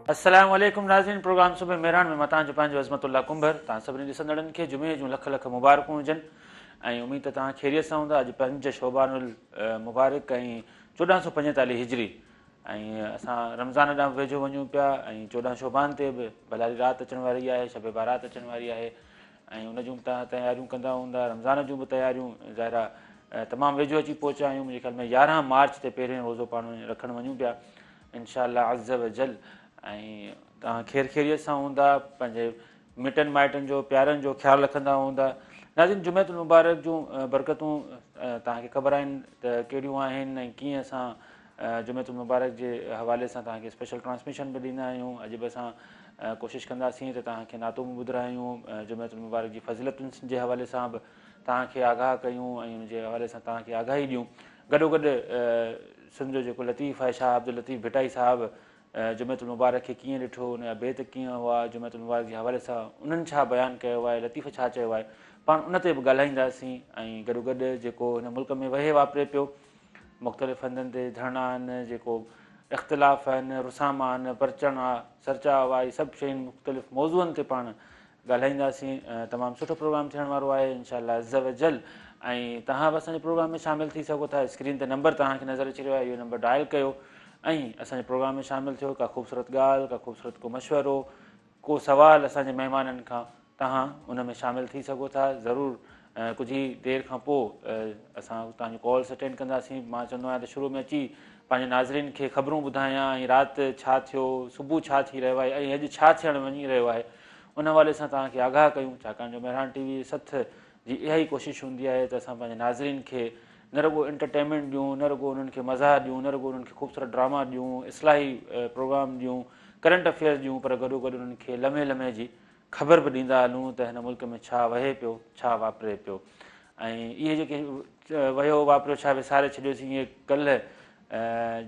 अस्सलाम वालेकुम नाज़रीन, प्रोग्राम सुबह मेहरान में मां जो पंहिंजो अज़मतुल्ला कुंभर तव्हां सभिनी ॾिसंदड़नि खे जुमे जूं लख लख मुबारकूं हुजनि ऐं उमीद त तव्हां ख़ैरियत सां हूंदा। अॼु 5 शोबानुल मुबारक ऐं 1445 हिजरी ऐं असां रमज़ान ॾांहुं वेझो वञूं पिया ऐं 14 शोबान ते बि भलारी राति अचण वारी आहे, शब बारात अचण वारी आहे ऐं उन जूं तव्हां तयारियूं कंदा हूंदा। रमज़ान जूं बि तयारियूं ज़ाहिरा तमामु वेझो अची पहुचा आहियूं। मुंहिंजे ख़्याल में 11 मार्च ते पहिरें रोज़ो पाण रखणु वञूं पिया इंशा अल्लाह अज़्ज़ व जल। ऐं तव्हां ख़ैरियत सां हूंदा, पंहिंजे मिटनि माइटनि जो प्यारनि जो ख़्यालु रखंदा हूंदा। नाज़रीन, जुमेतुल मुबारक जूं बरकतूं तव्हांखे ख़बर आहिनि त कहिड़ियूं आहिनि ऐं कीअं असां जुमेतुल मुबारक जे हवाले सां तव्हांखे स्पेशल ट्रांसमिशन बि ॾींदा आहियूं। अॼु बि असां कोशिशि कंदासीं त तव्हांखे नातो बि ॿुधायूं, जुमेतुल मुबारक जी फज़ीलतुनि जे हवाले सां बि तव्हांखे आगाह कयूं ऐं उनजे हवाले सां तव्हांखे आगाही ॾियूं। गॾोगॾु सिंध जो जेको लतीफ़ आहे, शाह अब्दुल लतीफ़ भिटाई साहिबु जुमेतुल मुबारक खे कीअं ॾिठो, उनजा बेत कीअं हुआ, जुमेतुल मुबारक जे हवाले सां उन्हनि छा बयानु कयो आहे, लतीफ़ छा चयो आहे, पाण उन ते बि ॻाल्हाईंदासीं। ऐं गॾोगॾु जेको हिन मुल्क में वहे वापिरे पियो, मुख़्तलिफ़ हंधनि ते धरना आहिनि, जेको इख़्तिलाफ़ आहिनि, रुसामा आहिनि, परचण आहे, सरचाव आहे, सभु शयूं मुख़्तलिफ़ मौज़ूअनि ते पाण ॻाल्हाईंदासीं। तमामु सुठो प्रोग्राम थियण वारो आहे इंशा अल्लाह अज़्ज़ व जल। ऐं तव्हां बि असांजे प्रोग्राम में शामिलु थी सघो था। स्क्रीन ते नंबर तव्हांखे नज़र अची रहियो आहे, इहो नंबर डायल कयो ऐं असांजे प्रोग्राम में शामिलु थियो। का ख़ूबसूरत ॻाल्हि, का ख़ूबसूरत को मशवरो, को सुवालु असांजे महिमाननि खां तव्हां उन में शामिलु थी सघो था। ज़रूरु कुझु ई देरि खां पोइ असां तव्हांजो कॉल्स अटेंड कंदासीं। मां चवंदो आहियां त शुरू में अची पंहिंजे नाज़रीन खे ख़बरूं ॿुधायां ऐं राति छा थियो, सुबुह छा थी रहियो आहे ऐं अॼु छा थियणु वञी रहियो आहे, उन हवाले सां तव्हांखे आगाह कयूं। छाकाणि जो मेहरान टीवी सथ जी इहा ई कोशिशि हूंदी आहे त असां पंहिंजे नाज़रीन खे न रुगो एंटरटेनमेंट ॾियूं, न रुगो उन्हनि खे मज़ा ॾियूं, न रुगो उन्हनि खे ख़ूबसूरत ड्रामा ॾियूं, इस्लाही प्रोग्राम ॾियूं, करंट अफेयर्स ॾियूं, पर गॾो गॾु उन्हनि खे लम्हे लम्हे जी ख़बर बि ॾींदा हलूं त हिन मुल्क में छा वहे पियो, छा वापरे पियो। ऐं इहे जेके वयो वापिरियो छा विसारे छॾियोसीं, इहे काल्ह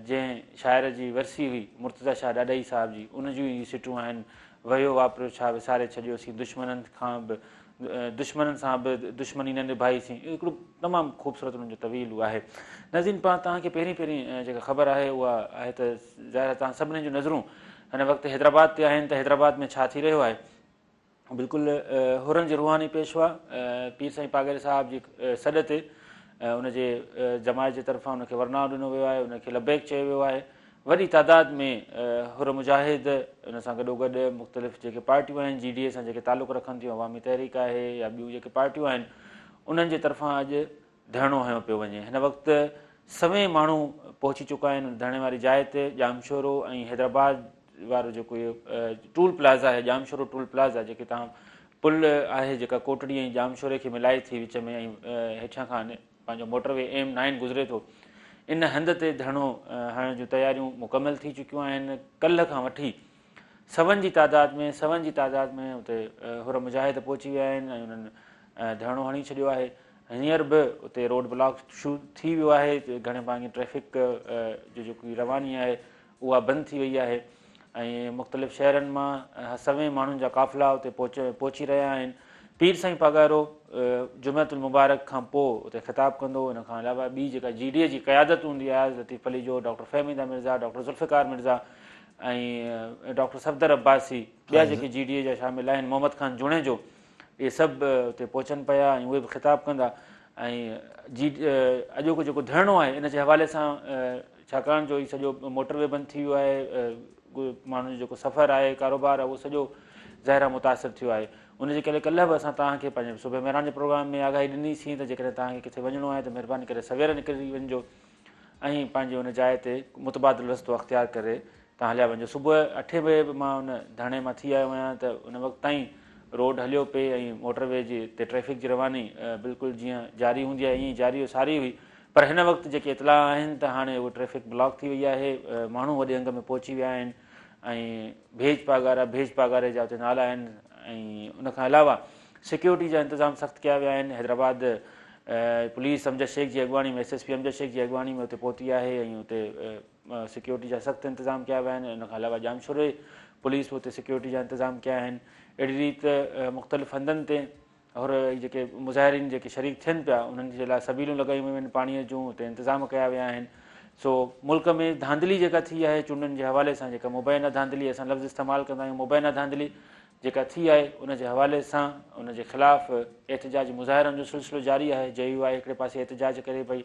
जंहिं शाइर जी वरसी हुई मुर्तज़ा शाह ॾाॾई साहिब जी, उन जूं ई सिटूं आहिनि। वयो वापिरियो छा विसारे छॾियोसीं, दुश्मननि खां बि दुश्मननि सां बि दुश्मनी न निभाईसीं। हिकिड़ो तमामु ख़ूबसूरत उन्हनि जो तवील आहे। नज़ीन, पाण तव्हांखे पहिरीं जेका ख़बर आहे उहा आहे त ज़ाहिर तव्हां सभिनी जूं नज़रूं हिन वक़्तु हैदराबाद ते आहिनि त हैदराबाद में छा थी रहियो आहे। बिल्कुलु हुरनि जे रुहानी पेशवा पीर साईं पागेर साहिब जी सॾ ते उनजे जमायत जे तरफ़ां उनखे वरनाव ॾिनो वियो आहे, उनखे लबैक चयो वियो आहे। वॾी तादाद में हुर मुजाहिद, उन सां गॾोगॾु मुख़्तलिफ़ जेके पार्टियूं आहिनि GDA सां जेके तालुक़ु रखनि थियूं, अवामी तहरीक आहे या ॿियूं जेके पार्टियूं आहिनि, उन्हनि जे तरफ़ां अॼु धरणो हयो पियो वञे। हिन वक़्तु सवें माण्हू पहुची चुका आहिनि धरणे वारी जाइ ते। जामशोरो ऐं हैदराबाद वारो जेको इहो टूल प्लाज़ा आहे, जामशोरो टूल प्लाज़ा, जेके तव्हां पुल आहे जेका कोटड़ी ऐं जामशोरे खे मिलाए थी विच में, ऐं हेठां खां पंहिंजो मोटरवे M9 गुज़रे थो, इन हंध ते धरणो हणण जूं तयारियूं मुकमल थी चुकियूं आहिनि। कल्ह खां वठी सवनि जी तादाद में उते हुर मुजाहिद पहुची विया आहिनि ऐं उन्हनि धरणो हणी छॾियो आहे। हींअर बि उते रोड ब्लॉक शुरू थी वियो आहे, घणे भाङे ट्रैफ़िक जो जेकी रवानी आहे उहा बंदि थी वई आहे ऐं मुख़्तलिफ़ शहरनि मां सवें माण्हुनि जा काफ़िला उते पहुची रहिया आहिनि। पीर साईं पागारो जुमेतुल मुबारक खां पोइ उते ख़िताबु कंदो। इन खां अलावा ॿी जेका GDA जी क़यादत हूंदी आहे, लतीफ़ अली जो, डॉक्टर फ़हमीदा मिर्ज़ा, डॉक्टर ज़ुल्फ़िकार मिर्ज़ा ऐं डॉक्टर सफ़दर अब्बासी, ॿिया जेके GDA जा शामिल आहिनि, मोहम्मद ख़ान जुणे जो, इहे सभु उते पहुचनि पिया ऐं उहे बि ख़िताबु कंदा। ऐं अॼोको जेको धरणो आहे इन जे हवाले सां, छाकाणि जो हीउ सॼो मोटरवे बंदि थी वियो आहे, माण्हुनि जो जेको सफ़रु आहे, कारोबार आहे, उहो सॼो ज़ाहिरा मुतासिर थियो आहे। उनजे करे कल्ह बि असां तव्हांखे पंहिंजे सुबुह महिरान जे प्रोग्राम में आगाही ॾिनीसीं त जेकॾहिं तव्हांखे किथे वञिणो आहे त महिरबानी करे सवेर निकिरी वञिजो ऐं पंहिंजे हुन जाइ ते मुतबादिल रस्तो अख़्तियार करे तव्हां हलिया वञिजो। सुबुह 8 बजे बि मां हुन धरणे मां थी आयो आहियां त उन वक़्तु ताईं रोड हलियो पिए ऐं मोटरवे जी ते ट्रैफ़िक जी रवानी बिल्कुलु जीअं जारी हूंदी आहे ईअं जारी सारी हुई। पर हिन वक़्तु जेके इतलाह आहिनि त हाणे उहो ट्रैफ़िक ब्लॉक थी वई आहे, माण्हू वॾे अंग में पहुची विया आहिनि ऐं भेज पागारे जा उते नाला आहिनि। ऐं उनखां अलावा सिक्योरिटी जा इंतज़ाम सख़्तु कया विया आहिनि। हैदराबाद पुलिस अमजद शेख जी अॻुवाणी में, SSP अमजद शेख जी अॻुवाणी में उते पहुती आहे ऐं उते सिक्योरिटी जा सख़्तु इंतज़ाम कया विया आहिनि। इनखां अलावा जामशोरे पुलिस उते सिक्योरिटी जा इंतज़ाम कया आहिनि। अहिड़ी रीति मुख़्तलिफ़ हंधनि ते और जेके मुज़ाहिरीन जेके शरीक थियनि पिया उन्हनि जे लाइ सबीलूं लॻायूं वियूं आहिनि, पाणीअ जूं उते इंतज़ाम कया विया आहिनि। सो मुल्क में धांधली जेका थी आहे चूंडनि जे हवाले सां, जेका मुबैना धांधली असां लफ़्ज़ इस्तेमालु कंदा आहियूं, मुबैना धांधली जेका थी आहे उन जे हवाले सां उन जे ख़िलाफ़ु एहतिजाज मुज़ाहिरनि जो सिलसिलो जारी आहे। JUI हिकिड़े पासे एहतिजाज करे पई,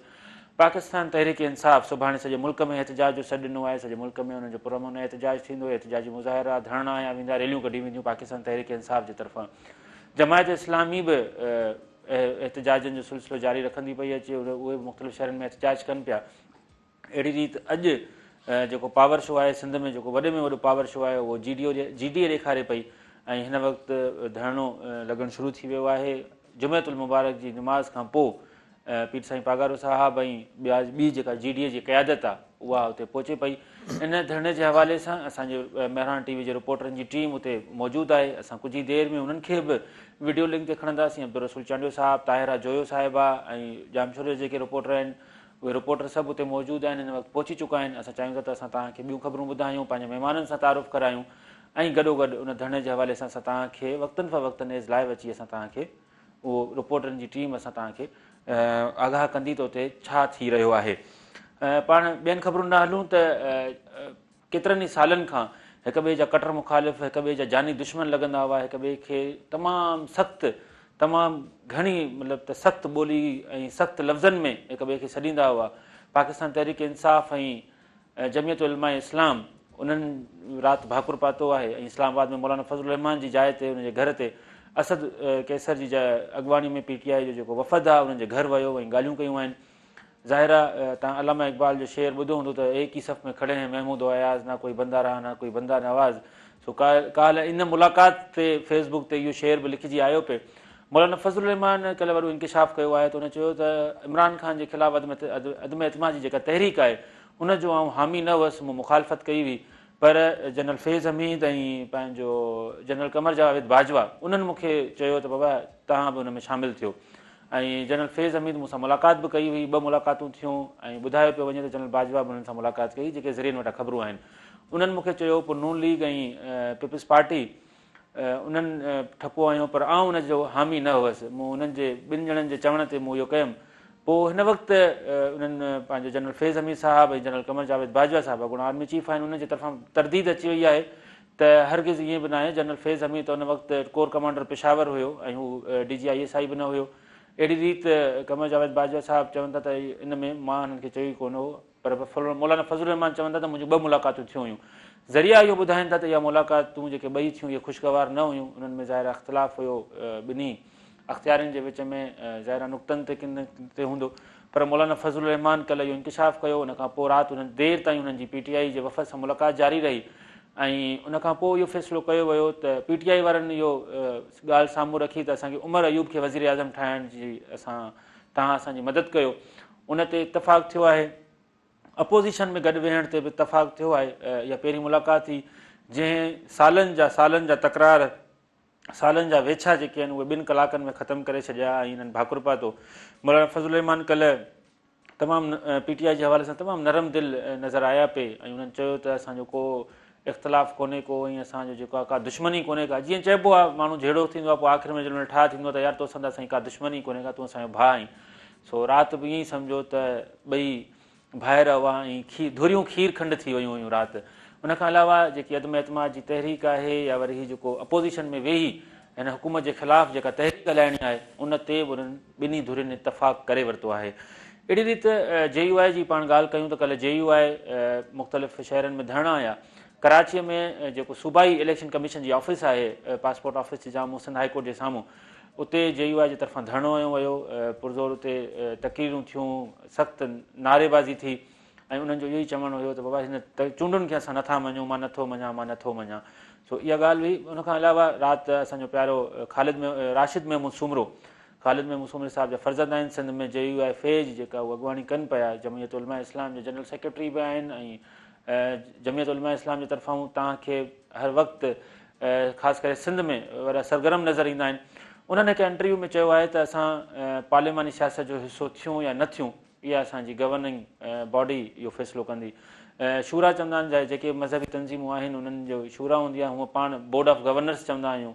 पाकिस्तान तहरीक इंसाफ़ सुभाणे सॼे मुल्क में एहतिजाज जो सॾु ॾिनो आहे। सॼे मुल्क में उनजो पुरअमन एहतिजाज थींदो, एहतिजाजी मुज़ाहिरा धरणा या वेंदा, रैलियूं कढी वेंदियूं पाकिस्तान तहरीक इंसाफ़ जे तरफ़ां। जमायत इस्लामी बि एहतिजाजनि जो सिलसिलो जारी रखंदी पई अचे, उहे बि मुख़्तलिफ़ शहरनि में एहतिजाज कनि पिया। अहिड़ी रीति अॼु जेको पावर शो आहे सिंध में, जेको वॾे में वॾो पावर शो आहे उहो GDA ॾेखारे पई ऐं हिन वक़्तु धरणो लॻणु शुरू थी वियो आहे। जुमेतुल मुबारक जी निमाज़ खां पोइ पीर साईं पागारो साहब ऐं ॿी जेका GDA जी क़यादत आहे उहा हुते पहुचे पई। इन धरणे जे हवाले सां असांजे मेहरान TV जे रिपोर्टरनि जी टीम हुते मौजूदु आहे। असां कुझु ई देरि में उन्हनि खे बि वीडियो लिंक ते खणंदासीं। अब्दुल रसूल चांडियो साहब, ताहिरा जोयो साहिबा ऐं जामशोर जेके रिपोर्टर आहिनि उहे रिपोर्टर सभु हुते मौजूदु आहिनि, हिन वक़्तु पहुची चुका आहिनि। असां चाहियूं था त असां तव्हांखे ॿियूं ख़बरूं ॿुधायूं, पंहिंजे महिमाननि सां तारुफ़ करायूं ऐं गॾोगॾु उन धरणे जे हवाले सां असां तव्हांखे वक़्तनि फ़ वक़्तनि एज़ लाइव अची असां तव्हांखे उहो रिपोर्टरनि जी टीम असां तव्हांखे आगाह कंदी त उते छा थी रहियो आहे। पाण ॿियनि ख़बरुनि ॾांहुं हलूं त केतिरनि ई सालनि खां हिक ॿिए जा कटर मुखालिफ़, हिक ॿिए जा जानी दुश्मन लॻंदा हुआ, हिक ॿिए खे तमामु सख़्तु, तमामु घणी मतिलबु त सख़्तु ॿोली ऐं सख़्तु लफ़्ज़नि में हिक ॿिए खे छॾींदा हुआ। पाकिस्तान तहरीक इंसाफ़ ऐं जमियत उलमा इस्लाम उन्हनि राति भाकुर पातो आहे ऐं इस्लामाबाद में मौलाना फज़लुर रहमान जी जाइ ते, उनजे घर ते असद कैसर जी अॻवानी में PTI जो जेको वफ़द आहे उन्हनि जे घर वियो ऐं ॻाल्हियूं कयूं आहिनि। ज़ाहिर आहे तव्हां अलामा इक़बाल जो शेर ॿुधो हूंदो त एक ही सफ़ में खड़े हैं महमूद अयाज़, ना कोई बंदा रहा ना कोई बंदा नवाज़। सो काल्ह इन मुलाक़ात ते फेसबुक ते इहो शेर बि लिखिजी आयो पिए। मौलाना फज़लुर रहमान कल्ह वॾो इंकिशाफ़ कयो आहे त उन चयो त इमरान ख़ान जे ख़िलाफ़ु अदम एतमाद जी जेका तहरीक आहे उनजो आउं हामी न हुअसि, मूं मुखालफ़त कई हुई, पर जनरल फैज़ हमीद ऐं पंहिंजो जनरल कमर जावेद बाजवा उन्हनि मूंखे चयो त बाबा तव्हां बि हुन में शामिलु थियो ऐं जनरल फैज़ हमीद मूंसां मुलाक़ात बि कई हुई, 2 मुलाक़ातूं थियूं ऐं ॿुधायो पियो वञे त जनरल बाजवा बि हुननि सां मुलाक़ात कई, जेके ज़रियनि वटां ख़बरूं आहिनि। उन्हनि मूंखे चयो पोइ नून लीग ऐं पीपल्स पार्टी उन्हनि ठपो आहियूं, पर आउं उनजो हामी न हुअसि, मूं उन्हनि जे 2 ॼणनि जे चवण ते मूं इहो कयुमि। पोइ हिन वक़्तु उन्हनि पंहिंजो जनरल फैज़ हमीद साहब ऐं जनरल कमर जावेद बाजवा साहब गुण आर्मी चीफ आहिनि, उन्हनि जे तरफ़ां तरदीद अची वई आहे त हरगिज़ ईअं बि न आहे। जनरल फैज़ हमीद त उन वक़्तु कोर कमांडर पेशावर हुयो ऐं हू DGI बि न हुयो। अहिड़ी रीति कमर जावेद बाजवा साहब चवनि था त इन में मां हिननि खे चयो ई कोन हो, पर मौलाना फज़लुर रहमान चवनि था त मुंहिंजूं 2 मुलाक़ातूं थियूं हुयूं। ज़रिया इहो ॿुधाइनि था त इहा मुलाक़ातूं जेके 2 थियूं इहे ख़ुशगवार न हुयूं, उन्हनि में ज़ाहिर इख़्तिलाफ़ हुयो ॿिन्ही अख़्तियारनि जे विच में, ज़ाहिर नुक़्तनि ते किन ते हूंदो, पर मौलाना फज़लुर रहमान कल्ह इहो इंकिशाफ़ कयो। उनखां पोइ राति उन्हनि देरि ताईं उन्हनि जी PTI जे वफ़द सां मुलाक़ात जारी रही ऐं उनखां पोइ इहो फ़ैसिलो कयो वियो त PTI वारनि इहो ॻाल्हि साम्हूं रखी त असांखे उमर अयूब खे वज़ीर आज़म ठाहिण जी तव्हां असांजी मदद कयो। उन ते इतफ़ाक़ थियो आहे। अपोज़िशन में गॾु वेहण ते बि इतफ़ाक़ थियो आहे। इहा पहिरीं मुलाक़ात हुई जंहिं सालनि जा तकरार, सालनि जा वेछा जेके आहिनि उहे 2 कलाकनि में ख़तमु करे छॾिया ऐं हिननि भाकुर पातो। मौलाना फज़लुर रहमान कल्ह तमामु PTI जे हवाले सां तमामु नरम दिलि नज़र आया पिए ऐं उन्हनि चयो त असांजो को इख़्तिलाफ़ कोन्हे को ऐं असांजो जेको आहे का दुश्मनी कोन्हे का, जीअं चइबो आहे माण्हू जहिड़ो थींदो आहे पोइ आख़िर में जॾहिं ठा थींदो आहे त यार तोसां त असांजी का दुश्मनी कोन्हे का, तूं असांजो भाउ आहीं। सो राति बि ईअं ई सम्झो त 2 भाइर हुआ ऐं धुरियूं खीर खंड थी वियूं हुयूं राति। उनखां अलावा जेकी अदम एतमाद जी तहरीक आहे या वरी ही जेको अपोज़िशन में वेही हिन हुकूमत जे ख़िलाफ़ु जेका तहरीक हलाइणी आहे उन ते बि उन्हनि 2 धुरियुनि इतफ़ाक़ करे वरितो आहे। अहिड़ी रीति JUI जी पाण ॻाल्हि कयूं त कल्ह JUI मुख़्तलिफ़ शहरनि में धरणा आया। कराचीअ में जेको सूबाई इलेक्शन कमीशन जी ऑफ़िस आहे, पासपोर्ट ऑफ़िस जे साम्हूं, सिंध हाई कोर्ट जे साम्हूं, उते JUI जे तरफ़ां धरणो हयो वियो। पुरज़ोर उते तक़रीरूं थियूं, सख़्तु नारेबाज़ी थी ऐं उन्हनि जो इहो ई चवणु हुयो त बाबा हिन चूंडुनि खे असां नथा मञूं, मां नथो मञां। सो इहा ॻाल्हि हुई। उनखां अलावा राति असांजो प्यारो राशिद महमूद सूमरो साहिब जा फर्ज़ंद आहिनि सिंध में। JUI फैज जेका उहा अॻवानी कनि पिया, जमियत उलमा इस्लाम जे जनरल सेक्रेटरी बि आहिनि ऐं जमियत उलमा इस्लाम जे तरफ़ां तव्हांखे हर वक़्तु ख़ासि करे सिंध में वॾा सरगर्म नज़र ईंदा आहिनि। उन्हनि हिकु इंटरव्यू में चयो आहे त असां पार्लिमानी सियासत जो हिसो थियूं या न थियूं इहा असांजी गवर्निंग बॉडी इहो फ़ैसिलो कंदी। शूरा चवंदा आहिनि जेके मज़हबी तंज़ीमूं आहिनि उन्हनि जो शूरा हूंदी आहे, हूअं पाण बोर्ड ऑफ गवर्नर्स चवंदा आहियूं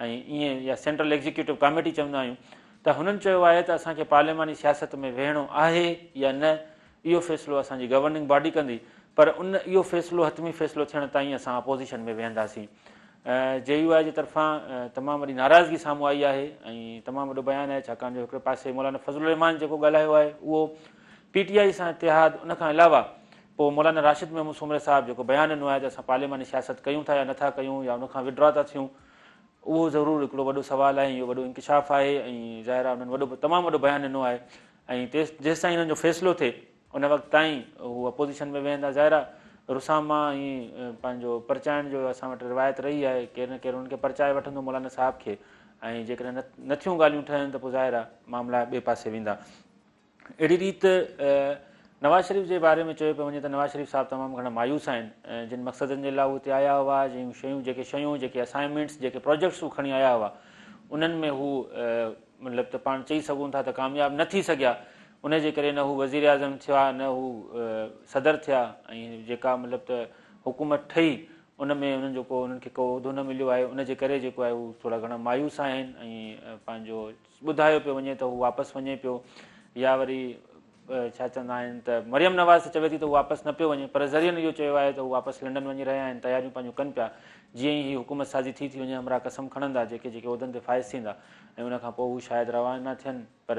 ऐं ईअं या सेंट्रल एग्जीक्यूटिव कमेटी चवंदा आहियूं। त हुननि चयो आहे त असांखे पार्लिमानी सियासत में वेहणो आहे या न, इहो फ़ैसिलो असांजी गवर्निंग बॉडी कंदी, पर इहो फ़ैसिलो हथमी फ़ैसिलो थियण ताईं असां अपोज़िशन में वेहंदासीं। JUI जे तरफ़ां तमामु वॾी नाराज़गी साम्हूं आई आहे ऐं तमामु वॾो बयानु आहे, छाकाणि जो हिकिड़े पासे मौलाना फज़लुर रहमान जेको ॻाल्हायो आहे उहो PTI सां इतिहाद, उनखां अलावा पोइ मौलाना राशिद महमूद सूमरे साहिबु जेको बयानु ॾिनो आहे त असां पार्लियामानी सियासत कयूं था या नथा कयूं या उनखां विड्रॉ था थियूं, उहो ज़रूरु हिकिड़ो वॾो सुवालु आहे, इहो वॾो इंकिशाफ़ आहे ऐं ज़ाहिर आहे उन्हनि वॾो तमामु वॾो बयानु ॾिनो आहे ऐं जेसिताईं हिननि जो फ़ैसिलो थिए उन वक़्तु ताईं हू अपोज़िशन में वेहंदा। ज़ाहिर आहे रुसामा ऐं पंहिंजो परचाइण जो असां वटि रिवायत रही आहे, केरु न केरु उनखे परचाए वठंदो मौलाना साहिब खे, ऐं जेकॾहिं नथियूं ॻाल्हियूं ठहनि त पोइ ज़ाहिर आहे मामला ॿिए पासे वेंदा। अहिड़ी रीति नवाज़ शरीफ़ जे बारे में चयो पियो वञे त नवाज़ शरीफ़ साहिबु तमामु घणा मायूस आहिनि, जिन मक़सदनि जे लाइ उहे हिते आया हुआ, जिन शयूं जेके असाइनमेंट्स जेके प्रोजेक्ट्स हू खणी आया हुआ उन्हनि में हू मतिलबु त पाण चई सघूं था त कामयाबु न थी सघिया। उनजे करे न हू वज़ीर आज़म थिया, न हू सदर थिया, ऐं जेका मतिलबु त हुकूमत ठही उन में उन्हनि जो उन्हनि खे को उहिदो न मिलियो आहे, उनजे करे जेको आहे हू थोरा घणा मायूस आहिनि ऐं पंहिंजो ॿुधायो पियो वञे त हू वापसि वञे पियो, या वरी छा चवंदा आहिनि त मरियम नवाज़ चवे थी त हू वापसि न पियो वञे, पर ज़रियनि इहो चयो आहे त हू वापसि लंडन वञी रहिया आहिनि, तयारियूं पंहिंजूं कनि पिया। जीअं ई हुकूमत साज़ी थी वञे हमरा कसम खणंदा जेके जेके उहिदनि ते फ़ाइज़ थींदा ऐं उनखां पोइ हू शायदि रवाना थियनि, पर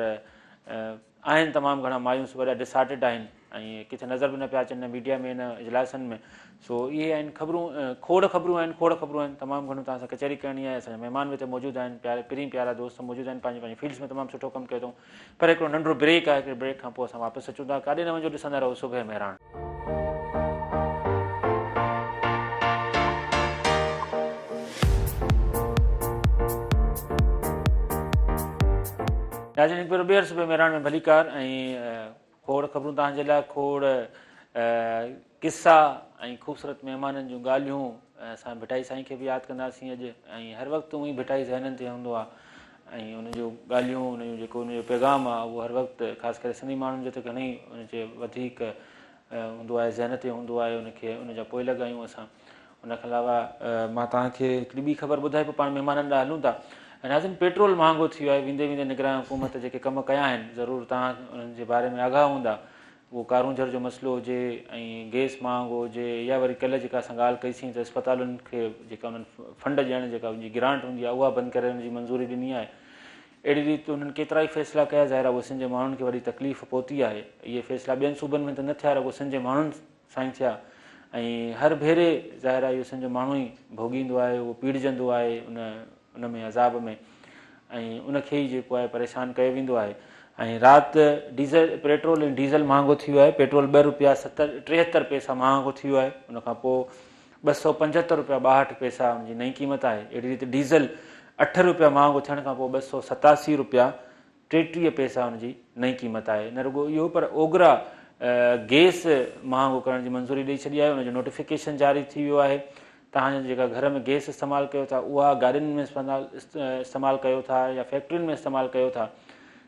आहिनि तमामु घणा मायूस, वॾा डिसहार्टेड आहिनि ऐं किथे नज़र बि न पिया अचनि न मीडिया में न इजलासनि में। सो इहे आहिनि ख़बरूं, खोड़ ख़बरूं आहिनि, तमामु घणो तव्हां सां कचहरी करणी आहे। असांजा महिमान बि हिते मौजूदु आहिनि, पिरीं प्यारा दोस्त मौजूदु आहिनि, पंहिंजी फील्ड्स में तमामु सुठो कमु कयो अथऊं। पर हिकिड़ो नंढिड़ो ब्रेक आहे, हिकिड़े ब्रेक खां पोइ असां वापसि अचूं था। काॾे न वञो, ॾिसंदा रहो सुबुह मेहरान। नाज़रीन, हिकु भेरो ॿीहर सुबुह मेहरान में भलीकार ऐं खोड़ ख़बरूं तव्हांजे लाइ, खोड़ किस्सा ऐं ख़ूबसूरत महिमाननि जूं ॻाल्हियूं। असां भिटाई साईं खे बि यादि कंदासीं अॼु, ऐं हर वक़्तु उहो ई भिटाई ज़हननि ते हूंदो आहे ऐं उन जूं ॻाल्हियूं, उनजो जेको उनजो पैगाम आहे उहो हर वक़्तु ख़ासि करे सिंधी माण्हुनि जो त घणेई उनजे वधीक हूंदो आहे, ज़हन ते हूंदो आहे, उनखे उनजा पोइ लॻायूं असां। उनखां अलावा मां तव्हांखे हिकिड़ी ॿी ख़बर ॿुधाए पोइ पाण महिमाननि ॾांहुं हलूं था। नाज़रीन, पेट्रोल महांगो थी वियो आहे। वेंदे वेंदे निगरान हुकूमत जेके कम कया आहिनि, ज़रूरु तव्हां उन्हनि जे बारे में आगाह हूंदा। उहो कारूंझर जो मसइलो हुजे ऐं गैस महांगो हुजे, या वरी कल्ह जेका असां ॻाल्हि कईसीं त अस्पतालुनि खे जेका उन्हनि फंड ॾियणु जेका उनजी ग्रांट हूंदी आहे उहा बंदि करे उनजी मंज़ूरी ॾिनी आहे। अहिड़ी रीति उन्हनि केतिरा ई फ़ैसिला कया, ज़ाहिर आहे उहे सिंध जे माण्हुनि खे वॾी तकलीफ़ पहुती आहे। इहे फ़ैसिला ॿियनि सूबनि में त न थिया, रुॻो सिंध जे माण्हुनि सां ई थिया ऐं हर भेरे ज़ाहिर आहे इहो सिंध जो माण्हू ई भोॻींदो आहे, उहो पीड़जंदो आहे उन में अज़ाब में, ऐं उनखे ई जेको आहे परेशान कयो वेंदो आहे। ऐं राति पेट्रोल ऐं डीज़ल महांगो थी वियो आहे। पेट्रोल ₹2.73 महांगो थी वियो आहे, उनखां पोइ ₹275.62 उनजी नई क़ीमत आहे। अहिड़ी रीति डीज़ल ₹8 महांगो थियण खां पोइ ₹287.33 उनजी नई क़ीमत आहे। न रुॻो इहो, पर ओघरा गैस महांगो करण जी मंज़ूरी ॾेई छॾी आहे, उनजो नोटिफिकेशन जारी थी वियो आहे। तव्हां जेका घर में गैस इस्तेमालु कयो था, उहा गाॾियुनि में इस्तेमालु कयो था या फैक्ट्रियुनि में इस्तेमालु कयो था,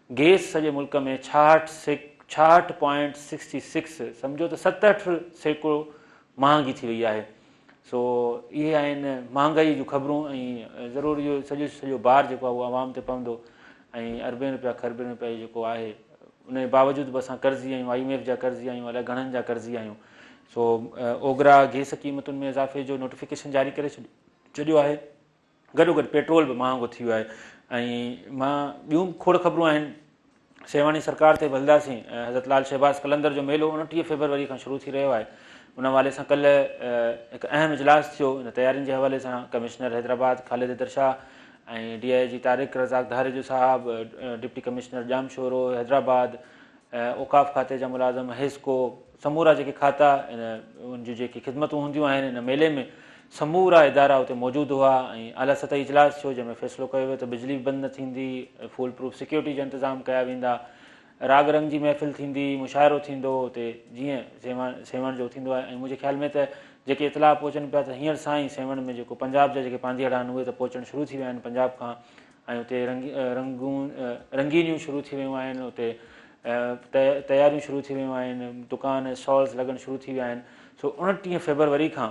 गैस सॼे मुल्क में 66.66 सम्झो त 67% महांगी थी वई आहे। सो इहे आहिनि महांगाई जूं ख़बरूं ऐं ज़रूरु इहो सॼो भार जेको आहे उहो आवाम ते पवंदो ऐं अरबे रुपया खरबे रुपया जेको आहे उन जे बावजूदि बि असां कर्ज़ी आहियूं, IMF जा कर्ज़ी आहियूं, अलाए घणनि जा कर्ज़ी आहियूं। सो ओघरा गैस क़ीमतुनि में इज़ाफ़े जो नोटिफिकेशन जारी करे छॾियो आहे। गॾोगॾु पेट्रोल बि महांगो थी वियो आहे। ऐं मां ॿियूं खोड़ ख़बरूं आहिनि, सेवाणी सरकार ते हलंदासीं। हज़रत लाल शहबाज़ कलंदर जो मेलो 29 फ़रवरी खां शुरू थी रहियो आहे। उन हवाले सां कल्ह हिकु अहम इजलास थियो। इन तयारियुनि जे हवाले सां कमिश्नर हैदराबाद ख़ालिद हैदर शाह ऐं DIG तारिक रज़ाक धारेजो साहिबु, डिप्टी कमिश्नर जामशोरो हैदराबाद, औक़ाफ़ खाते जा मुलाज़िम, हेस्को, समूरा जेके खाता उन जूं जेकी ख़िदमतूं हूंदियूं आहिनि इन मेले में, समूरा इदारा उते मौजूदु हुआ ऐं आला सतही इजलास थियो जंहिंमें फ़ैसिलो कयो वियो त बिजली बंदि न थींदी, फुल प्रूफ सिक्योरिटी जा इंतज़ाम कया वेंदा, राग रंग जी महफ़िल थींदी, मुशाइरो थींदो उते जीअं सेवण जो थींदो आहे। ऐं मुंहिंजे ख़्याल में त जेके इतलाह पहुचनि पिया त हींअर सां ई सेवण में जेको पंजाब जा जेके पांधीअड़ा आहिनि उहे त पहुचणु शुरू थी विया आहिनि पंजाब खां, ऐं उते रंगीनियूं शुरू थी वियूं आहिनि, उते तयारियूं शुरू थी वियूं आहिनि, दुकान स्टॉल्स लॻणु शुरू थी विया आहिनि। सो 29 फ़रवरी खां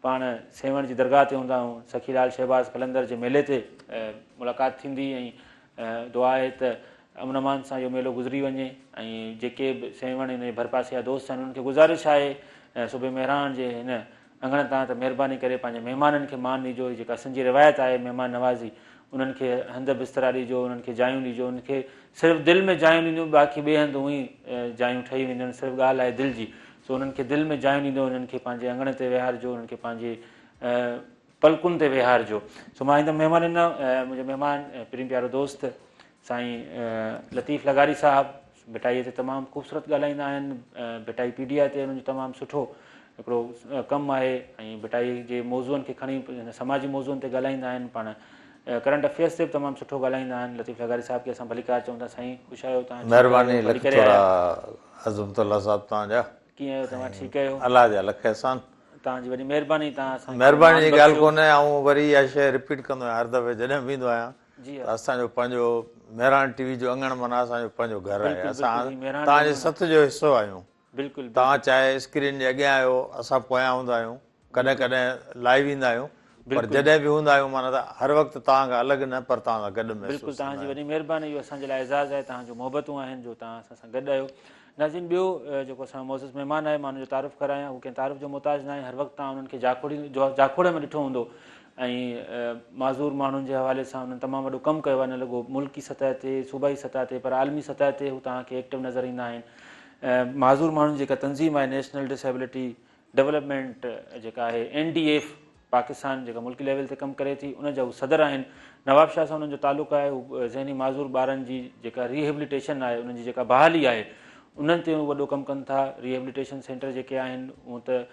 पाण सेवण जी दरगाह ते हूंदा आहियूं। सखीलाल शहबाज़ कलंदर जे मेले ते मुलाक़ात थींदी ऐं दुआ आहे त अमन अमान सां इहो मेलो गुज़री वञे ऐं जेके बि सेवण हिन जे भरपासे जा दोस्त आहिनि उन्हनि खे गुज़ारिश आहे सूबे मेहरान जे हिन अंगण तां त महिरबानी करे पंहिंजे महिमाननि खे मान ॾिजो। जेका असांजी रिवायत आहे महिमान नवाज़ी, उन्हनि खे हंध बिस्तरा ॾिजो, उन्हनि खे जायूं ॾिजो। उन्हनि खे सिर्फ़ु दिलि में जायूं ॾींदियूं, बाक़ी ॿिए हंधि उअं ई जायूं ठही वेंदियूं आहिनि। सिर्फ़ु ॻाल्हि आहे दिलि जी। सो उन्हनि खे दिलि में जायूं ॾींदो, उन्हनि खे पंहिंजे अंगण ते विहारिजो, उन्हनि खे पंहिंजे पलकुनि ते विहारिजो। सो मां ईंदुमि महिमान ॾिना मुंहिंजो महिमान प्रिय प्यारो दोस्त साईं लतीफ़ लगारी साहिबु भिटाईअ ते तमामु ख़ूबसूरत ॻाल्हाईंदा आहिनि। भिटाई पीडिया ते उन्हनि जो तमामु सुठो हिकिड़ो कमु आहे ऐं भिटाई जे मौज़ूअनि खे खणी समाजी मौज़ूअनि ते ॻाल्हाईंदा आहिनि। पाण करंट अफेयर्स ते बि तमामु सुठो ॻाल्हाईंदा आहिनि। लतीफ़ लगारी साहिब खे असां भलीकार चऊं था। साईं ख़ुशि आहियो तव्हां? महिरबानी अज़मतुल्ला साहिब तव्हांजा कीअं आहियो तव्हां? ठीकु आहियो? अलाह जा लख एहसान। तव्हांजी वॾी महिरबानी। तव्हां महिरबानी जी ॻाल्हि कोन्हे। ऐं वरी इहा शइ रिपीट कंदो आहियां हर दफ़े जॾहिं बि ईंदो आहियां। जी असांजो पंहिंजो मेहरान टीवी जो अंगण माना असांजो पंहिंजो घर आहे। असां तव्हांजे सथ जो हिसो आहियूं। बिल्कुलु। तव्हां चाहे स्क्रीन जे अॻियां आहियो, असां पोयां हूंदा आहियूं, कॾहिं कॾहिं लाइव ईंदा आहियूं, पर जॾहिं बि हूंदा आहियूं माना त हर वक़्तु तव्हां खां अलॻि न, पर तव्हां सां गॾु महसूसु। बिल्कुलु तव्हांजी वॾी महिरबानी। इहो असांजे लाइ एज़ाज़ु आहे, तव्हांजो मोहबतूं आहिनि जो तव्हां असां सां गॾु आहियो। नाज़रीन, ॿियो जेको असांजो मौज़ूज़ महिमान आहे, मां हुनजो तारीफ़ करायां। हू कंहिं तारीफ़ जो मुहताज न आहे। हर वक़्तु तव्हां उन्हनि खे जाखोड़े में ॾिठो हूंदो ऐं माज़ूर माण्हुनि जे हवाले सां उन्हनि तमामु वॾो कमु कयो आहे। न लॻो मुल्की सतह ते, सूबाई सतह ते, पर आलमी सतह ते हू तव्हांखे एक्टिव नज़र ईंदा आहिनि। माज़ूर माण्हुनि जी जेका तंज़ीम आहे नेशनल डिसेबिलिटी डेवलपमेंट जेका आहे NDF पाकिस्तान, जेका मुल्की लेवल ते कमु करे थी, उनजा हू सदर आहिनि। नवाब शाह सां उन्हनि जो तालुक़ु आहे। हू ज़हनी माज़ूर ॿारनि जी जेका रिहेबिलिटेशन आहे, उन्हनि जी जेका बहाली आहे, उन्हनि ते वॾो कमु कनि था। रिहेबिलिटेशन सेंटर जेके आहिनि उहो त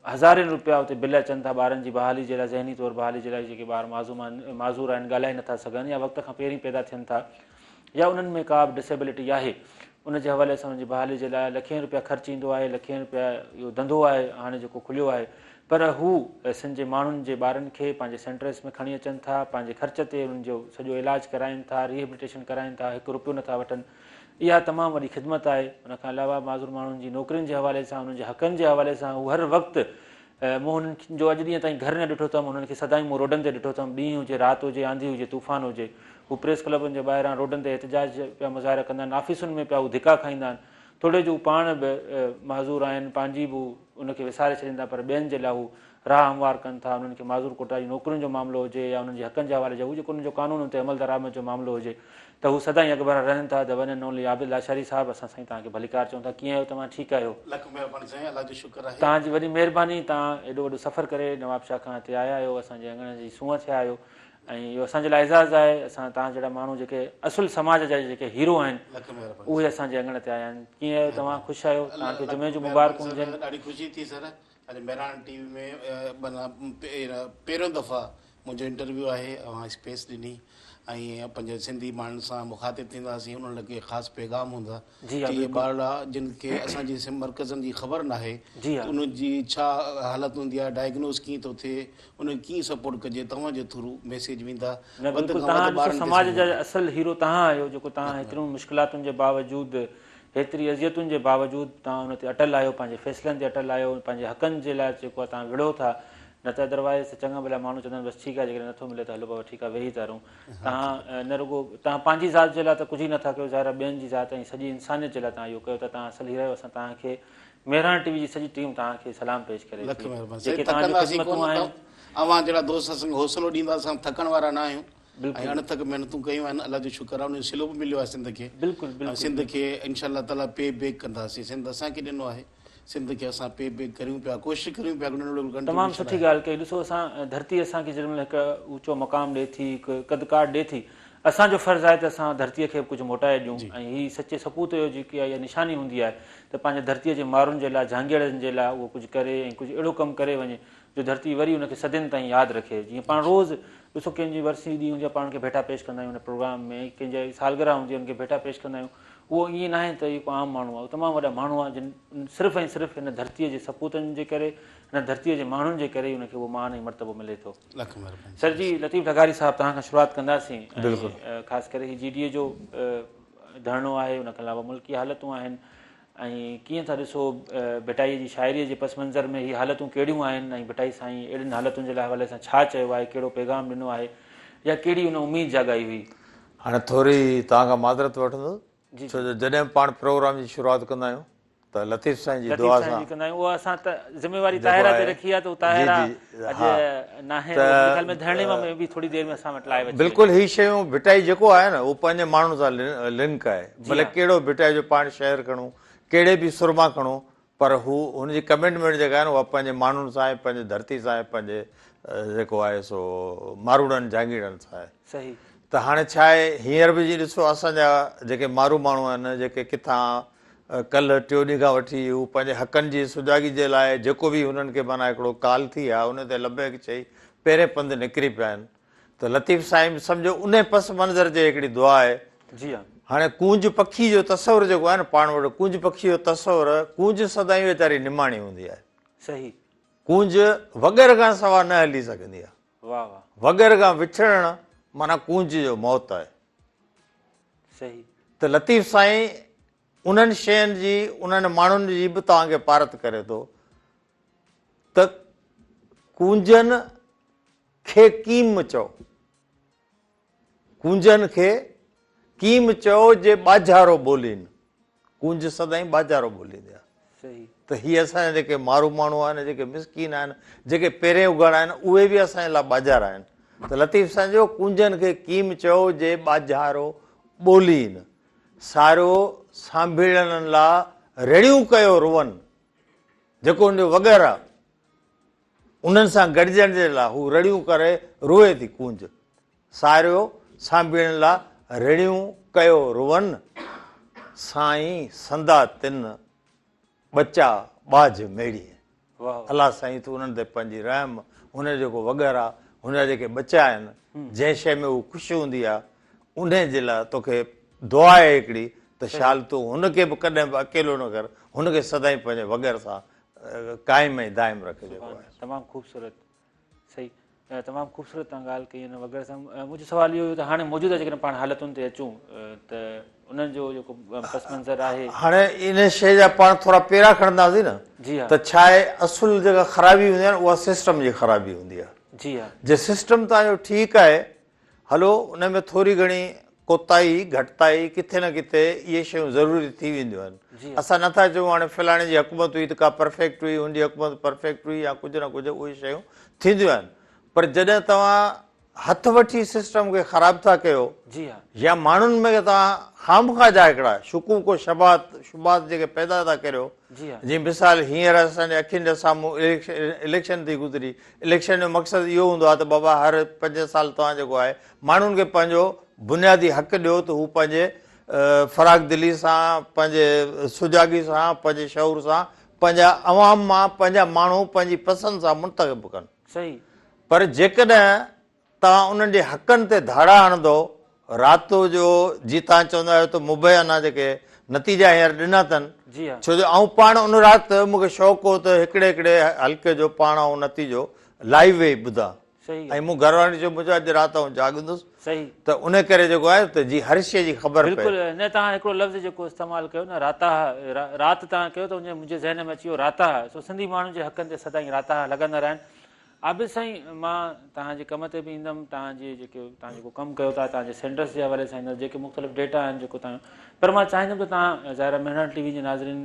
हज़ारनि रुपया उते बिल अचनि था ॿारनि जी बहाली जे लाइ, ज़हनी तौरु बहाली जे लाइ। जेके ॿार माज़ूर आहिनि, ॻाल्हाए नथा सघनि या वक़्त खां पहिरीं पैदा थियनि था, या उन्हनि में का बि डिसेबिलिटी आहे, उनजे हवाले सां उनजी बहाली जे लाइ लखें रुपया ख़र्चु ईंदो आहे। लखें रुपया इहो धंधो आहे हाणे जेको खुलियो आहे। पर हू सिंध जे माण्हुनि जे ॿारनि खे पंहिंजे सेंटर्स में खणी अचनि था, पंहिंजे ख़र्च ते उन्हनि जो सॼो इलाजु कराइनि था, रिहेबिलिटेशन कराइनि था, हिकु रुपयो नथा वठनि। इहा तमामु वॾी ख़िदमत आहे। उनखां अलावा माज़ूर माण्हुनि जी नौकिरियुनि जे हवाले सां, उन्हनि जे हक़नि जे हवाले सां हू हर वक़्तु मूं हुननि जो अॼु ॾींहं ताईं घर न ॾिठो अथमि। उन्हनि खे सदाईं मूं रोडनि ते ॾिठो अथमि। ॾींहुं हुजे, राति हुजे, आंधी हुजे, तूफ़ान हुजे, हू प्रेस क्लबनि जे ॿाहिरां रोडनि ते एहतिजाज पिया मुज़ाहिरा कंदा आहिनि। ऑफ़िसुनि में पिया हू धिका खाईंदा आहिनि। थोरे जो पाण बि माज़ूर आहिनि, पंहिंजी बि उनखे विसारे छॾींदा, पर ॿियनि जे लाइ हू राह हमवार कनि था। उन्हनि खे माज़ूर कोटा जी नौकरियुनि जो मामिलो हुजे या उन्हनि जे हक़नि जे हवाले जो, हू जेको उन्हनि जो कानून ते अमल दरामद जो मामिलो हुजे, त हू सदाईं अॻिभर रहनि था। The one and only Abid Lashari साहिबु, असां साईं तव्हांखे भलीकार चऊं था। कीअं आहियो तव्हां? ठीकु आहियो? तव्हांजी वॾी महिरबानी। तव्हां एॾो वॾो सफ़रु करे नवाब शाह खां हिते आया आहियो, असांजे अंगण जी सूंहं थिया आहियो, ऐं इहो असांजे लाइ एज़ाज़ु आहे। असां तव्हां जहिड़ा माण्हू जेके असुलु समाज जा जेके हीरो आहिनि, उहे असांजे अंगण ते आया आहिनि। कीअं आहियो तव्हां? ख़ुशि आहियो? तव्हांखे जुमे जूं मुबारकूं हुजनि। ॾाढी ख़ुशी थी सर। अॼु मेहरान टीवी में माना पहिरियों दफ़ा मुंहिंजो इंटरव्यू आहे, ऐं स्पेस ॾिनी ऐं पंहिंजे सिंधी माण्हुनि सां मुखातिबु थींदासीं। उन्हनि खे ख़ासि पैगाम हूंदा कि इहे ॿार जिन खे असांजी मर्कज़नि जी ख़बर न आहे, उनजी छा हालति हूंदी आहे, डायग्नोज़ कीअं थो थिए, उनखे कीअं सपोर्ट कजे, तव्हांजे थ्रू मैसेज वेंदा। समाज जा असुलु हीरो तव्हां आहियो, जेको तव्हां हेतिरियूं मुश्किलातुनि जे बावजूदि, हेतिरी अज़ियतुनि जे बावजूदि तव्हां उन ते अटल आहियो, पंहिंजे फ़ैसिलनि ते अटल आहियो, पंहिंजे हक़नि जे लाइ जेको आहे तव्हां विढ़ो था। न त अदरवाइज़ चङा भला माण्हू चवंदा आहिनि बसि ठीकु आहे, जेकॾहिं नथो मिले त हलो बाबा ठीकु आहे, वेही था रहूं। तव्हां न रुॻो तव्हां पंहिंजी ज़ात जे लाइ त कुझु ई नथा कयो, ज़ाहिर ॿियनि जी ज़ात ऐं सॼी इंसानियत जे लाइ तव्हां इहो कयो था। तव्हां असुलु हीरो आहियो। असां तव्हांखे मेहरान टीवी जी सॼी टीम तव्हांखे सलाम पेश करे थी। जेके तव्हांजी ख़िदमतूं आहिनि, अव्हां जहिड़ा दोस्त असांखे हौसलो ॾींदा, असां थकण वारा न आहियूं ऐं अणथक महिनतूं कयूं आहिनि। अलाह जो शुक्र आहे, उनजो सिलो बि मिलियो आहे सिंध खे। बिल्कुलु सिंध खे इंशा अल्लाह ताला पे बेक कंदासीं। सिंध असांखे ॾिनो आहे, सिंध खे असां पे बेक करियूं पिया, कोशिशि करियूं पिया। तमामु सुठी ॻाल्हि कई। ॾिसो, असां धरती असांखे जंहिंमहिल हिकु ऊचो मक़ाम ॾिए थी, हिकु कदकार ॾिए थी, असांजो फ़र्ज़ु आहे त असां धरतीअ खे कुझु मोटाए ॾियूं। ऐं हीअ सचे सपूत जो जेकी आहे इहा निशानी हूंदी आहे त पंहिंजे धरतीअ जे माण्हुनि जे लाइ, झांगीड़नि जे लाइ उहो कुझु करे ऐं कुझु अहिड़ो कमु करे वञे जो धरती वरी उनखे सदियुनि ताईं यादि रखे। जीअं पाण रोज़ु ॾिसो, कंहिंजी वरसी ॾींहुं हुजे, पाण खे भेटा पेश कंदा आहियूं उन प्रोग्राम में, कंहिंजी सालगिरह हुजे उनखे भेटा पेश कंदा आहियूं। उहो ईअं न आहे त इहो आम माण्हू आहे, उहो तमामु वॾा माण्हू आहे जिन सिर्फ़ु ऐं सिर्फ़ु हिन धरतीअ जे सपूतनि जे करे, हिन धरतीअ जे माण्हुनि जे करे उनखे उहो मान ऐं मर्तबो मिले थो। सर जी, लतीफ़ लगारी साहिबु, तव्हां खां शुरूआति कंदासीं। ख़ासि करे हीअ GDA जो धरणो आहे, उनखां अलावा मुल्की हालतूं आहिनि, ऐं कीअं था ॾिसो भिटाईअ जी शाइरीअ जे पस मंज़र में हीअ हालतूं कहिड़ियूं आहिनि, ऐं भिटाई साईं अहिड़ियुनि हालतुनि जे हवाले सां छा चयो आहे, कहिड़ो पैगाम ॾिनो आहे, या कहिड़ी उन उमेदु जाॻाई हुई? हाणे थोरी तव्हां खां माज़रत वठंदुसि छो जो जॾहिं पाण प्रोग्राम जी शुरूआति कंदा आहियूं त लतीफ़ साईं जी दुआ सां कंदा आहियूं। उहा असां त ज़िम्मेवारी ताहिरा ते रखी आहे, त ताहिरा अॼु नाहे ख़्याल में धरणे में बि थोरी देरि में असां वटि लाइ बिल्कुलु ही शयूं भिटाई जेको आहे न उहो पंहिंजे माण्हू सां लिंक आहे, भले कहिड़ो भिटाई जो पाण शहर खणूं, कहिड़े बि सुरमा खणूं, पर हू हुनजी कमिटमेंट जेका आहे न उहा पंहिंजे माण्हुनि सां आहे, पंहिंजे धरती सां आहे, पंहिंजे जेको आहे सो मारूड़नि जांगीड़नि सां आहे। सही। त हाणे छा आहे, हींअर बि जी ॾिसो असांजा जेके मारू माण्हू आहिनि जेके किथां कल्ह टियों ॾींहं खां वठी हू पंहिंजे हक़नि जी सुजागी जे लाइ जेको बि हुननि खे माना हिकिड़ो काल थी आहे उन ते लबेक चई पहिरें पंधु निकिरी पिया आहिनि। त लतीफ़ साईं बि सम्झो उन पस मंज़र जे हिकिड़ी दुआ आहे। जी हा। हाणे कूंज पखी जो तस्वर जेको आहे न पाण वटि कूंज पखी जो तस्वर, कूंज सदाईं वीचारी निमाणी हूंदी आहे। सही। कूंज वग़ैरह खां सवाइ न हली सघंदी आहे। वाह वाह। वग़ैरह खां विछड़णु माना कूंज जो मौत आहे। सही। त लतीफ़ साईं उन्हनि शयुनि जी उन्हनि माण्हुनि जी बि तव्हांखे पारत करे थो त कूंजनि खे कीम चओ, कूंजनि खे कीम चओ जे ॿाझारो ॿोलीनि। कूंज सदाईं ॿाझारो ॿोलींदी आहे। सही। त हीअ असांजा जेके मारू माण्हू आहिनि, जेके मिसकीन आहिनि, जेके पहिरें उघड़ आहिनि, उहे बि असांजे लाइ ॿाझार आहिनि। त लतीफ़ साईं जो कूंजनि खे कीम चओ जे ॿाझारो ॿोलीनि, सारो सांभीड़नि लाइ रड़ियूं कयो रुअनि, जेको हुनजो वग़ैरह उन्हनि सां गॾिजण जे लाइ हू रड़ियूं करे रोए थी कूंज, सारियो सांभीड़नि लाइ रड़ियूं कयो रुअनि, साईं संदा तिन बचा बाज मेड़ी। अलाह साईं तूं उन्हनि ते पंहिंजी रहम, हुन जेको वग़ैरह हुनजा जेके बचा आहिनि, जंहिं शइ में हू ख़ुशि हूंदी आहे उन जे लाइ तोखे दुआ आहे हिकिड़ी त शाल तूं हुनखे बि कॾहिं बि अकेलो न कर, हुनखे सदाईं पंहिंजे वग़ैरह सां क़ाइम ऐं दाइम रखे। जेको आहे तमामु ख़ूबसूरत। सही। तमामु ख़ूबसूरत तव्हां ॻाल्हि कई हिन वग़ैरह सां। मुंहिंजो सुवालु इहो हुयो त हाणे मौजूदा जेकॾहिं पाण हालतुनि ते अचूं त उन्हनि जो जेको पस मंज़र आहे, हाणे इन शइ जा पाण थोरा पेरा खणंदासीं न। जी हा। त छा आहे, असुल जेका ख़राबी हूंदी आहे न उहा सिस्टम जी ख़राबी हूंदी आहे। जी हा। जे सिस्टम तव्हांजो ठीकु आहे, हलो उन में थोरी घणी कोताही घटिताई किथे न किथे इहे शयूं ज़रूरी थी वेंदियूं आहिनि। असां नथा चऊं हाणे फलाणे जी हुकूमत हुई त का परफेक्ट हुई, हुनजी हुकूमत परफेक्ट हुई या कुझु न कुझु उहे शयूं थींदियूं आहिनि, पर जॾहिं तव्हां हथ वठी सिस्टम खे ख़राबु था कयो या माण्हुनि में तव्हां ख़ामख़ा जा हिकिड़ा शुकूक शुबात जेके पैदा था करियो, जीअं मिसाल हींअर असांजे अखियुनि जे साम्हूं इलेक्शन थी गुज़री, इलेक्शन जो मक़सदु इहो हूंदो आहे त बाबा हर 5 साल तव्हां जेको आहे माण्हुनि खे पंहिंजो बुनियादी हक़ ॾियो त हू पंहिंजे फराग दिली सां, पंहिंजे सुजागी सां, पंहिंजे शऊर सां, पंहिंजा अवाम मां पंहिंजा माण्हू पंहिंजी पसंदि सां मुंतख़ब कनि। सही। पर जेकॾहिं तव्हां उन्हनि जे हक़नि ते धाड़ा हणंदो राति जो, जीअं तव्हां चवंदा आहियो त मुबैना जेके नतीजा हींअर ॾिना अथनि, छो जो ऐं पाण उन राति मूंखे शौक़ु हो त हिकिड़े हिकिड़े हल्के जो पाण ऐं नतीजो लाइव वेही ॿुधां, ऐं मूं घरवारी जो मुंहिंजो अॼु राति ऐं जाॻंदुसि। सही। त उन करे जेको आहे त जी हर शइ जी ख़बर पए। बिल्कुलु न, तव्हां हिकिड़ो लफ़्ज़ जेको इस्तेमालु कयो न, राति तव्हां कयो त मुंहिंजे ज़हन में अची वियो राता। सो सिंधी माण्हुनि जे हक़नि ते सदाईं राता लॻंदा रहनि। आबिद साईं, मां तव्हांजे कम ते बि ईंदुमि, तव्हां जेको कमु कयो था, तव्हांजे सेंटर्स जे हवाले सां ईंदुमि, जेके मुख़्तलिफ़ डेटा आहिनि जेको तव्हां, पर मां चाहींदुमि त तव्हां ज़ाहिर मेहरान टीवी जे नाज़रीन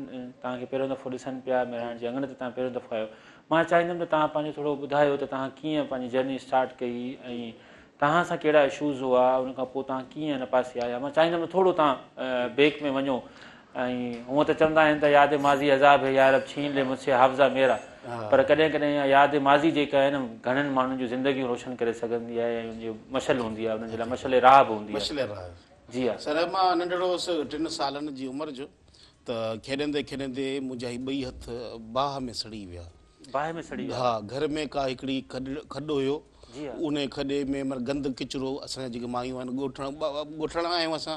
तव्हांखे पहिरियों दफ़ो ॾिसनि पिया, मेहरान जे अंगण ते तव्हां पहिरियों दफ़ो आयो, मां चाहींदुमि त तव्हां पंहिंजो थोरो ॿुधायो त तव्हां कीअं पंहिंजी जर्नी स्टार्ट कई ऐं तव्हां सां कहिड़ा इशूज़ हुआ, उनखां पोइ तव्हां कीअं हिन पासे आया। मां चाहींदुमि थोरो तव्हां बेक में वञो। ऐं हूअं त चवंदा आहिनि त यादि माज़ी अज़ाब है यार अब छीन ले मुझसे हाफ़ज़ा मेरा, पर कॾहिं कॾहिं यादि माज़ी जेका आहे न घणनि माण्हुनि जूं ज़िंदगियूं रोशन करे सघंदी आहे ऐं उनजी मशल हूंदी आहे, उन्हनि जे लाइ मशल राह बि हूंदी आहे। जी हा सर, मां नंढड़ो हुउसि 3 सालनि जी उमिरि जो, त खेॾंदे खेॾंदे मुंहिंजा 2 हथ बाहि में सड़ी विया। बाहि में सड़ी विया? हा, घर में का हिकिड़ी खॾो हुयो, उन खॾे में गंद किचिरो, असांजा जेके मायूं आहिनि ॻोठण आहियूं असां,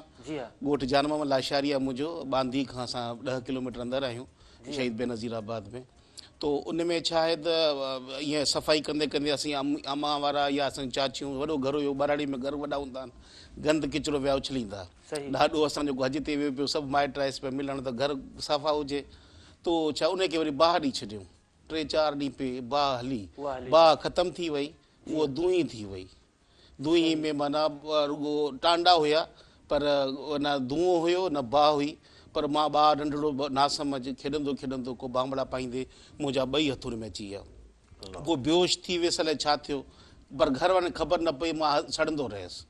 ॻोठ जानम लाशारी आहे मुंहिंजो, बांदी खां असां 10 किलोमीटर अंदरि आहियूं शहीद बेनज़ीराबाद में। तो उन में छा आहे त ईअं सफ़ाई कंदे कंदे असीं अमा वारा या असांजी चाचियूं, वॾो घर हुयो, ॿाराड़ी में घर वॾा हूंदा आहिनि, गंद किचिरो विया उछलींदा, ॾाढो असांजो हज ते वियो पियो, सभु माइट आयसि पिया मिलण त घर सफ़ा हुजे, तो छा उनखे वरी बाहि ॾेई छॾियूं। 3-4 ॾींहं पे बाहि हली, बाहि ख़तमु थी वई, उहा दूई थी वई। दुई में माना रुगो टांडा हुया पर न धुओं हुयो न बाह हुई पर मां ॿार नंढड़ो नासमझ खेॾंदो खेॾंदो को बांबड़ा पाईंदे मुंहिंजा ॿई हथुनि में अची विया पोइ बेहोश थी वियसि अलाए छा थियो पर घर वारनि ख़बर न पई मां सड़ंदो रहियुसि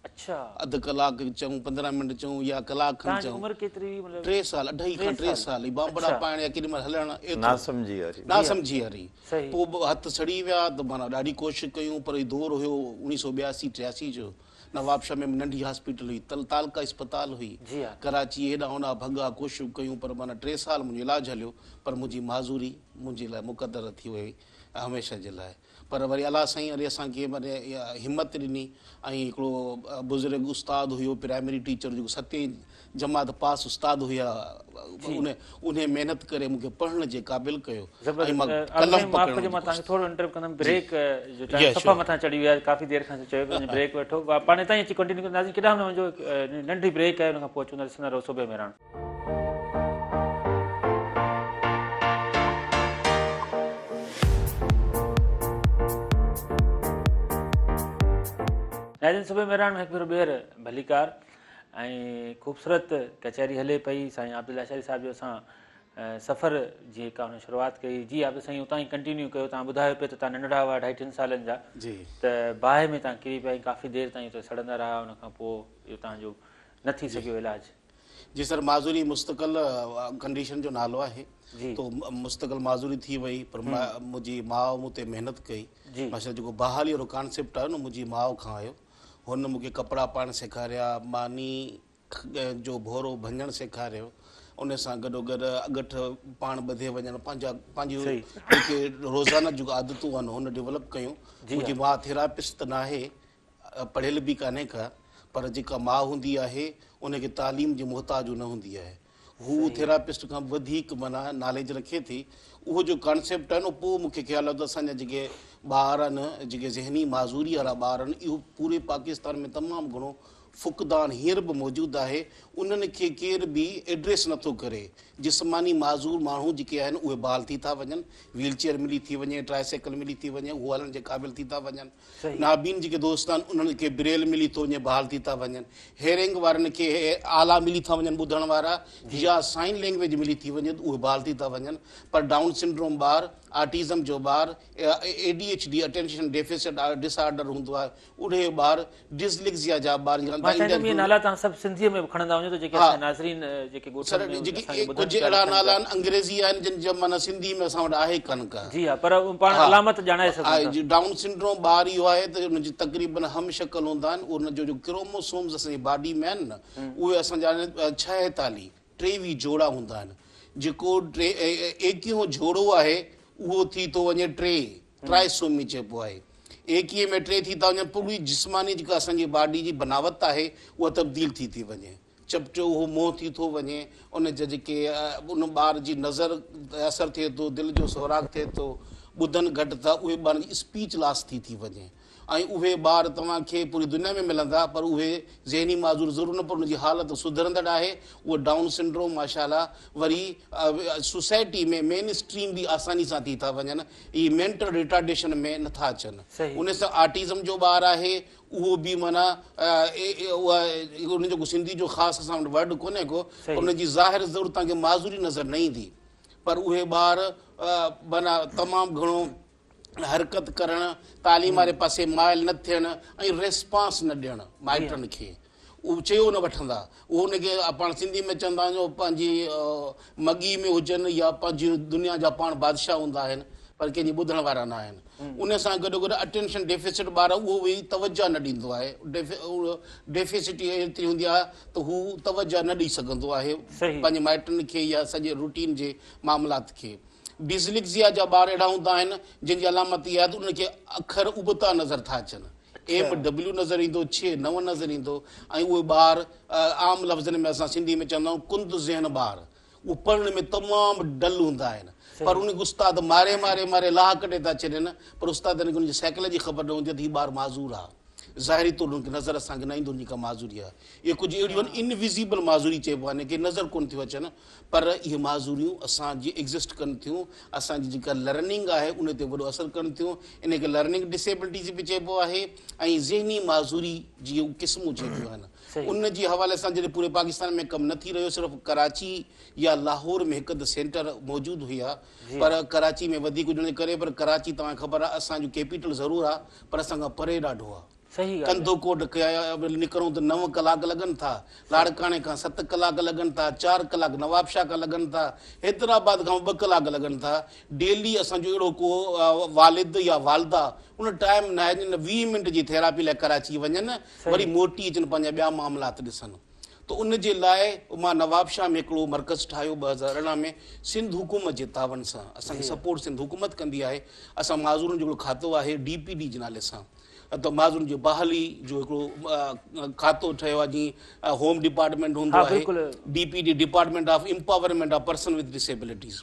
अच्छा अधु कलाकु चऊं 15 मिंट चऊं या कलाक खनि तव्हांजी चऊं उमिरि केतिरी हुई मतिलबु 3 साल 2.5 खां 3 साल बांबड़ा पाइण या केॾी महिल हलण ना सम्झी वारी ना सम्झी हरी सही। पोइ हथ सड़ी विया त माना ॾाढी कोशिशि कयूं पर हीउ दौर हुयो 1982 83 जो नवाब शाह में नंढी हॉस्पिटल हुई तालका अस्पताल हुई जी हा। कराची हेॾा होॾा भॻा कोशिशि कयूं पर माना 3 साल मुंहिंजो इलाजु हलियो पर मुंहिंजी माज़ूरी मुंहिंजे लाइ मुक़दर थी वई हमेशह जे लाइ पर वरी अलाह साईं वरी असांखे माने हिमत ॾिनी ऐं हिकिड़ो बुज़ुर्ग उस्ताद हुयो प्राइमरी टीचर जेको 7वीं जमात पास उस्ताद हुया उन महिनत करे मूंखे पढ़ण जे क़ाबिल कयो ऐं मां कलम माफ़ कजो मां तव्हांखे थोरो इंटरप्ट कंदमि ब्रेक जो टाइम सफ़ा मथां चढ़ी विया काफ़ी देरि खां चयो पियो ब्रेक वठो पाणे ताईं अची कंटिन्यू कंदासीं केॾांहुं न वञो नंढी ब्रेक आहे हुन खां पोइ अचूं था ॾिसंदा रहो सूबे में रहणु नाज़रीन सूबे मेरान में हिकु भेरो ॿीहर भलीकार ऐं ख़ूबसूरत कचहरी हले पई साईं आबिदुल अशरी साहिब जो असां सफ़र जेका हुन शुरूआति कई जी आबिद साईं उतां ई कंटिन्यू कयो तव्हां ॿुधायो पियो त तव्हां नंढड़ा हुआ 2.5-3 सालनि जा जी त बाहि में तव्हां किरी पिया काफ़ी देरि ताईं उते सड़ंदा रहा हुन खां पोइ इहो तव्हांजो न थी सघियो इलाजु जी सर माज़ूरी मुस्तक़िल कंडीशन जो नालो आहे जी तो मुस्तक़िल माज़ूरी थी वई पर मुंहिंजी माउ मूं ते महिनत कई जी माशा जेको बहाली वारो कॉन्सेप्ट आहे न मुंहिंजी माउ खां आयो हुन मूंखे कपिड़ा पाइणु सेखारिया मानी जो भोरो भञणु सेखारियो उन सां गॾोगॾु अॻठ पाण ॿधे वञणु पंहिंजूं जेके रोज़ाना जूं आदतूं आहिनि हुन डेवलप कयूं मुंहिंजी माउ थेरापिस्ट त न आहे पढ़ियल बि कान्हे का पर जेका माउ हूंदी आहे उनखे तालीम जी मुहताज न हूंदी आहे हू थेरापिस्ट खां वधीक माना नॉलेज रखे थी उहो जो कॉन्सेप्ट आहे न पोइ मूंखे ख़्यालु आहे त असांजा जेके ॿार आहिनि जेके ज़हनी माज़ूरी वारा ॿार आहिनि इहो पूरे पाकिस्तान में तमामु घणो फ़ुक़दान हींअर बि मौजूदु आहे उन्हनि खे केर बि एड्रेस नथो करे जिस्मानी माज़ूर माण्हू जेके आहिनि उहे बहाल थी था वञनि व्हीलचेयर मिली थी वञे ट्राइसाइकिल मिली थी वञे उहे हलण जे क़ाबिल थी था वञनि नाबीन जेके दोस्त आहिनि उन्हनि खे ब्रेल मिली थो वञे बहाल थी था वञनि हेयरिंग वारनि खे आला मिली था वञनि ॿुधण वारा या साइन लैंग्वेज मिली थी वञे उहे बहाल थी था वञनि पर डाउन सिंड्रोम ॿार ऑटिज़म जो ॿार ADHD अटेंशन डेफिसिट डिसऑर्डर हूंदो आहे उहे ॿार डिसलेक्सिया जा ॿार नाला तव्हां सभु सिंधीअ में खणंदा वञो त जेके नाज़रीन जेके कुझु अहिड़ा नाला आहिनि अंग्रेज़ी आहिनि जिन जो माना सिंधी में असां वटि आहे कान का जी हा पर पाण अलामत ॼाणाए सघूं डाउन सिंड्रोम ॿार इहो आहे त हुनजी तक़रीबन हम शक्ल हूंदा आहिनि उनजो जो क्रोमोसोम्स असांजी बॉडी में आहिनि न उहे असांजा 46 23 जोड़ा हूंदा आहिनि जेको 21 जोड़ो आहे उहो थी थो वञे 3 ट्राइसोमी चइबो आहे 21 में 3 थी था वञनि पूरी जिस्मानी जेका असांजी बॉडी जी बनावट आहे उहा तब्दील थी वञे चपटियो उहो मोह थी थो वञे उन जा जेके उन ॿार जी नज़र असरु थिए थो दिलि जो सोराख़ थिए थो ॿुधनि घटि था उहे ॿारनि जी स्पीच लॉस थी वञे ऐं उहे ॿार तव्हांखे पूरी दुनिया में मिलंदा पर उहे ज़हनी माज़ूर ज़रूरु न पर उनजी हालत सुधरंदड़ आहे उहो डाउन सिंड्रोम माशाल्लाह वरी सोसाइटी में मेन स्ट्रीम बि आसानी सां थी था वञनि इहे मेंटल रिटार्डेशन में नथा अचनि उन सां ऑटिज़म जो ॿार आहे उहो बि माना उनजो सिंधी जो ख़ासि असां वटि वर्ड कोन्हे को उनजी ज़ाहिर ज़रूरु तव्हांखे माज़ूरी नज़र न ईंदी पर उहे ॿार माना तमामु घणो हरकत करणु तालीम वारे पासे माइल न थियणु ऐं रेस्पॉन्स न ॾियणु माइटनि खे उहो चयो न वठंदा उहो उनखे पाण सिंधी में चवंदा आहियूं पंहिंजी मगी में हुजनि या पंहिंजी दुनिया जा पाण बादशाह हूंदा आहिनि पर कंहिंजी ॿुधण वारा न आहिनि उन सां गॾोगॾु अटेंशन डेफिसिट ॿार उहो बि तवजा न ॾींदो आहे डेफिसिट एतिरी हूंदी आहे त हू तवजा न ॾेई सघंदो आहे पंहिंजे माइटनि खे या सॼे रूटीन जे मामलात खे डिसलेक्सिया जा ॿार अहिड़ा हूंदा आहिनि जंहिंजी अलामत इहा आहे त उनखे अखर उबता नज़र था अचनि MW नज़र ईंदो 6 9 नज़र ईंदो ऐं उहे ॿार आम लफ़्ज़नि में असां सिंधी में चवंदा आहियूं कुंद ज़हन ॿार उहे पढ़ण में तमामु डल हूंदा आहिनि पर उनखे उस्ताद मारे लाह कटे था छॾनि पर उस्तादनि खे उनजी साइकोलॉजी ख़बर न हूंदी आहे त हीउ ॿारु माज़ूर आहे ज़ाहिरी तौर उनखे नज़र असांखे न ईंदो उन खां माज़ूरी आहे। इहे कुझु अहिड़ियूं आहिनि इनविज़िबल माज़ूरी चइबो आहे, के नज़र कोन थियूं अचनि, पर इहे माज़ूरियूं असांजी एग्ज़िस्ट कनि थियूं, असांजी जेका लर्निंग आहे उन ते वॾो असरु कनि थियूं। इन खे लर्निंग डिसेबिलिटीज़ बि चइबो आहे ऐं ज़हनी माज़ूरी जी क़िस्मूं चइबियूं आहिनि। उन जे हवाले सां जॾहिं पूरे पाकिस्तान में कमु न थी रहियो, सिर्फ़ु कराची या लाहौर में हिकु अधु सेंटर मौजूदु हुया, पर कराची में वधीक हुजण जे करे, पर कराची तव्हांखे ख़बर आहे असांजो कैपिटल ज़रूरु आहे पर असांखां परे ॾाढो आहे। सही कंधो कोट निकिरूं त 9 कलाक लॻनि था, लाड़काणे खां 7 कलाक लॻनि था, 4 कलाक नवाबशाह खां लॻनि था, हैदराबाद खां 2 कलाक लॻनि था। डेली असांजो अहिड़ो को वालिद या वालदा उन टाइम न आहे 20 मिंट जी थेरापी लाइ कराची वञनि, वरी मोटी अचनि पंहिंजा ॿिया मामलात ॾिसनि। त उन जे लाइ मां नवाबशाह में हिकिड़ो मर्कज़ ठाहियो 2018 में, सिंध हुकूमत जे तावन सां असांखे सपोर्ट सिंध हुकूमत कंदी आहे। असां माज़ूरनि जो हिकिड़ो खातो आहे DPD जे नाले सां, त माज़ूरनि जी बहाली जो हिकिड़ो खातो ठहियो आहे, जीअं होम डिपार्टमेंट हूंदो आहे, DPD department of empowerment of person with disabilities,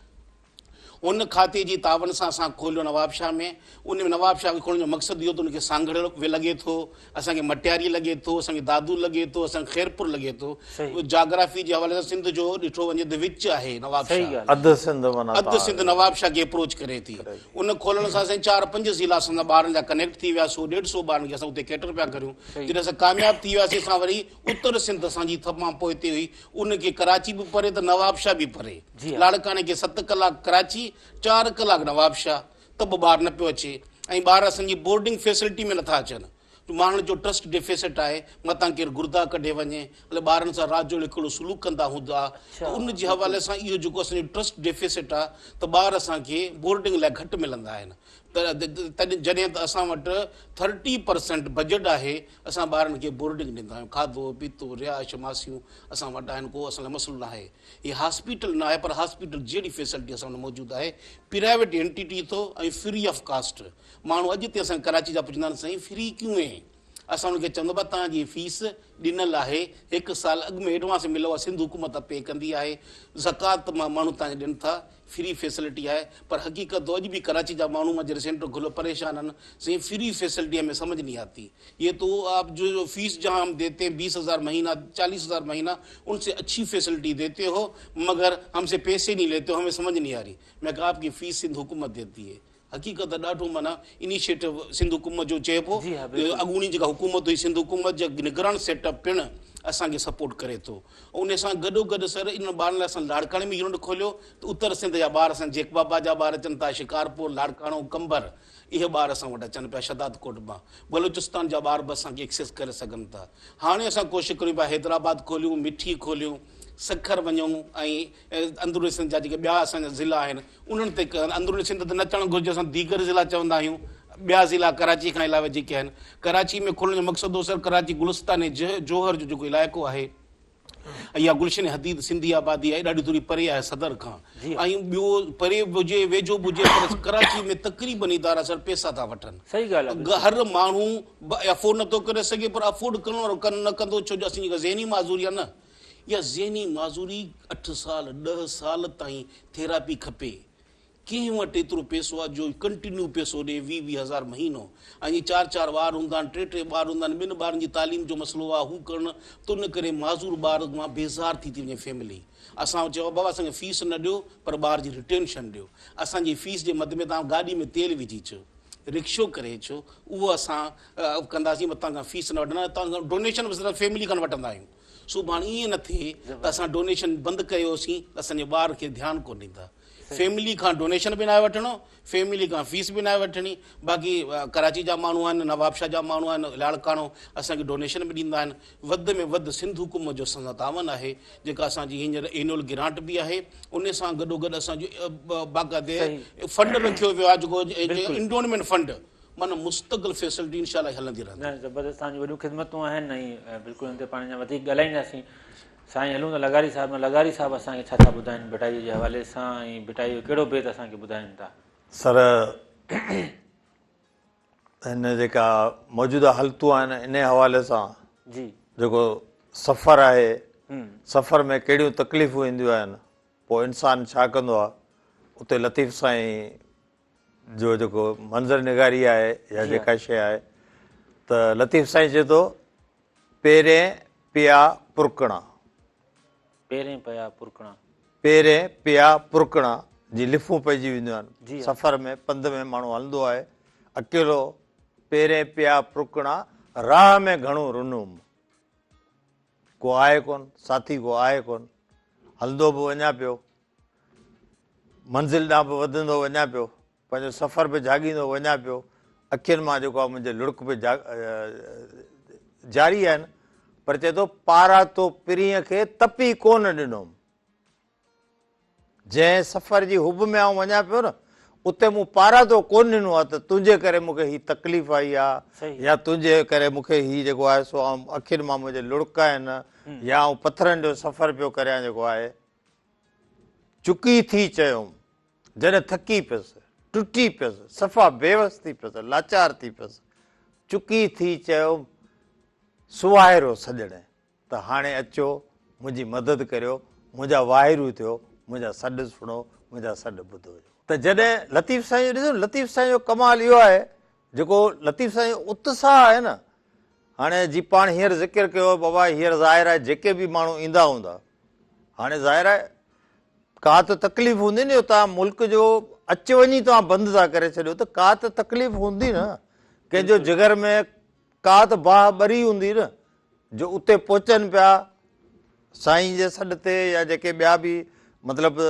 उन खाते जी तावन सां असां खोलियो नवाबशाह में। उन में नवाबशाह खे खोलण जो मक़सदु इहो त उनखे सांगड़ लॻे थो, असांखे मटियारी लॻे थो, असांखे दादू लॻे थो, असांखे खैरपुर लॻे थो। जाग्राफी जे हवाले सां सिंध जो ॾिठो वञे त विच आहे नवाबशाह, अधु सिंध नवाबशाह खे अप्रोच करे थी। उन खोलण सां असां 4-5 ज़िला असांजा ॿारनि जा कनेक्ट थी विया, 100-150 ॿारनि खे असां उते कैटर पिया करियूं। जॾहिं असां कामयाबु थी वियासीं, असां वरी उत्तर सिंध असांजी तमामु पोइ हिते हुई, उनखे कराची बि परे त नवाबशाह बि परे, लाड़काणे खे 7 कलाक कराची, 4 कलाक नवाबशाह, त बि ॿार न पियो अचे। ऐं ॿार असांजी बोर्डिंग फैसिलिटी में नथा अचनि, माण्हुनि जो ट्रस्ट डेफिसिट आहे, मतां केरु गुर्दा कढे वञे, अलाए ॿारनि सां राति जो हिकिड़ो सलूक कंदा हूंदा, त उन जे हवाले सां इहो जेको असांजो ट्रस्ट डेफिसिट आहे, त ॿार असांखे बोर्डिंग लाइ घटि मिलंदा आहिनि। तॾहिं जॾहिं त असां वटि 30% बजट आहे, असां ॿारनि खे बोर्डिंग ॾींदा आहियूं, खाधो पीतो रिहाइश मासियूं असां वटि आहिनि, को असां लाइ मसइलो न आहे। हीअ हॉस्पिटल न आहे, पर हॉस्पिटल जहिड़ी फैसिलिटी असां वटि मौजूदु आहे, प्राइवेट एंटिटी थो ऐं फ्री ऑफ कास्ट। माण्हू अॼु ते असां कराची जा पुछंदा आहिनि साईं फ्री क्यों आहे, असां हुनखे चवंदो आहे तव्हांजी फीस ॾिनल आहे, 1 साल अॻु में एडवांस मिलो आहे, सिंध हुकूमत पे कंदी आहे, ज़कात मां माण्हू तव्हांखे ॾियनि था, फ्री फैसिलिटी आहे। पर हक़ीक़त अॼु बि कराची जा माण्हू मां जॾहिं सेंटर खोलियो परेशान आहिनि, साईं फ्री फैसिलिटी हमें समझ नहीं आती, ये तो आप जो फीस जहाँ हम देते हैं 20,000 महीना 40,000 महीना, उनसे अच्छी फैसिलिटी देते हो, मगर हमसे पैसे नहीं लेते हो, हमें समझ नहीं आ रही। मैं कहा आपकी फीस सिंध हुकूमत देती है। हक़ीक़त ॾाढो माना इनिशिएटिव सिंध हुकूमत जो चइबो, अॻूणी जेका हुकूमत हुई सिंध हुकूमत जो निगरान सेटअप पिणु असांखे सपोर्ट करे थो। उन सां गॾोगॾु सर इन ॿारनि लाइ असां लाड़काणे में यूनिट खोलियो, त उत्तर सिंध जा ॿार असां जेक बाबा जा ॿार अचनि था, शिकारपुर, लाड़काणो, कंबर, इहे ॿार असां वटि अचनि पिया, शदाद कोट मां, बलूचिस्तान जा ॿार बि असांखे एक्सेस करे सघनि था। हाणे असां कोशिशि करियूं पिया हैदराबाद खोलियूं, मिठी खोलियूं, सखर वञूं, ऐं अंदरूनी सिंध जा जेके ॿिया असांजा ज़िला आहिनि उन्हनि ते अंदरूनी सिंध ते न अचणु घुरिजे, असां दीगर ज़िला चवंदा आहियूं, ॿिया ज़िला कराची खां अलावा जेके आहिनि। कराची में खोलण जो मक़सदु हो सर कराची गुलिस्तान जोहर जो जेको इलाइक़ो आहे, या गुलशन हदीद सिंधी आबादी आहे, ॾाढी थोरी परे आहे सदर खां, ऐं ॿियो परे हुजे वेझो बि हुजे, पर कराची में तक़रीबन इदारा सर पैसा था वठनि। सही ॻाल्हि आहे, हर माण्हू अफोर्ड नथो करे सघे, पर अफोर्ड करण वारो न कंदो, छो जो असांजी ज़हनी माज़ूरी आहे न, या ज़हनी माज़ूरी 8 साल 10 साल ताईं थेरापी खपे। कंहिं वटि एतिरो पैसो आहे जो कंटिन्यू पैसो ॾे 20-20 हज़ार महीनो, ऐं 4-4 ॿार हूंदा आहिनि, 3-3 ॿार हूंदा आहिनि, 2 ॿारनि जी तालीम जो मसइलो आहे, हू करणु, त उन करे माज़ूर ॿार मां बेज़ार थी वञे फैमिली। असां चयो बाबा असांखे फीस न ॾियो, पर ॿार जी रिटेंशन ॾियो, असांजी फीस जे मद में तव्हां गाॾी में तेल विझी अचो, रिक्शो करे अचो, उहो असां कंदासीं, मथां खां फीस न वठंदा, तव्हां डोनेशन बि सिर्फ़ु फैमिली खां वठंदा आहियूं। सुभाणे ईअं न थिए त असां डोनेशन बंदि कयोसीं, असांजे ॿार खे ध्यानु कोन ॾींदा। फैमिली खां डोनेशन बि न आहे वठिणो, फैमिली खां फीस बि न आहे वठणी। बाक़ी कराची जा माण्हू आहिनि, नवाबशाह जा माण्हू आहिनि, लाड़काणो असांखे डोनेशन बि ॾींदा आहिनि। वधि में वधि सिंध हुकूमत जो असांजा तावन आहे, जेका असांजी हींअर एनुअल ग्रांट बि आहे, उन सां गॾोगॾु असांजो बाक़ाइदे फंड रखियो वियो आहे, जेको इंडोनमेंट फंड, माना मुस्तक़िल फैसिलिटी इंशाल्लाह हलंदी रहंदी। न ज़बरदस्त, तव्हांजी वॾियूं ख़िदमतूं आहिनि, ऐं बिल्कुलु हिन ते पाण अञा वधीक ॻाल्हाईंदासीं। साईं हलूं त लगारी साहिब, लगारी साहिब असांखे छा था ॿुधाइनि बिटाई जे हवाले सां, ऐं बिटाई जो कहिड़ो भेद असांखे ॿुधाइनि था? सर हिन जेका मौजूदा हालतूं आहिनि इन हवाले सां जी, जेको सफ़र आहे, सफ़र में कहिड़ियूं तकलीफ़ूं ईंदियूं आहिनि, पोइ इंसानु छा कंदो आहे, उते लतीफ़ साईं जो जेको मंज़र निगारी आहे या जेका शइ आहे, त त लतीफ़ साईं चए थो पेरें पिया पुरकणा, पेरें पिया पुरकणा, पेरें पिया पुरकणा जी लिफूं पइजी वेंदियूं आहिनि। जी हा। सफ़र में पंध में माण्हू हलंदो आहे अकेलो, पेरें पिया पुरकणा राह में घणो रुनुम, को आहे कोन, साथी को आहे कोन, हलंदो बि वञा पियो, मंज़िल ॾांहुं बि वधंदो वञा पियो, पंहिंजो सफ़र बि जाॻींदो वञा पियो, अखियुनि मां जेको आहे मुंहिंजे लुड़क बि जारी आहिनि, पर चए थो पारां तो पिरीअ खे तपी कोन ॾिनोमि। जंहिं सफ़र जी हुब में आउं वञा पियो न, उते मूं पारां तो कोन ॾिनो आहे त तुंहिंजे करे मूंखे हीअ तकलीफ़ आई आहे, या तुंहिंजे करे मूंखे हीअ जेको आहे सो अखियुनि मां मुंहिंजे लुड़क आहिनि, या आउं पथरनि जो सफ़र पियो करियां जेको आहे। चुकी थी चयुमि जॾहिं थकी पियुसि, टुटी पियुसि, सफ़ा बेवस थी पियुसि, लाचार थी पियुसि, चुकी थी चयुमि सुवाहिरो सॼणे त हाणे अचो मुंहिंजी मदद करियो, मुंहिंजा वाहिरू थियो, मुंहिंजा सॾु सुणो, मुंहिंजा सॾु ॿुधो। त जॾहिं लतीफ़ साईं ॾिसो, लतीफ़ साईं जो कमाल इहो आहे जेको लतीफ़ साईं जो उत्साह आहे न, हाणे जी पाण हींअर ज़िक्र कयो बाबा, हींअर ज़ाहिर आहे जेके बि माण्हू ईंदा हूंदा, हाणे ज़ाहिर आहे का त तकलीफ़ हूंदी न, तव्हां मुल्क जो अच वञी तव्हां बंदि था करे छॾियो त का त तकलीफ़ हूंदी न, कंहिंजो जिगर में का त बाह ॿरी हूंदी न, जो उते पहुचनि पिया साईं जे सॾ ते, या जेके ॿिया बि मतिलबु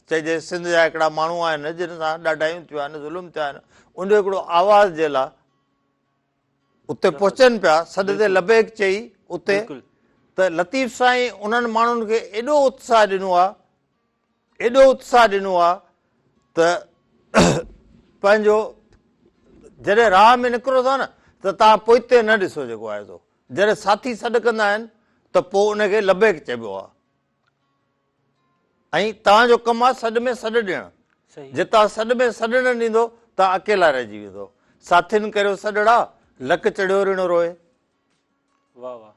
चइजे सिंध जा हिकिड़ा माण्हू आहिनि जिन सां ॾाढायूं थियूं आहिनि, ज़ुल्म थिया आहिनि, उन जो हिकिड़ो आवाज़ जे लाइ उते पहुचनि पिया, सॾ ते लबेक चई उते, त लतीफ़ साईं उन्हनि माण्हुनि खे एॾो उत्साह ॾिनो आहे, एॾो उत्साह ॾिनो आहे त पंहिंजो जॾहिं राह में निकिरो था न त तव्हां पोइते न ॾिसो जेको आहे सो, जॾहिं साथी सॾु कंदा आहिनि त पोइ उनखे लबेक चइबो आहे। ऐं तव्हांजो कमु आहे सॾ में सॾु ॾियणु, जे तव्हां सॾ में सॾु न ॾींदो तव्हां अकेला रहिजी वेंदो। साथियुनि करियो सॾड़ा, लक चढ़ियो ऋण रोए। वाह वाह,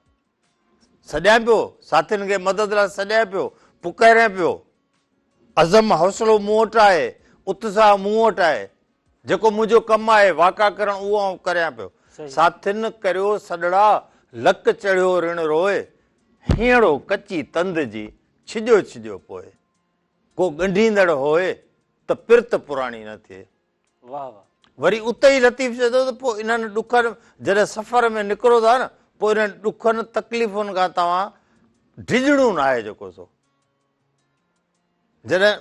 सॾियां पियो, साथियुनि खे मदद लाइ सॾियां पियो, पुकारियां पियो, अज़म हौसलो मूं वटि आहे, उत्साह मूं वटि आहे, जेको मुंहिंजो कमु आहे वाका करणु उहो आउं करियां पियो। साथियुनि करियो सॾड़ा, लक चढ़ियो ऋण रोए, हीअड़ो कची तंद जी छिॼो छिॼो पोइ, को ॻंढींदड़ होए त पिरत पुराणी न थिए। वाह वाह, वरी उते ई लतीफ़ चए थो त पोइ इन्हनि ॾुखनि जॾहिं सफ़र में निकिरो था न, पोइ इन्हनि ॾुखनि तकलीफ़ुनि खां तव्हां डिॼणो न आहे जेको सो, जॾहिं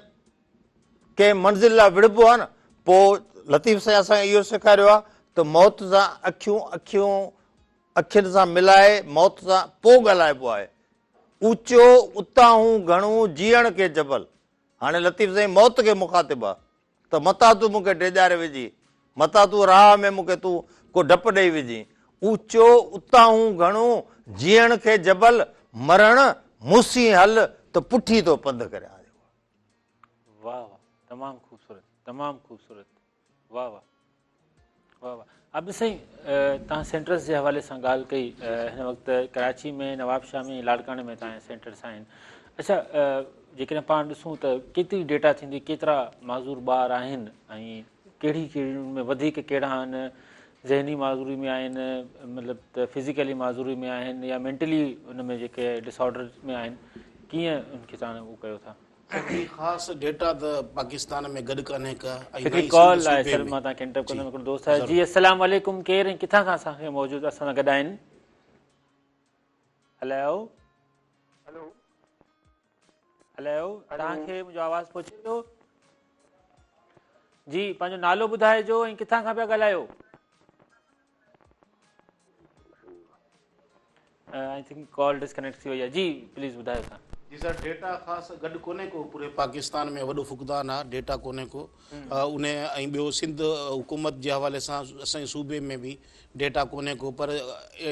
कंहिं मंज़िल लाइ विड़बो आहे न, पोइ लतीफ़ साईं असांखे इहो सेखारियो आहे त मौत सां अखियुनि सां मिलाए मौत सां पोइ ॻाल्हाइबो आहे। ऊचो उतां हूं घणो जीअण खे जबल, हाणे लतीफ़ साईं मौत खे मुखातिब आहे त मता तूं मूंखे डेॼारे विझी, मता तूं राह में मूंखे तूं को डपु ॾेई विझी, ऊचो उतां हूं घणो जीअण खे जबल, मरण मूंसी हल त पुठी थो पंधु करियां। वाह वाह, तमामु ख़ूबसूरत, तमामु ख़ूबसूरत, वाह वाह वाह वाह। अब साईं तव्हां सेंटर्स जे हवाले सां ॻाल्हि कई, हिन वक़्तु कराची में, नवाबशाह में, लाड़काने में तव्हांजा सेंटर्स आहिनि। अच्छा, जेकॾहिं पाण ॾिसूं त केतिरी डेटा थींदी, केतिरा माज़ूर ॿार आहिनि, ऐं कहिड़ी कहिड़ी में वधीक कहिड़ा आहिनि, ज़हनी माज़ूरी में आहिनि, मतिलबु त फिज़िकली माज़ूरी में आहिनि, या मेंटली उन में जेके डिसऑर्डर में आहिनि, कीअं उनखे तव्हां उहो कयो था? ख़ासि डेटा त पाकिस्तान में गॾु कान्हे का। हिकिड़ी कॉल आहे सर, मां तव्हांखे इंटरप्ट कंदुमि, हिकिड़ो दोस्त आहे। जी अस्सलाम वालेकुम, केरु ऐं किथां खां असांखे मौजूदु असां सां गॾु आहिनि? हलो हलो, तव्हांखे मुंहिंजो आवाज़ु पहुचे थो? जी, पंहिंजो नालो ॿुधाइजो ऐं किथां खां पिया ॻाल्हायो? आई थिंक कॉल डिस्कनेक्ट थी वई आहे। जी प्लीज़ ॿुधायो तव्हां। जी सर, डेटा ख़ासि गॾु कोन्हे को, पूरे पाकिस्तान में वॾो फुक़दान आहे, डेटा कोन्हे को उन। ऐं ॿियो सिंध हुकूमत जे हवाले सां असांजे सूबे में बि डेटा कोन्हे को, पर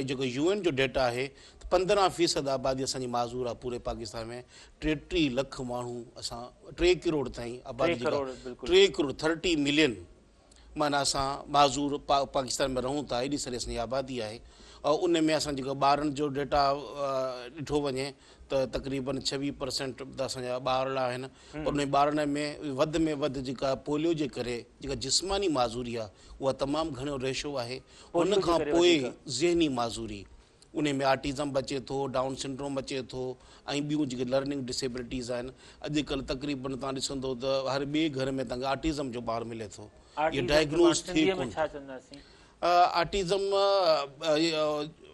जेको UN जो डेटा आहे त 15% आबादी असांजी माज़ूर आहे पूरे पाकिस्तान में। 33 लख माण्हू असां, 3 करोड़ ताईं आबादी, 3 करोड़ 30 मिलियन माना असां माज़ूर पाकिस्तान में रहूं था, एॾी सारी असांजी आबादी आहे। उन में असां जेको ॿारनि जो डेटा ॾिठो वञे त तक़रीबन 26% त असांजा ॿार आहिनि। उन ॿारनि में वधि जेका पोलियो जे करे जेका जिस्मानी माज़ूरी आहे उहा तमामु घणो रेशो आहे। हुन खां पोइ ज़हनी माज़ूरी, उन में आर्टिज़म अचे थो, डाउन सिंड्रोम अचे थो ऐं ॿियूं जेके लर्निंग डिसेबिलिटीज़ आहिनि। अॼुकल्ह तक़रीबन तव्हां ॾिसंदो त हर ॿिए घर में तव्हांखे आर्टिज़म जो ॿारु मिले थो। इहो डायग्नोज़ थिए कोन थो। आर्टिज़म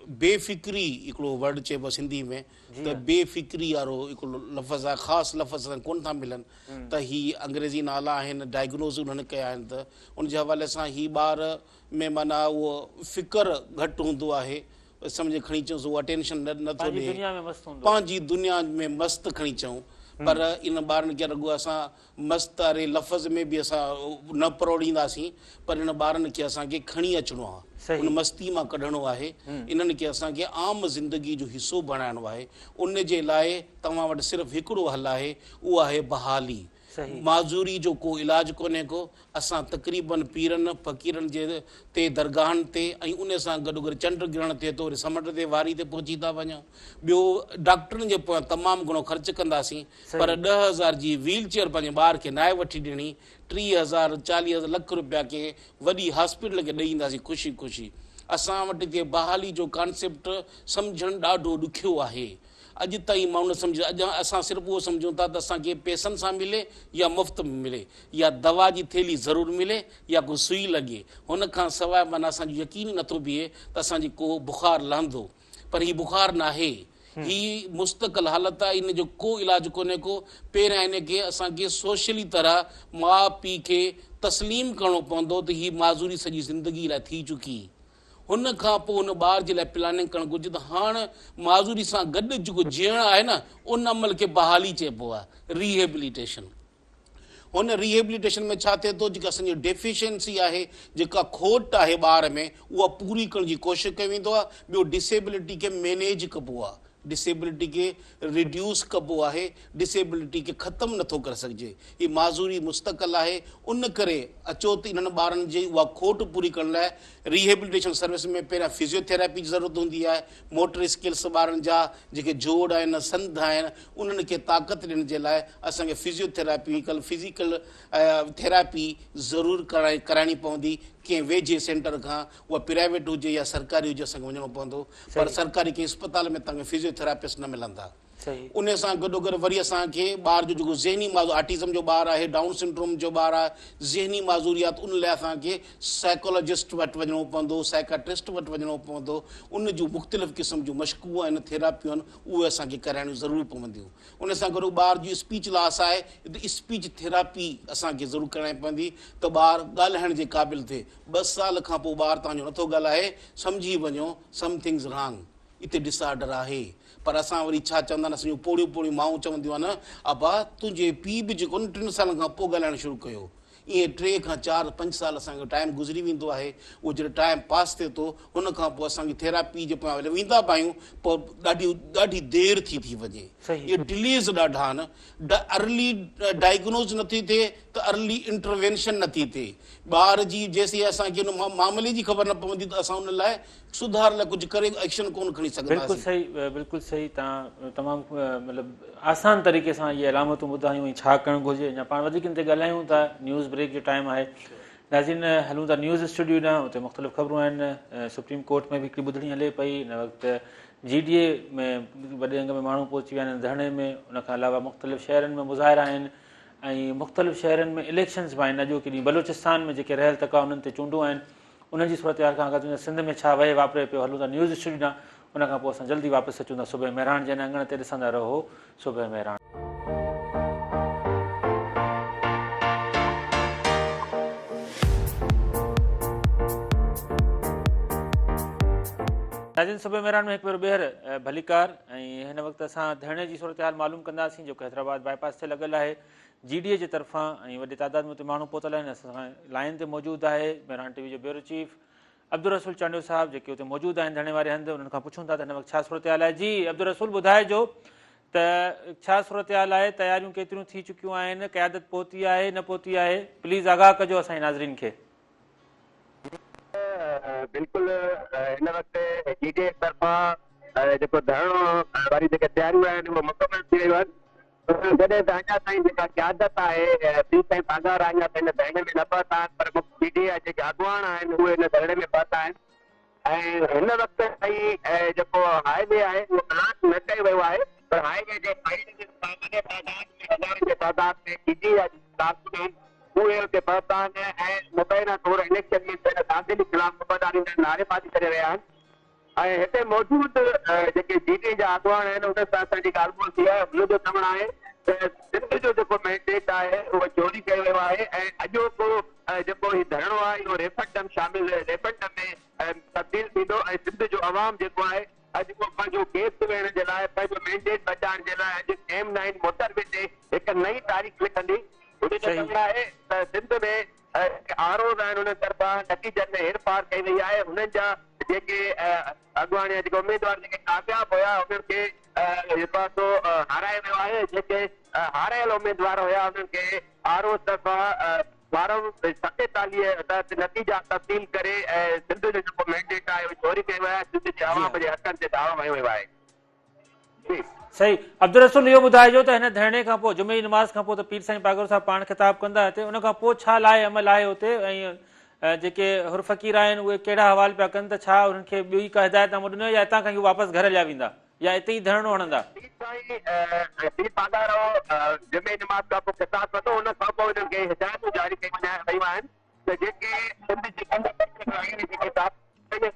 बेफ़िक्री हिकिड़ो वर्ड चइबो आहे सिंधी में, त बेफ़िक्री वारो हिकिड़ो लफ़्ज़ आहे, ख़ासि लफ़्ज़ कोन था मिलनि त हीअ अंग्रेज़ी नाला आहिनि, डायग्नोज़ उन्हनि कया आहिनि। त उनजे हवाले सां हीअ ॿार में माना उहो फ़िक्र घटि हूंदो आहे, सम्झ खणी अचूं उहो अटेंशन नथो ॾिए, पंहिंजी दुनिया में मस्तु खणी अचूं। पर इन ॿारनि खे रुॻो असां मस्तु वारे लफ़्ज़ में बि असां न परोड़ींदासीं, पर इन ॿारनि खे असांखे खणी अचिणो आहे, उन मस्ती मां कढणो आहे। इन्हनि खे असांखे आम ज़िंदगी जो हिसो बणाइणो आहे। उन जे लाइ तव्हां वटि सिर्फ़ु हिकिड़ो हल आहे, उहो आहे बहाली। माज़ूरी जो को इलाजु कोन्हे को। असां तक़रीबन पीरनि फ़क़ीरनि जे ते दरगाहनि ते ऐं उन सां गॾु गॾु चंड ग्रहण थिए थो, वरी समुंड ते वारी ते पहुची था वञूं। ॿियो डॉक्टरनि जे पोयां तमामु घणो ख़र्चु कंदासीं, पर 10,000 जी व्हील चेयर पंहिंजे ॿार खे नाहे वठी ॾियणी, 30,000 40,000 लख रुपया के वॾी हॉस्पिटल खे ॾेई ईंदासीं ख़ुशी ख़ुशी। असां वटि हिते बहाली जो कॉन्सेप्ट सम्झणु ॾाढो ॾुखियो आहे। अॼु ताईं मां न सम्झो, अॼु असां सिर्फ़ु उहो सम्झूं था त असांखे पैसनि सां मिले या मुफ़्त में मिले, या दवा जी थैली ज़रूरु मिले या को सुई लॻे। हुन खां सवाइ माना असांजो यकीन ई नथो बीहे त असांजी को बुख़ारु लहंदो। पर हीउ बुख़ारु न आहे, ही मुस्तक़िल हालत आहे, इन जो को इलाजु कोन्हे को। पहिरियां इन खे असांखे सोशली तरह माउ पीउ खे तस्लीम करिणो पवंदो त हीअ माज़ूरी सॼी ज़िंदगी लाइ थी चुकी। हुन खां पोइ हुन ॿार जे लाइ प्लानिंग करणु घुरिजे त हाणे माज़ूरी सां गॾु जेको जीअणु आहे न, उन अमल खे बहाली चइबो आहे, रिहेबिलिटेशन। हुन रिहेबिलिटेशन में छा थिए थो, जेका असांजी डेफिशिएंसी आहे, जेका खोट आहे ॿार में, उहा पूरी करण जी कोशिशि कयो वेंदो आहे। ॿियो डिसेबिलिटी खे मैनेज कबो आहे, डिसेबिलिटी खे रिड्यूस कबो आहे, डिसेबिलिटी खे ख़तमु नथो करे सघिजे। हीअ माज़ूरी मुस्तक़िल आहे। उन करे अचो त इन्हनि ॿारनि जी उहा खोट पूरी करण लाइ रिहेबिलिटेशन सर्विस में पहिरियां फिज़ियोथेरेपी जी ज़रूरत हूंदी आहे। मोटर स्किल्स ॿारनि जा जेके जोड़ आहिनि, संध आहिनि, उन्हनि खे ताक़त ॾियण जे लाइ असांखे फिज़ियोथेरेपी फिज़िकल थेरेपी ज़रूरु कराइणी पवंदी। कंहिं वेझे सेंटर खां, उहा प्राइवेट हुजे या सरकारी हुजे, असांखे वञिणो पवंदो। पर सरकारी कंहिं अस्पताल में तव्हांखे फिज़ियोथेरेपिस्ट न मिलंदा। उन सां गॾोगॾु वरी असांखे ॿार जो जेको ज़हनी आर्टिज़म जो ॿारु आहे, डाउन सिंड्रोम जो ॿारु आहे, ज़हनी माज़ूरी आहे, त उन लाइ असांखे साइकोलॉजिस्ट वटि वञिणो पवंदो, साइकाट्रिस्ट वटि वञिणो पवंदो। उन जूं मुख़्तलिफ़ क़िस्म जूं मशकूं आहिनि, थेरापियूं आहिनि, उहे असांखे कराइणियूं ज़रूरु पवंदियूं। उन सां गॾु ॿार जी स्पीच लॉस आहे, त स्पीच थेरापी असांखे ज़रूरु कराइणी पवंदी त ॿारु ॻाल्हाइण जे क़ाबिल थिए। 2 साल खां पोइ ॿारु तव्हांजो नथो ॻाल्हाए, सम्झी वञो समथिंग्स रॉन्ग, हिते डिसऑर्डर आहे। पर असां वरी छा चवंदा आहिनि, असांजूं पोड़ियूं माऊं चवंदियूं आहिनि, अबा तुंहिंजे पीउ बि जेको न 3 सालनि खां पोइ ॻाल्हाइणु शुरू कयो। ईअं 3 खां 4 5 साल असांजो टाइम गुज़री वेंदो आहे। उहो जॾहिं टाइम पास थिए थो, हुन खां पोइ असांखे थेरापी जे पोयां वेंदा बि आहियूं, पोइ ॾाढी देरि थी वञे। इहे डिलेज़ ॾाढा आहिनि। अर्ली डायग्नोज़ नथी थिए त अर्ली इंटरवेंशन नथी थिए। ॿार जी जेसीं असांखे हुन मामले जी ख़बर न पवंदी त असां हुन लाइ सुधार लाइ कुझु करे एक्शन कोन खणी सघंदासीं। बिल्कुलु सही। तव्हां तमामु मतिलबु आसान तरीक़े सां इहे अलामतूं ॿुधायूं ऐं छा करणु घुरिजे। अञा पाण वधीक इन ते ॻाल्हायूं था, न्यूज़ ब्रेक जो टाइम आहे। नाज़रीन, हलूं था न्यूज़ स्टूडियो ॾांहुं। उते मुख़्तलिफ़ ख़बरूं आहिनि। सुप्रीम कोर्ट में बि हिकिड़ी ॿुधणी हले पई। हिन वक़्तु GDA में वॾे अंग में माण्हू पहुची विया आहिनि धरणे में। उनखां अलावा मुख़्तलिफ़ शहरनि में मुज़ाहिरा आहिनि ऐं मुख़्तलिफ़ शहरनि में इलेक्शन्स बि आहिनि। अॼोकी ॾींहुं बलोचिस्तान में जेके रहियल तका उन्हनि ते चूंडूं आहिनि। उन जी सूरत हाल खां अगरि सिंध में छा वहे वापरे पियो। हलूं था न्यूज़ स्टूडियो ॾांहुं। उनखां पोइ असां जल्दी वापसि अचूं था सुबुह महिराण जे अंगण ते। ॾिसंदा रहो सुबुह महिराण। नाज़रीन, सुबुह महिराण में हिकु भेरो ॿीहर भलीकार। ऐं हिन वक़्तु असां धरणे जी सूरत हाल मालूम कंदासीं जेको हैदराबाद बाईपास ते लॻल आहे GDA जे तरफ़ां। ऐं वॾे तादाद में उते माण्हू पहुतल आहिनि। असां लाइन ते मौजूदु आहे महिराण TV जो ब्यूरो चीफ अब्दुल रसूल चांडियो साहब, जेके उते मौजूदु आहिनि धरणे वारे हंधि। उन्हनि खां पुछूं था त हिन वक़्तु छा सूरत हाल आहे। जी अब्दुल रसूल, ॿुधाइजो त छा सूरत हाल आहे, तयारियूं केतिरियूं थी चुकियूं आहिनि, क़यादत पहुती आहे न पहुती आहे, प्लीज़ आगाह कजो असांजे नाज़रीन खे। बिल्कुलु हिन वक़्तु जीडीए तरफ़ां जेको धरणो वारी जेके तयारियूं आहिनि उहे मुकमल थी वियूं आहिनि। जॾहिं त अञा ताईं जेका क़यादत आहे ॿी ताईं पघार अञा ताईं हिन धरणे में न पहुता आहिनि, पर जीडीए जा जेके अॻुवान आहिनि उहे हिन धरणे में पहुता आहिनि। ऐं हिन वक़्तु ताईं जेको हाईवे आहे उहो ब्लॉक न कयो वियो आहे, पर हाईवे जे हज़ारनि जे तादाद में जीडीए जा कारकुन आहिनि उहे हुते पहुता आहिनि ऐं मुबैना तौर इलेक्शन में दाख़िली ख़िलाफ़ ख़बरदारी नारेबाज़ी करे रहिया आहिनि। ऐं हिते मौजूदु जेके जीडीए जा अॻुवान आहिनि उन सां असांजी ॻाल्हि ॿोल थी आहे। हुनजो चवणु आहे त सिंध जो जेको मैंडेट आहे उहो चोरी कयो वियो आहे ऐं अॼोको जेको हीउ धरणो आहे इहो रेफरेंडम शामिल रेफरेंडम में तब्दील थींदो ऐं सिंध जो अवाम जेको आहे अॼु को पंहिंजो केस वेहण जे लाइ पंहिंजो मैंडेट बचाइण जे लाइ अॼु M9 मोटरवे ते हिकु नई तारीख़ लिखंदी। हुनजो चवणु आहे त सिंध में आरोज़ आहिनि उन तरफ़ां नतीजनि में हेर पार कई वई आहे। हुननि जा जेके अॻुवान जेके उमेदवार जेके कामयाब हुया उन्हनि खे पासो हाराए वियो आहे। जेके हारायल उमेदवार हुया उन्हनि खे आरोज़ तरफ़ां 47 नतीजा तब्दील करे सिंध जो जेको मैंडेट आहे उहो चोरी कयो आहे। सिंध जे अवाम जे हक़नि ते दावा वयो वियो आहे। सही। अब्दुल रसूल इहो ॿुधाइजो त हिन धरणे खां पोइ जुमे जी नमाज़ खां पोइ त पीर साईं पागुर साहब पाण ख़िताब कंदा हिते, उन खां पोइ छा लाइ अमल आहे हुते ऐं जेके हुर फ़क़ीर आहिनि उहे कहिड़ा हवाल पिया कनि त छा उन्हनि खे ॿियो का हिदायतनामो ॾिनो या हितां खां वापसि घर हलिया वेंदा या हिते ई धरणो हणंदा? जुमे नमाज़ खां पोइ ख़िताब कंदो उन खां पोइ हिननि खे हिदायतूं जारी कयूं वयूं आहिनि त जेके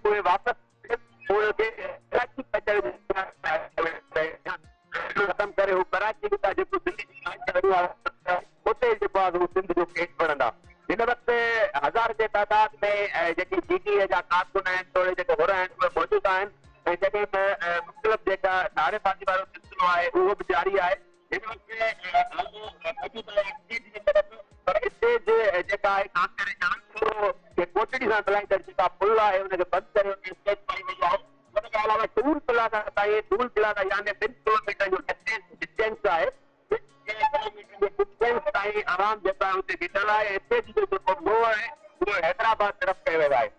उहे वापसि ख़तम करे हू कराची जेको उते जेको आहे हू सिंध जो केस खणंदा। हिन वक़्तु हज़ार जे तादाद में जेकी जीडीए जा कारकुन आहिनि थोरे जेके हुर आहिनि उहे मौजूदु आहिनि ऐं जॾहिं त मुख़्तलिफ़ जेका नारेबाज़ी वारो सिलसिलो आहे उहो बि जारी आहे। हिन वक़्तु स्टेज जेका आहे ख़ासि करे कोटड़ी सां मिलाईंदड़ जेका पुल आहे हुनखे बंदि करे स्टेज पाई वई आहे। हुनखे अलावा टूल प्लाज़ा ताईं टूल प्लाज़ा यानी 2 किलोमीटर जो डिस्टेंस आहे। ताईं आराम जेका आहे हुते बीठल आहे। स्टेज जो जेको मोह आहे उहो हैदराबाद तरफ़ कयो वियो आहे।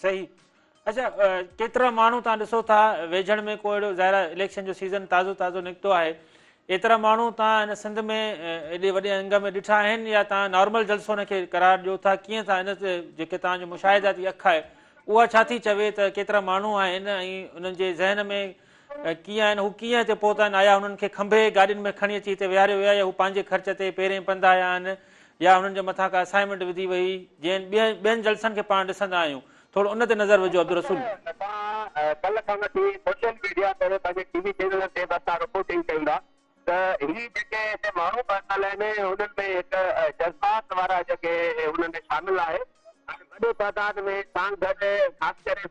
सही। अच्छा, केतिरा माण्हू तव्हां ॾिसो था वेझण में को अहिड़ो ज़ाहिर इलेक्शन जो सीज़न ताज़ो निकितो आहे, एतिरा माण्हू तव्हां हिन सिंध में एॾे वॾे अंग में ॾिठा आहिनि या तव्हां नॉर्मल जलसो हुनखे करार ॾियो था? कीअं था हिन ते जेके तव्हांजो मुशाहिदाती अखि आहे उहा छा थी चवे त केतिरा माण्हू आहिनि ऐं उन्हनि जे ज़हन में कीअं आहिनि, हू कीअं हिते पहुता आहिनि? आया हुननि खे खंभे गाॾियुनि में खणी अची हिते विहारियो विया या हू पंहिंजे ख़र्च ते पहिरें पंधि आया आहिनि या हुननि जे मथां का असाइनमेंट विधी वई जीअं ॿियनि जलसनि खे पाण ॾिसंदा आहियूं? थोरो उन ते नज़र विझो अब्दुल रसूल। कल्ह खां वठी सोशल मीडिया ते पंहिंजे टीवी चैनल ते असां रिपोर्टिंग कयूं था त ही जेके हिते माण्हू पहुतल आहिनि हुननि में हिकु जज़्बात वारा जेके हुननि में शामिल आहे वॾे तादाद में सां गॾु ख़ासि करे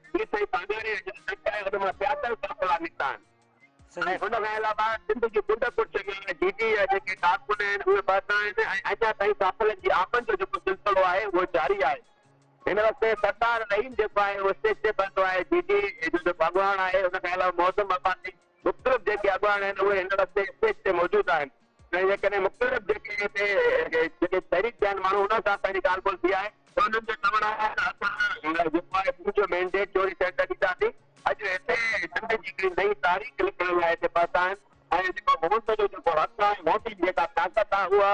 हुन मां 73 काफ़िला निकिता आहिनि। ऐं हुन खां अलावा सिंध जी गुंड कुर्च में जीडी जेके कारकुन आहिनि उहे पहुता आहिनि ऐं अञा ताईं काफ़िलनि जी आमद जो जेको सिलसिलो आहे उहो जारी आहे। हिन वक़्तु सरदार रहीम जेको आहे उहो स्टेज ते पहुतो आहे। जीडी जो जेको अॻुवान आहे हुन खां अलावा मौसम अब्बासी मुख़्तलिफ़ जेके अॻुवान आहिनि उहे हिन वक़्तु स्टेज ते मौजूदु आहिनि। ऐं जेकॾहिं मुख़्तलिफ़ जेके तहरीक थिया आहिनि माण्हू हुन सां पंहिंजी ॻाल्हि ॿोल थी आहे त हुननि जो चवणु आहे त असां जेको आहे मुंहिंजो मैंडेट चोरी थियण न ॾींदासीं। अॼु हिते सिंध जी हिकिड़ी नई तारीख़ लिखण लाइ हिते पहुता आहिनि ऐं जेको वोट जो जेको हक़ु आहे वोट जी जेका ताक़त आहे उहा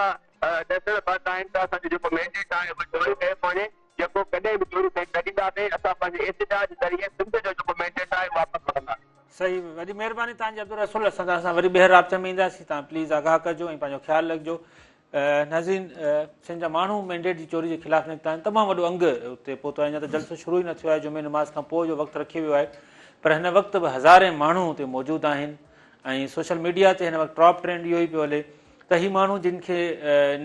ॾसण पहुता आहिनि त असांजो जेको मैंडेट आहे उहो चोरी कयो कोन्हे, जेको कॾहिं बि चोरी थियण न ॾींदासीं। असां पंहिंजे एहतजाज ज़रिए सिंध जो जेको मैंडेट आहे वापसि वठंदासीं। सही, वॾी महिरबानी तव्हांजी अब्दुल रसूल। असां वरी ॿीहर राब्ते में ईंदासीं, तव्हां प्लीज़ आगाह कजो ऐं पंहिंजो ख़्यालु रखिजो। नाज़रीन, सिंध जा माण्हू मैंडेट जी चोरी जे ख़िलाफ़ु निकिता आहिनि, तमामु वॾो अंग हुते पहुतो आहे। अञा त जलसो शुरू ई न थियो आहे, जुमे नमाज़ खां पोइ जो वक़्तु रखियो वियो आहे, पर हिन वक़्तु बि हज़ारे माण्हू हुते मौजूदु आहिनि ऐं सोशल मीडिया ते हिन वक़्तु टॉप ट्रेंड इहो ई पियो हले त ही माण्हू जिन खे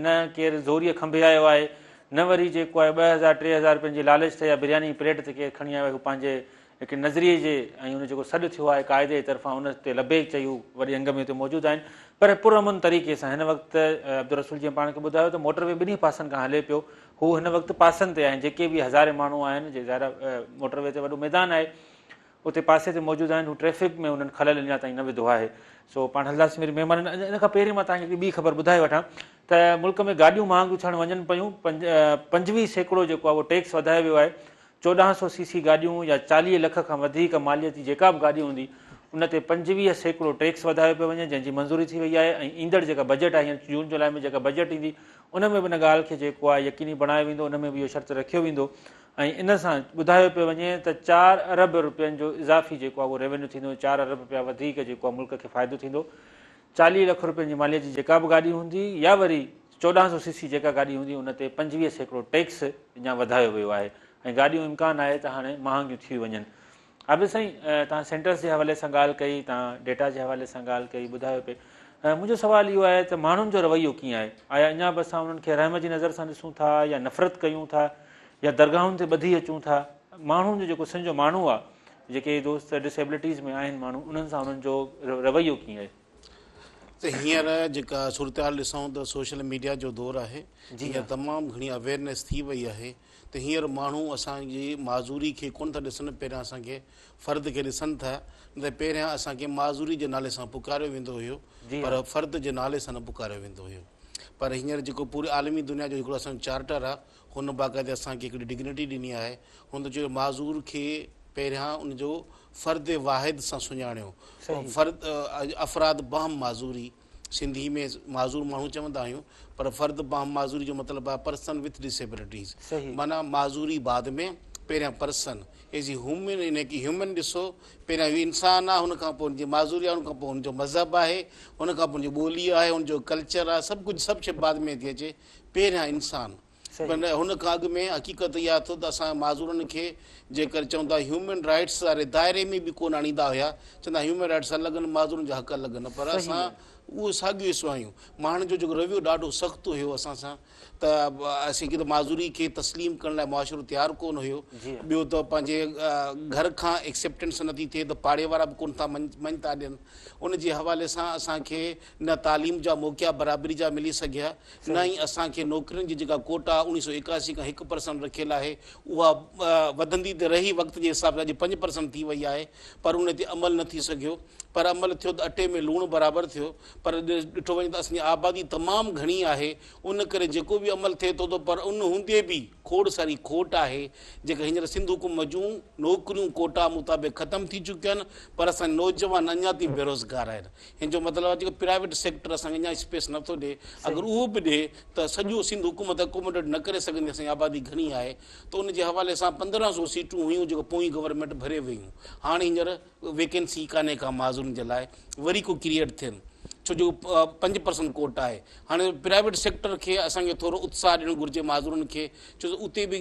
न केरु ज़ोरीअ खंभे आयो आहे, न वरी जेको आहे 2000-3000 रुपयनि जी लालच ते या बिरयानी प्लेट ते केरु खणी आयो आहे, हू पंहिंजे हिकु नज़रिए जे ऐं हुन जेको सॾु थियो आहे क़ाइदे जे तरफ़ां उन ते लबे चई हू वरी अंग में हुते मौजूदु आहिनि। पर पुरअमन तरीक़े सां हिन वक़्तु अब्दुल रसूल जीअं पाण खे ॿुधायो त मोटरवे ॿिन्ही पासनि खां हले पियो, हू हिन वक़्तु पासनि ते आहिनि। जेके बि हज़ारे माण्हू आहिनि जे ज़ाहिर मोटरवे ते वॾो मैदान आहे उते पासे ते मौजूदु आहिनि, हू ट्रैफ़िक में हुननि खलल अञा ताईं न विधो आहे। सो पाण हलंदासीं मेरी महिमान। इन खां पहिरीं मां तव्हांखे ॿी ख़बर ॿुधाए वठां त मुल्क में गाॾियूं महांगियूं थियणु वञनि पियूं। 25% जेको आहे उहो टैक्स वधायो वियो आहे। 1400 सीसी गाॾियूं या 40 लख खां वधीक मालियत जी जेका बि गाॾी हूंदी उन ते 25% टैक्स वधायो पियो वञे, जंहिंजी मंज़ूरी थी वई आहे। ऐं ईंदड़ जेका बजट आहे, हींअर जून जुलाई में जेका बजट ईंदी उन में बि इन ॻाल्हि खे जेको आहे यकीनी बणायो वेंदो, उन में बि इहो शर्त रखियो वेंदो। ऐं इन सां ॿुधायो पियो वञे त 4 अरब रुपयनि जो इज़ाफ़ी जेको आहे उहो रेवेन्यू थींदो, 4 अरब रुपया वधीक जेको आहे मुल्क खे फ़ाइदो थींदो। 40 लख रुपयनि जी मालियत जी जेका बि गाॾी हूंदी या वरी 1400 सीसी जेका गाॾी हूंदी उन ते 25% टैक्स अञा वधायो वियो आहे। ऐं गाॾियूं इम्कान आहे त हाणे महांगियूं थी वञनि। आबिद साईं, तव्हां सेंटर्स जे हवाले सां ॻाल्हि कई, तव्हां डेटा जे हवाले सां ॻाल्हि कई, ॿुधायो पिए। मुंहिंजो सुवालु इहो आहे त माण्हुनि जो रवैयो कीअं आहे? आया अञा बि असां उन्हनि खे रहम जी नज़र सां ॾिसूं था या नफ़रत कयूं था या दरगाहुनि ते ॿधी अचूं था? माण्हुनि जो जेको सिंध जो माण्हू आहे, जेके दोस्त डिसेबिलिटीज़ में आहिनि माण्हू, उन्हनि सां उन्हनि जो रवैयो कीअं आहे? त हींअर जेका सूरत हाल ॾिसूं त सोशल मीडिया जो दौरु आहे, हींअर तमामु घणी अवेयरनेस थी वई आहे। त हींअर माण्हू असांजी माज़ूरी खे कोन था ॾिसनि, पहिरियां असांखे फ़र्द खे ॾिसनि था। न त पहिरियां असांखे माज़ूरी जे नाले सां पुकारियो वेंदो हुयो, पर फ़र्द जे नाले सां न पुकारियो वेंदो हुयो। पर हींअर जेको पूरी आलमी दुनिया जो हिकिड़ो असांजो चार्टर आहे, हुन बाक़ाइदे असांखे हिकिड़ी डिग्निटी ॾिनी आहे। हुन चयो माज़ूर खे पहिरियां उनजो फ़र्द वाहिद सां सुञाणियो। फ़र्द अफ़राद बाहम माज़ूरी, सिंधी में माज़ूर माण्हू चवंदा आहियूं, पर फ़र्द बाहम माज़ूरी जो मतिलबु आहे पर्सन विथ डिसेबिलिटीज़। माना माज़ूरी बाद में पहिरियां पर्सन एज़ ए ह्यूमन, इन की ह्यूमन ॾिसो, पहिरियां इहो इंसानु आहे, हुनखां पोइ हुनजी माज़ूरी आहे, हुनखां पोइ हुनजो मज़हब आहे, हुनखां पोइ हुनजी ॿोली आहे, हुनजो कल्चर आहे, सभु कुझु सभु शइ बाद में थी अचे। पहिरियां इंसानु, पर हुन खां अॻु में हक़ीक़त इहा अथव त असां माज़ूरनि खे जेकर चवंदा ह्यूमन राइट्स वारे दायरे में बि कोन आणींदा हुया। चवंदा ह्यूमन राइट्स अलॻि, माज़ूरनि जा हक़ अलॻि, पर असां उहो साॻियो हिसो आहियूं। माण्हुनि जो जेको रवैयो ॾाढो सख़्तु हुयो असां सां, त असीं की माज़ूरी खे तस्लीम करण लाइ मुआशिरो तयारु कोन हुयो। ॿियो त पंहिंजे घर खां एक्सेप्टेंस नथी थिए, त पाड़े वारा बि कोन था मञ था ॾियनि। उनजे हवाले सां असांखे न तालीम जा मौक़िया बराबरी जा मिली सघिया, न ई असांखे नौकिरियुनि जी जेका कोटा 1981 खां 1% रखियलु आहे, उहा वधंदी त रही वक़्त जे हिसाब सां अॼु 5% थी वई आहे, पर उन ते अमल न थी सघियो। पर अमल थियो त अटे में लूणु बराबरि थियो, पर ॾिठो वञे त असांजी आबादी तमामु घणी आहे, उन करे जेको बि अमल थिए थो, पर उन हूंदे बि खोड़ सारी खोट आहे। जेका हींअर सिंध हुकूमत जूं नौकिरियूं कोटा मुताबिक़ ख़तमु थी चुकियूं आहिनि, पर असांजा नौजवान अञा ताईं बेरोज़गार आहिनि। हिन जो मतिलबु आहे जेको प्राइवेट सेक्टर असांखे अञा स्पेस नथो ॾिए। अगरि उहो बि ॾिए त सॼो सिंध हुकूमत अकोमोडेट न करे सघंदी, असांजी आबादी घणी आहे। त उनजे हवाले सां 1500 सीटूं हुयूं जेको पोइ गवर्नमेंट भरे वियूं। हाणे हींअर वेकेंसी कान्हे का माज़ूरनि जे लाइ, वरी को क्रिएट थियनि, छो जो 5% कोटा आहे। हाणे प्राइवेट सेक्टर खे असांखे थोरो उत्साह ॾियणु घुरिजे माज़ूरनि खे, छो जो उते बि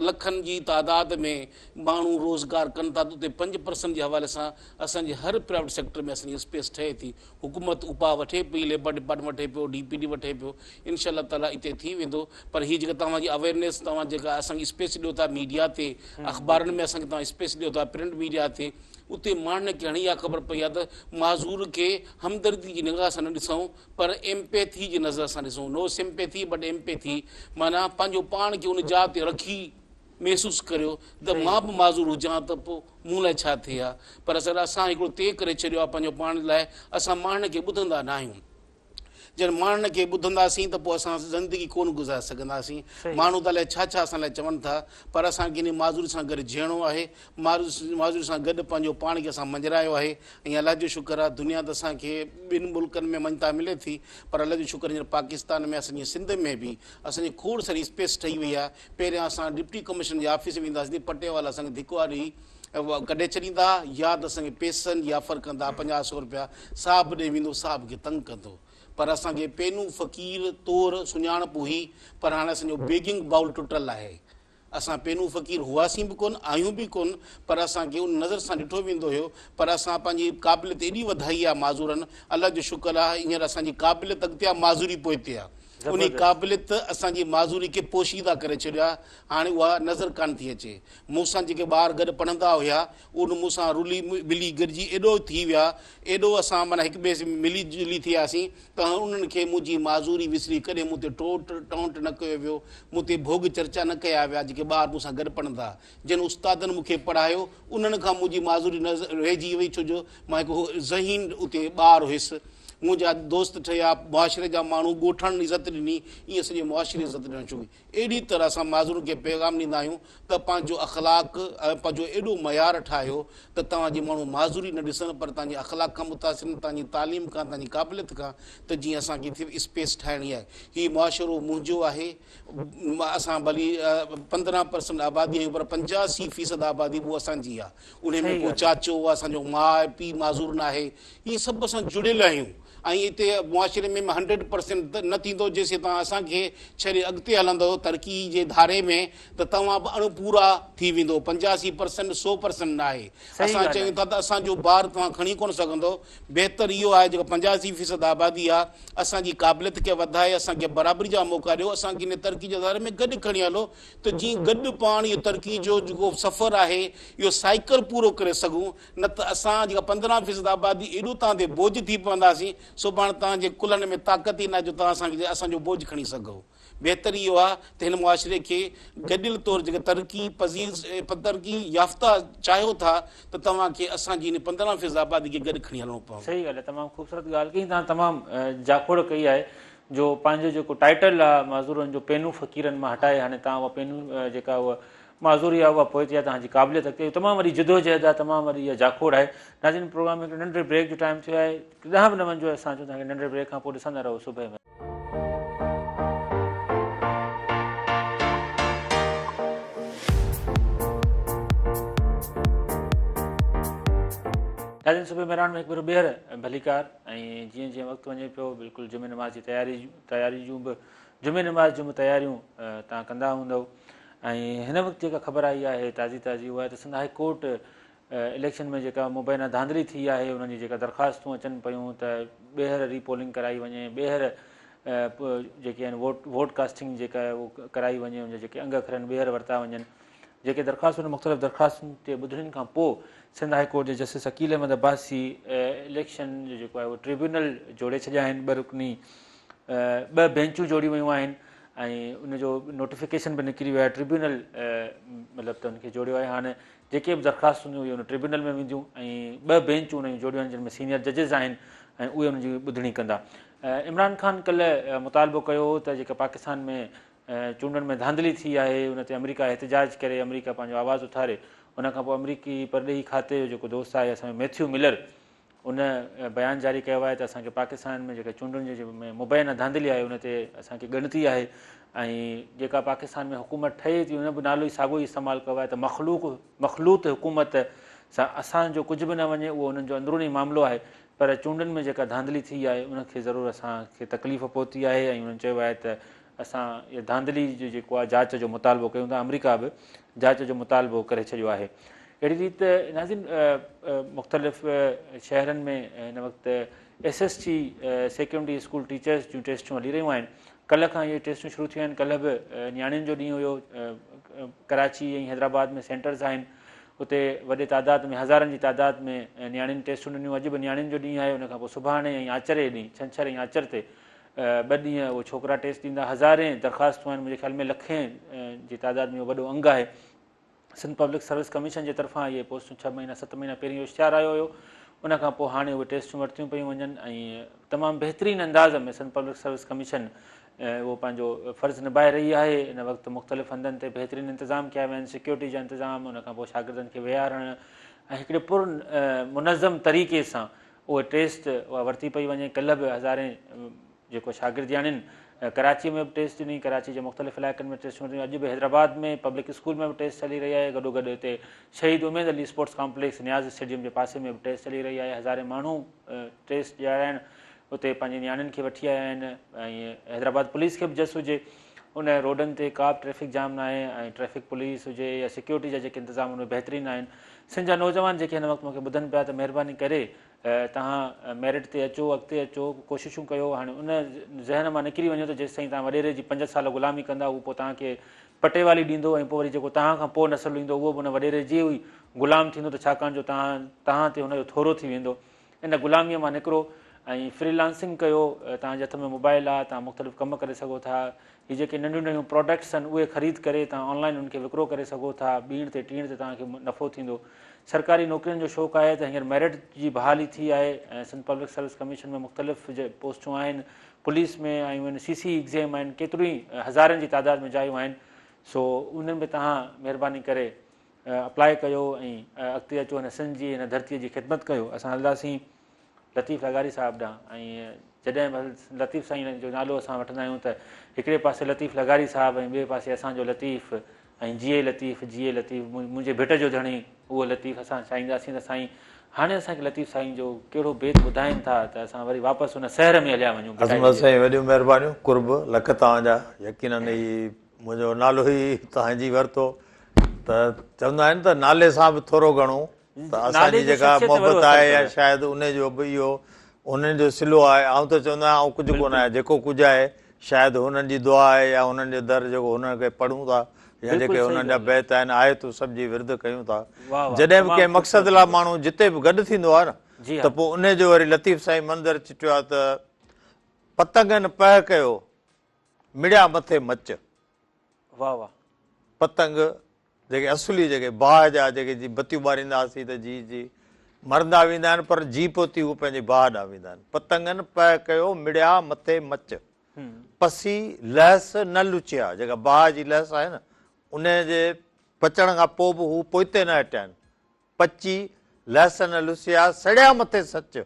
लखनि जी तादाद में माण्हू रोज़गार कनि था, त उते 5% जे हवाले सां असांजे हर प्राइवेट सेक्टर में असांजी स्पेस ठहे थी। हुकूमत उपा वठे पई, लेबर डिपार्टमेंट वठे पियो, DPD वठे पियो, इनशा ताला हिते थी वेंदो। पर हीअ जेका तव्हांजी अवेयरनेस, तव्हां जेका असांखे स्पेस ॾियो था मीडिया ते, अख़बारनि में असांखे तव्हां स्पेस ॾियो था, प्रिंट मीडिया ते, उते माण्हुनि खे हाणे इहा ख़बर पई आहे त माज़ूर खे हमदर्दी जी निगाह सां न ॾिसूं, पर एम्पैथी जी नज़र सां ॾिसूं। नो सिंपैथी बट एम्पैथी, माना पंहिंजो पाण खे उन जाइ ते रखी महसूसु करियो त मां बि माज़ूर हुजां त पोइ मूं लाइ छा थिए हा। पर असां हिकिड़ो तय करे छॾियो आहे पंहिंजो पाण लाइ, असां माण्हुनि खे ॿुधंदा न आहियूं। जॾहिं माण्हुनि खे ॿुधंदासीं त पोइ असां ज़िंदगी कोन गुज़ारे सघंदासीं। माण्हू त अलाए छा छा असां लाइ चवनि था, पर असांखे इन माज़ूरी सां गॾु जीअणो आहे। माज़ूरी सां गॾु पंहिंजो पाण खे असां मंझरायो आहे। ऐं अलाह जो शुक्र आहे, दुनिया त असांखे ॿिनि मुल्कनि में मञता मिले थी, पर अलाह जो शुक्र हींअर पाकिस्तान में, असांजी सिंध में बि असांजी खोड़ सारी स्पेस ठही वई आहे। पहिरियां असां डिप्टी कमिश्नर जे ऑफिस में वेंदासीं, पटे वाला असांखे धिको वारी कढे छॾींदा, या त असांखे पैसनि जी ऑफर कंदा 500 रुपया, साहब ॾे वेंदो, साहब खे तंग कंदो। पर असांखे पेनू फ़क़ीर तौरु सुञाणप हुई, पर हाणे असांजो बेगिंग बाउल टुटल आहे। असां पेनू फ़क़ीर हुआसीं बि कोन, आहियूं बि कोन, पर असांखे उन नज़र सां ॾिठो वेंदो हुयो। पर असां पंहिंजी क़ाबिलियत एॾी वधाई आहे माज़ूरनि, अलाह जो शुक्र आहे, हींअर असांजी क़ाबिलियत अॻिते आहे, माज़ूरी पोइते आहे। उन क़ाबिलियत असांजी माज़ूरी खे पोशीदा करे छॾियो आहे। हाणे उहा नज़र कान थी अचे। मूंसां जेके ॿार गॾु पढ़ंदा हुया, उन मूंसां रुली मिली गॾिजी एॾो थी विया, एॾो असां माना हिक ॿिए से मिली जुली थी वियासीं, त उन्हनि खे मुंहिंजी माज़ूरी विसरी, कॾहिं मूं ते टोंट न कयो वियो, मूं ते भोग चर्चा न कया विया। जेके ॿार मूंसां गॾु पढ़ंदा, जिन उस्तादनि मूंखे पढ़ायो, उन्हनि खां मुंहिंजी माज़ूरी न रहिजी वई, छो जो मां हिकु ज़हीन उते ॿारु हुयुसि। मुंहिंजा दोस्त ठहिया, मुआशिरे जा माण्हू ॻोठण इज़त ॾिनी, ईअं सॼे मुआशिरे इज़त ॾियणु शुरू। अहिड़ी तरह असां माज़ूरनि खे पैगाम ॾींदा आहियूं त पंहिंजो अख़लाक पंहिंजो एॾो मयार ठाहियो त तव्हांजे माण्हू माज़ूरी न ॾिसनि पर तव्हांजे अख़लाक खां मुतासिर, तव्हांजी तालीम खां, तव्हांजी क़ाबिलियत खां, त जीअं असांखे स्पेस ठाहिणी आहे। हीउ मुआशिरो मुंहिंजो आहे। असां भली 15% आबादी आहियूं पर 85% आबादी उहा असांजी आहे। उन में को चाचो, असांजो माउ पीउ माज़ूर न आहे। इहे सभु असां जुड़ियल आहियूं। ऐं हिते मुआशिरे में 100% न थींदो जेसीं तव्हां असांखे छॾे अॻिते हलंदव तरक़ी जे धारे में, त तव्हां बि अणपूरा थी वेंदो। 85% 100% न आहे। असां चयूं था त असांजो ॿार तव्हां खणी कोन सघंदो। बहितर इहो आहे जेको 85% आबादी आहे, असांजी क़ाबिलियत खे वधाए, असांखे बराबरी जा मौक़ा ॾियो, असांखे इन तरक़ी जे धारे में गॾु खणी हलो, त जीअं गॾु पाण इहो तरक़ी जो जेको सफ़र आहे इहो साइकिल पूरो करे सघूं। न त असां जेका 15% आबादी एॾो तव्हां ते बोझ थी पवंदासीं, सुभाणे तव्हांजे कुल्हनि में ताक़त ई न जो तव्हां असांजो बोझ खणी सघो। बहितर इहो आहे त हिन मुआशिरे खे गॾियल तौरु जेके तरक़ी याफ़्ता चाहियो था, त तव्हांखे असांजी इन 15% आबादी खे गॾु खणी हलणो पवंदो। सही ॻाल्हि आहे, तमामु ख़ूबसूरत ॻाल्हि कई तव्हां, तमामु जाखोड़ कई आहे। जो पंहिंजो जेको टाइटल आहे माज़ूरनि जो, पेनू फ़क़ीरनि मां हटाए हाणे तव्हां उहा पेनू जेका उहा माज़ूरी आहे उहा पोइ आहे, तव्हांजी क़ाबिलियत अॻिते तमामु वॾी जिदोजहद आहे, तमामु वॾी इहा जाखोड़ आहे। नाज़रीन, प्रोग्राम में नंढे ब्रेक जो टाइम थियो आहे, किथां बि न वञिजो। असां चऊं तव्हांखे नंढे ब्रेक खां पोइ ॾिसंदा रहो सुबुह में। नाज़रीन, सुबुह मैदान में हिकु भेरो ॿीहर भलीकार। ऐं जीअं जीअं वक़्तु वञे पियो, बिल्कुलु जुमे नमाज़ जी तयारी जूं बि जुमे नमाज़ जूं बि तयारियूं तव्हां कंदा हूंदव। ऐं हिन वक़्तु जेका ख़बर आई आहे ताज़ी उहा आहे त सिंध हाई कोर्ट इलेक्शन में जेका मुबैना धांधली थी आहे, उन्हनि जी जेका दरख़्वास्तूं अचनि पियूं त ॿीहर रीपोलिंग कराई वञे, ॿीहर जेके आहिनि वोट कास्टिंग जेका आहे उहो कराई वञे, उनजा जेके अंग अखर आहिनि ॿीहर वरिता वञनि। जेके दरख़्वास्तूं आहिनि मुख़्तलिफ़ दरख़्वास्तुनि ते ॿुधण खां पोइ सिंध हाई कोर्ट जे जस्टिस अकील अहमद अब्बासी इलेक्शन जो जेको आहे उहो ट्रिब्यूनल जोड़े छॾिया आहिनि। ॿ बेंचूं जोड़ी वियूं आहिनि ऐं उनजो नोटिफिकेशन बि निकिरी वियो आहे। ट्रिब्यूनल मतिलबु त उनखे जोड़ियो आहे। हाणे जेके बि दरख़्वास्तूं हुयूं उन ट्रिब्यूनल में वेंदियूं ऐं 2 बेंचूं उन जूं जोड़ियूं आहिनि, जिन में सीनियर जजिस आहिनि ऐं उहे उनजी ॿुधणी कंदा। इमरान ख़ान कल्ह मुतालबो कयो हो त जेका पाकिस्तान में चूंडनि में धांधली थी आहे उन ते अमेरिका एहतिजाज करे, अमेरिका पंहिंजो आवाज़ु उथारे। उनखां पोइ अमरीकी परॾेही खाते जो जेको दोस्त आहे असांजो मैथ्यू मिलर, उन बयानु जारी कयो आहे त असांखे पाकिस्तान में जेका चूंडनि जे मुबैना धांधली आहे उन ते असांखे ॻणती आहे। ऐं जेका पाकिस्तान में हुकूमत ठहे थी उन बि नालो ई साॻियो ई इस्तेमालु कयो आहे त मख़लूत हुकूमत सां असांजो कुझु बि न वञे, उहो उन्हनि जो अंदरूनी मामिलो आहे। पर चूंडनि में जेका धांधली थी आहे उनखे ज़रूरु असांखे तकलीफ़ पहुती आहे ऐं उन्हनि चयो आहे त असां इहा धांधली जो जेको आहे जांच जो मुतालबो कयूं था। अमरीका बि जांच जो मुतालबो करे छॾियो आहे। अहिड़ी रीति नाज़रीन, मुख़्तलिफ़ शहरनि में हिन वक़्तु SST सेकेंडरी स्कूल टीचर्स जूं टेस्टूं हली रहियूं आहिनि। कल्ह खां इहे टेस्टूं शुरू थियूं आहिनि। कल्ह बि नियाणियुनि जो ॾींहुं हुयो। कराची ऐं हैदराबाद में सेंटर्स आहिनि, उते वॾे तादाद में हज़ारनि जी तादाद में नियाणियुनि टेस्टूं ॾिनियूं। अॼु बि नियाणियुनि जो ॾींहुं आहे। उनखां पोइ सुभाणे ऐं आचरे ॾींहुं, छंछरु ऐं आचर ते 2 ॾींहं उहे छोकिरा टेस्ट ॾींदा। हज़ारे दरख़्वास्तूं आहिनि, मुंहिंजे ख़्याल में लखे जी तादाद में उहो वॾो अंगु आहे। सिंध पब्लिक सर्विस कमीशन जे तरफ़ां इहे पोस्टूं 6 महीना 7 महीना पहिरीं इश्तिहार आयो हुयो। उनखां पोइ हाणे उहे टेस्टूं वरितियूं पियूं वञनि ऐं तमामु बहितरीनु अंदाज़ में सिंध पब्लिक सर्विस कमीशन उहो पंहिंजो फ़र्ज़ु निभाए रही आहे। हिन वक़्तु मुख़्तलिफ़ हंधनि ते बहितरीनु इंतिज़ाम कया विया आहिनि, सिक्योरिटी जा इंतिज़ाम, उनखां पोइ शागिर्दनि खे विहारणु ऐं हिकिड़े मुनज़म तरीक़े सां उहे टेस्ट उहा वरिती पई वञे। कल्ह बि हज़ारे जेको शागिर्दियाणियुनि कराची में बि टेस्ट ॾिनी, कराची जे मुख़्तलिफ़ इलाइक़नि में टेस्ट वरितियूं। अॼु बि हैदराबाद में पब्लिक स्कूल में बि टेस्ट हली रही आहे। गॾोगॾु हिते शहीद उमेद अली स्पोर्ट्स कॉम्प्लेक्स नियाज़ स्टेडियम जे पासे में बि टेस्ट हली रही आहे। हज़ारे माण्हू टेस्ट ॾियारा आहिनि, उते पंहिंजी नियाणियुनि खे वठी आया आहिनि। ऐं हैदराबाद पुलिस खे बि जस हुजे, उन रोडनि ते का बि ट्रैफ़िक जाम न आहे ऐं ट्रैफ़िक पुलिस हुजे या सिक्योरिटी जा जेके इंतिज़ाम उन बहितरीनु आहिनि। सिंध जा नौजवान जेके हिन वक़्तु मूंखे ॿुधनि पिया त महिरबानी करे तव्हां मेरिट ते अचो, अॻिते अचो, कोशिशूं कयो। हाणे उन ज़हन मां निकिरी वञो त जेसिताईं तव्हां वॾेरे जी 5 साल ग़ुलामी कंदा उहो पोइ तव्हांखे पटेवाली ॾींदो ऐं पोइ वरी जेको तव्हां खां पोइ नसलु ईंदो उहो बि उन वॾेरे जी हुई ग़ुलाम थींदो, त छाकाणि जो तव्हां ते हुनजो थोरो थी वेंदो। इन ग़ुलामीअ मां निकिरो ऐं फ्रीलांसिंग कयो, तव्हांजे हथ में मोबाइल आहे, तव्हां मुख़्तलिफ़ कम करे सघो था। हीअ जेके नंढियूं नंढियूं प्रोडक्ट्स आहिनि उहे ख़रीद करे तव्हां ऑनलाइन उनखे विकिरो करे सघो था, ॿीण ते टीण ते तव्हांखे नफ़ो थींदो। सरकारी नौकिरियुनि जो शौक़ु आहे त हींअर मेरिट जी बहाली थी आहे ऐं सिंध पब्लिक सर्विस कमीशन में मुख़्तलिफ़ पोस्टूं आहिनि, पुलिस में आयूं आहिनि, CC एग्ज़ाम आहिनि, केतिरी हज़ारनि जी तादाद में जायूं आहिनि। सो उन्हनि में तव्हां महिरबानी करे अप्लाई कयो ऐं अॻिते अचो, हिन सिंध जी हिन धरतीअ जी ख़िदमत कयो। असां हलंदासीं लतीफ़ लगारी साहिब ॾांहुं, ऐं जॾहिं बि लतीफ़ साईं जो नालो असां वठंदा आहियूं त हिकिड़े पासे लतीफ़ लगारी साहिबु ऐं ॿिए पासे असांजो लतीफ़ ऐं जीए लतीफ़ मुंहिंजे भिट जो धणी उहो लतीफ़ असां चाहींदासीं त साईं हाणे असांखे लतीफ़ साईं जो कहिड़ो भेद ॿुधाइनि था त असां वरी वापसि हुन शहर में हलिया वञूं। अज़मत साईं वॾियूं महिरबानियूं, कुर्ब लख तव्हांजा। यकीननि ई मुंहिंजो नालो ई तव्हांजी वरितो त चवंदा आहिनि त नाले सां बि थोरो घणो त असांजी जेका मोहबत आहे या शायदि उनजो बि इहो उन्हनि जो सिलो आहे। आउं त चवंदो आहियां आउं कुझु कोन आहे, जेको कुझु आहे शायदि हुननि जी दुआ आहे या हुननि जो दर जेको हुननि खे पढ़ूं था या जेके हुननि जा बैत आहिनि आहे तूं सभ जी विर्द कयूं था। जॾहिं बि कंहिं मक़सद लाइ माण्हू जिते बि गॾु थींदो आहे न त पोइ उनजो वरी लतीफ़ साईं मंदरु चिटियो आहे त पतंगनि पह कयो मिड़िया मथे मच। वाह वाह। पतंग जेके असुली जेके बाहि जा जेके जी बतियूं ॿारींदा हुआसीं त जी मरंदा वेंदा आहिनि पर जी पोती उहे पंहिंजी बाहि ॾांहुं वेंदा आहिनि। पतंगनि पह कयो मिड़िया मथे मच, पसी लहस न लुचिया। जेका बाहि जी लहस आहे न उन जे पचण खां पोइ बि हू पोइते न हटिया आहिनि। पची लहस न लुसिया सड़िया मथे सच,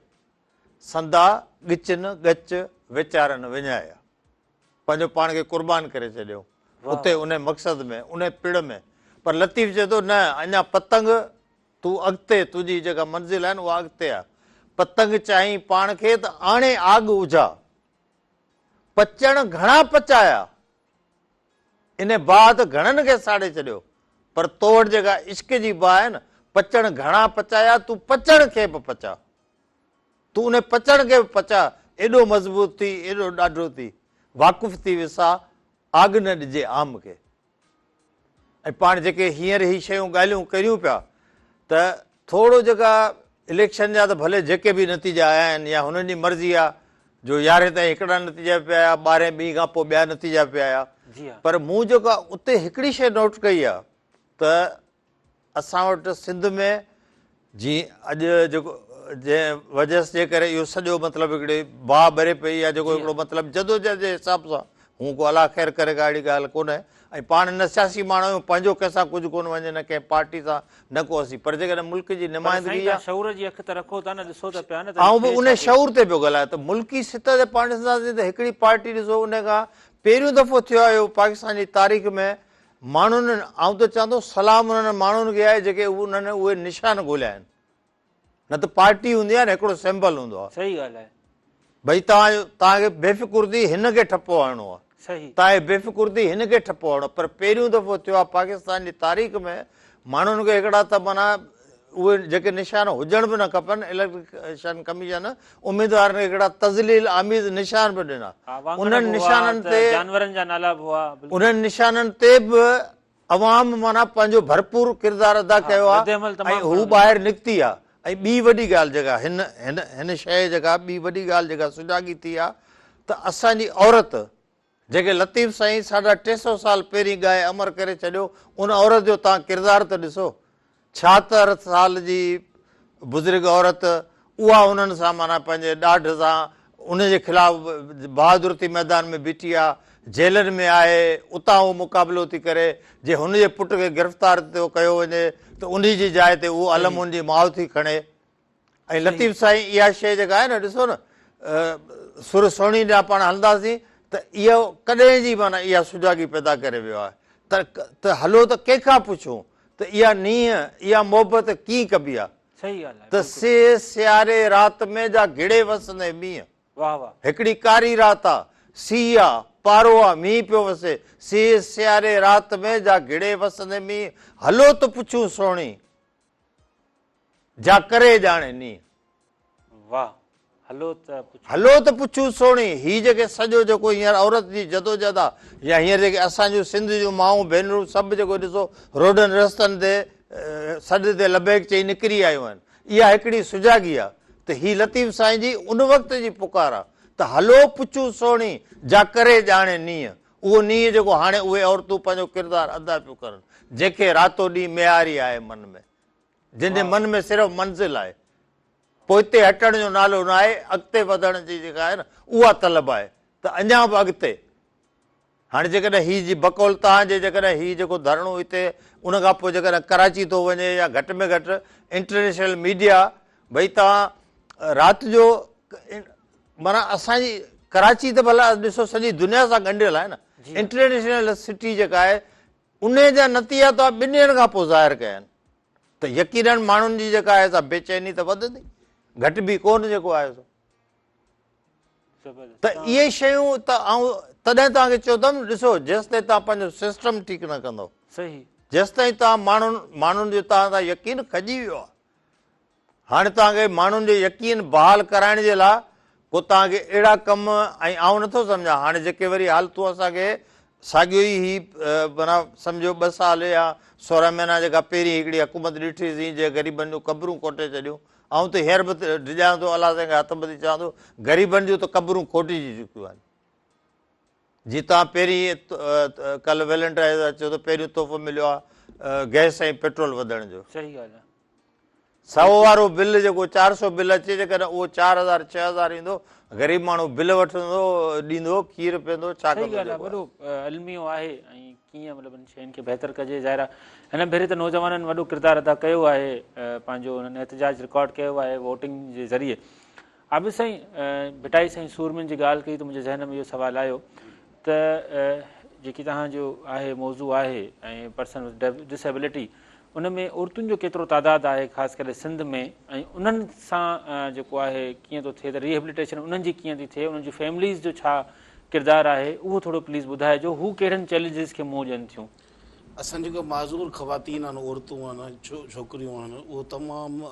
संदा ॻिचनि ॻच वीचारनि विञाया। पंहिंजो पाण खे क़ुर्बान करे छॾियो उते उन मक़सद में उन पिड़ में। पर लतीफ़ चए थो न अञा पतंग तूं अॻिते, तुंहिंजी जेका मंज़िल आहे न उहा अॻिते आहे। पतंग चाहीं पाण खे त आणे आग उझा, पचण घणा पचाया, इन बाहि त घणनि खे साड़े छॾियो। पर तो वटि जेका इश्क जी बाहि आहे न, पचण घणा पचाया, तूं पचण खे बि पचा, तूं उन पचण खे बि पचा। एॾो मज़बूत थी, एॾो ॾाढो थी, वाक़ुफ़ थी विसा आग न ॾिजे आम खे। ऐं पाण जेके हींअर ही शयूं ॻाल्हियूं करियूं पिया त थोरो जेका इलेक्शन जा त भले जेके बि नतीजा आया आहिनि या हुननि जी मर्ज़ी आहे जो 11 ताईं हिकिड़ा नतीजा पिया आया, 12 ॿी खां पोइ ॿिया नतीजा पिया आया। पर मूं जेका उते हिकिड़ी शइ नोट कई आहे त असां वटि सिंध में जीअं अॼु जेको जंहिं वजह जे करे इहो सॼो मतिलबु हिकिड़ी बाहि ॿरे पई आहे, जेको हिकिड़ो मतिलबु जदोजहद जे हिसाब सां हू को अला ख़ैर करे का अहिड़ी ॻाल्हि कोन्हे। ऐं पाण न सियासी माण्हू आहियूं, पंहिंजो कंहिंसां कुझु कोन वञे, न कंहिं पार्टी सां न को असीं, पर जेकॾहिं मुल्क जी नुमाइंदगी आहे शऊर जी अखि त रखो था न, ॾिसो त पिया न। ऐं बि उन शऊर ते पियो ॻाल्हाए त मुल्की सित ते पाण ॾिसंदासीं त हिकिड़ी पार्टी ॾिसो उन खां पहिरियों दफ़ो थियो आहे पाकिस्तान जी तारीख़ में माण्हुनि, आउं त चवां थो सलाम उन्हनि माण्हुनि खे आहे जेके उन्हनि उहे निशान ॻोल्हिया आहिनि। न त पार्टी हूंदी आहे न हिकिड़ो सिंबल हूंदो आहे। सही ॻाल्हि आहे भई तव्हांखे बेफ़िकुर थी हिन खे ठपो हणिणो आहे, तव्हांखे बेफ़िकुर थी हिन खे ठपो हणो। पर पहिरियों दफ़ो थियो आहे पाकिस्तान जी तारीख़ में माण्हुनि खे हिकिड़ा त माना उहे जेके निशान हुजण बि न खपनि, इलेक्शन कमीशन उमेदवारनि खे हिकिड़ा तज़लील आमीज़ निशान बि ॾिना। उन्हनि निशाननि ते जानवरनि जा नाला बि हुआ, उन्हनि निशाननि ते बि अवाम माना पंहिंजो भरपूर किरदारु अदा कयो आहे ऐं हू ॿाहिरि निकिती आहे। ऐं ॿी वॾी ॻाल्हि जेका हिन शइ जेका ॿी वॾी ॻाल्हि जेका सुजाॻी थी आहे त असांजी औरत जेके लतीफ़ साईं 350 साल पहिरीं ॻाए अमर करे छॾियो, उन औरत जो तव्हां किरदारु त ॾिसो। 76 साल जी बुज़ुर्ग औरत उहा उन्हनि सां माना पंहिंजे ॾाढ सां उनजे ख़िलाफ़ु बहादुर थी मैदान में बीठी आहे, जेलनि में आहे, उतां उहो मुक़ाबिलो थी करे। जे हुनजे पुट खे गिरफ़्तार कयो वञे त उन जी जाइ ते उहो अलम उनजी माउ थी खणे। ऐं लतीफ़ साईं इहा शइ जेका आहे न ॾिसो न सुर सुहिणी ॾांहुं पाण हलंदासीं त इहो कॾहिं जी माना इहा सुजाॻी पैदा करे वियो आहे त हलो त कंहिंखां पुछूं त इहा नीह इहा मोहबत कीअं कबी आहे। सही ॻाल्हि आहे त से सियारे राति में जा घिड़े वसंदे मींहं, वाह वाह, हिकिड़ी कारी राति आहे, सीउ आहे, पारो आहे, मींहुं पियो वसे, से सियारे राति में जा घिड़े वसंदे मींहं, हलो त पुछूं सोणी जा करे ॼाणे नीह। वाह, हलो त पुछूं सोणी। हीउ जेके सॼो जेको हींअर औरत जी जदोजहद आहे या हींअर जेके असांजूं सिंध जूं माऊं भेनरूं सभु जेको ॾिसो रोडनि रस्तनि ते सॾ ते लबेक चई निकिरी आयूं आहिनि, इहा हिकिड़ी सुजाॻी आहे त ही लतीफ़ साईं जी उन वक़्त जी पुकार आहे त हलो पुछू सोणी जा करे ॼाणे नीअं, उहो नीअं जेको हाणे उहे औरतूं पंहिंजो किरदारु अदा पियूं करनि, जंहिंखे रातो ॾींहुं मियारी आहे मन में, जंहिंजे मन में सिर्फ़ु मंज़िल आहे, पोइ हिते हटण जो नालो न आहे, अॻिते वधण जी जेका आहे न उहा तलब आहे। त अञा बि अॻिते हाणे जेकॾहिं हीअ जी बकौल तव्हांजे जेकॾहिं हीअ जेको धरणो हिते उन खां पोइ जेकॾहिं कराची थो वञे या घटि में घटि इंटरनेशनल मीडिया, भई तव्हां राति जो माना असांजी कराची त भला ॾिसो सॼी दुनिया सां ॻंढियल आहे न, इंटरनेशनल सिटी जेका आहे उन जा नतीजा तव्हां 2 ॾींहंनि खां पोइ ज़ाहिर कया आहिनि, त यकीननि माण्हुनि जी जेका आहे सा बेचैनी त वधंदी, घटि बि कोन जेको आहे सो। त इहे शयूं त तॾहिं तव्हांखे चवंदुमि, ॾिसो जेसिताईं तव्हां पंहिंजो सिस्टम ठीकु न कंदव, सही, जेसिताईं तव्हां माण्हुनि जो तव्हां सां यकीन खजी वियो आहे, हाणे तव्हांखे माण्हुनि जो यकीन बहाल कराइण जे लाइ पोइ तव्हांखे अहिड़ा कम, ऐं आउं नथो सम्झां हाणे जेके वरी हालतूं असांखे साॻियो ई माना सम्झो 2 साल या 16 महीना जेका पहिरीं हिकिड़ी हुकूमत ॾिठीसीं जे ग़रीबनि जूं क़बरूं कोटे छॾियूं, ऐं त हींअर बि डिॼां थो अलाह साईं खे हथ ॿधी चवां थो ग़रीबनि जूं त क़बरूं खोटिजी चुकियूं आहिनि। जीअं तव्हां पहिरीं कल्ह वैलेंटाइन अचो त पहिरियों तोहफ़ो मिलियो आहे गैस ऐं पेट्रोल वधण जो, सही ॻाल्हि आहे। 100 वारो बिल जेको 400 बिल अचे, जेकॾहिं उहो 4000 6000 ईंदो, ग़रीब माण्हू बिल वठंदो ॾींदो, खीर पीअंदो, छा सही ॻाल्हि आहे, वॾो अलमियो आहे ऐं कीअं मतिलबु इन शयुनि खे बहितर कजे। ज़ाहिर आहे हिन भेरे त नौजवाननि वॾो किरदारु अदा कयो आहे, पंहिंजो हुननि एहतजाज रिकॉर्ड कयो आहे वोटिंग जे ज़रिए। आबिद साईं, भिटाई साईं सूरमनि जी ॻाल्हि कई त मुंहिंजे ज़हन में इहो सुवालु आयो त जेकी तव्हांजो आहे मौज़ू आहे ऐं पर्सन विद डिसेबिलिटी, उन में औरतुनि जो केतिरो तादादु आहे ख़ासि करे सिंध में, ऐं उन्हनि सां जेको आहे कीअं थो थिए त रिहेबिलिटेशन उन्हनि जी कीअं थी थिए, उन्हनि जी फैमिलीज़ जो छा किरदारु आहे, उहो थोरो प्लीज़ ॿुधाइजो, हू कहिड़नि चैलेंजिस खे मुंहुं ॾियनि थियूं। असां जेको माज़ूर ख़वातीन आहिनि, औरतूं आहिनि, छोकिरियूं आहिनि, उहो तमामु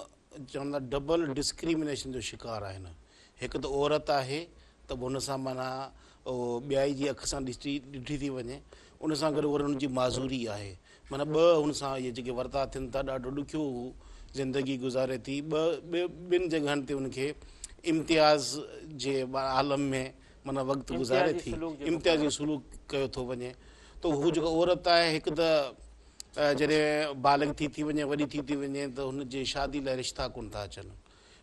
चवंदा डबल डिस्क्रिमिनेशन जो शिकार आहिनि। हिकु त औरत आहे त हुन सां माना ॿियाई जी अखि सां ॾिठी थी वञे, उन सां गॾु वरी हुनजी माज़ूरी आहे, माना 2 हुन सां इहे जेके वर्ता थियनि था, ॾाढो ॾुखियो ज़िंदगी गुज़ारे थी। 2 जॻहनि ते हुनखे इम्तियाज़ जे आलम में माना वक़्तु गुज़ारे थी, इम्तियाज़ी सलूक कयो थो वञे। त हू जेको औरत आहे, हिकु त जॾहिं बालिग थी वञे, वॾी थी वञे, त हुनजी शादी लाइ रिश्ता कोन था अचनि।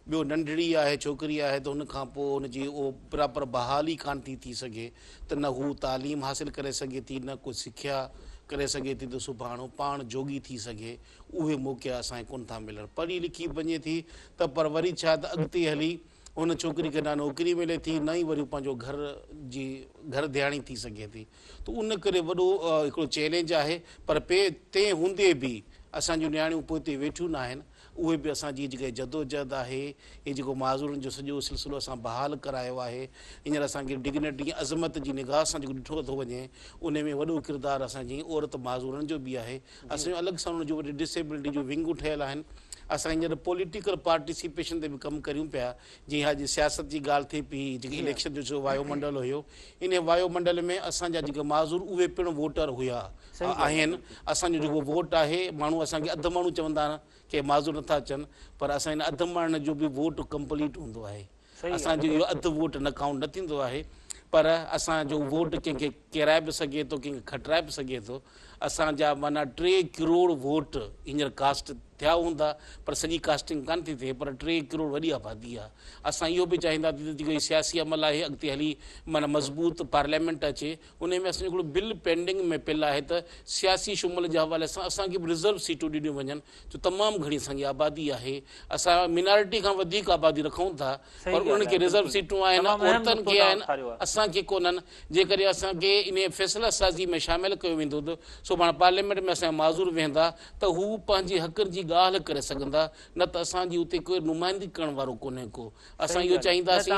ॿियो नंढड़ी आहे, छोकिरी आहे, त हुन खां पोइ हुनजी उहो प्रॉपर बहाली कान थी सघे, त न हू तालीम हासिलु करे सघे थी, न को सिख्या करे सघे थी त सुभाणे पाण जोगी थी सघे, उहे मौक़ा असांखे कोन था मिलनि। पढ़ी लिखी वञे थी त पर वरी छा त अॻिते हली हुन छोकिरी खे न नौकिरी मिले थी, न ई वरी पंहिंजो घर ध्याणी थी सघे थी। त उन करे वॾो हिकिड़ो चैलेंज आहे। पर तंहिं हूंदे बि असांजूं नियाणियूं पोइ हिते वेठियूं न आहिनि, उहे बि असांजी जेके जदोजहद आहे, इहे जेको माज़ूरनि जो सॼो सिलसिलो असां बहाल करायो आहे, हींअर असांखे डिग्निटी अज़मत जी निगाह सां जेको ॾिठो थो वञे, उन में वॾो किरदारु असांजी औरत माज़ूरनि जो बि आहे। असांजो अलॻि सां हुनजो वरी डिसेबिलिटी जूं विंगूं ठहियल आहिनि। असां हींअर पॉलिटिकल पार्टिसिपेशन ते बि कमु करियूं पिया, जीअं अॼु सियासत जी ॻाल्हि थिए पई, जेकी इलेक्शन जो वायुमंडल हुयो, इन वायुमंडल में असांजा जेके माज़ूर उहे पिणु वोटर हुया आहिनि। असांजो जेको वोट आहे, माण्हू असांखे अधु माण्हू चवंदा आहिनि की माज़ूर नथा अचनि, पर असां हिन अधु माण्हुनि जो बि वोट कंप्लीट हूंदो आहे। असांजो इहो अधु वोट न काउंट न थींदो आहे, पर असांजो वोट कंहिंखे किराए बि सघे थो, कंहिंखे खटाए बि सघे थो। असांजा माना 3 करोड़ वोट हींअर कास्ट थिया हूंदा, पर सॼी कास्टिंग कान थी थिए, पर 3 करोड़ वॾी आबादी आहे। असां इहो बि चाहींदासीं त जेको सियासी अमल आहे अॻिते हली माना मज़बूत पार्लियामेंट अचे। उन में असांजो हिकिड़ो बिल पेंडिंग में पियल आहे त सियासी शुमल जे हवाले सां असांखे बि रिज़र्व सीटूं ॾिनियूं वञनि, जो तमामु घणी असांजी आबादी आहे। असां मिनारिटी खां वधीक आबादी रखूं था, पर उन्हनि खे रिज़र्व सीटूं आहिनि, औरतुनि खे आहिनि, असांखे कोन्हनि। जेकॾहिं असांखे इन फ़ैसिला साज़ी में शामिलु कयो वेंदो त सुभाणे पार्लियामेंट में असांजा माज़ूर वेंदा त हू पंहिंजे हक़नि जी ॻाल्हि करे सघंदा, न त असांजी उते कोई नुमाइंदगी करण वारो कोन्हे को। असां इहो चाहींदासीं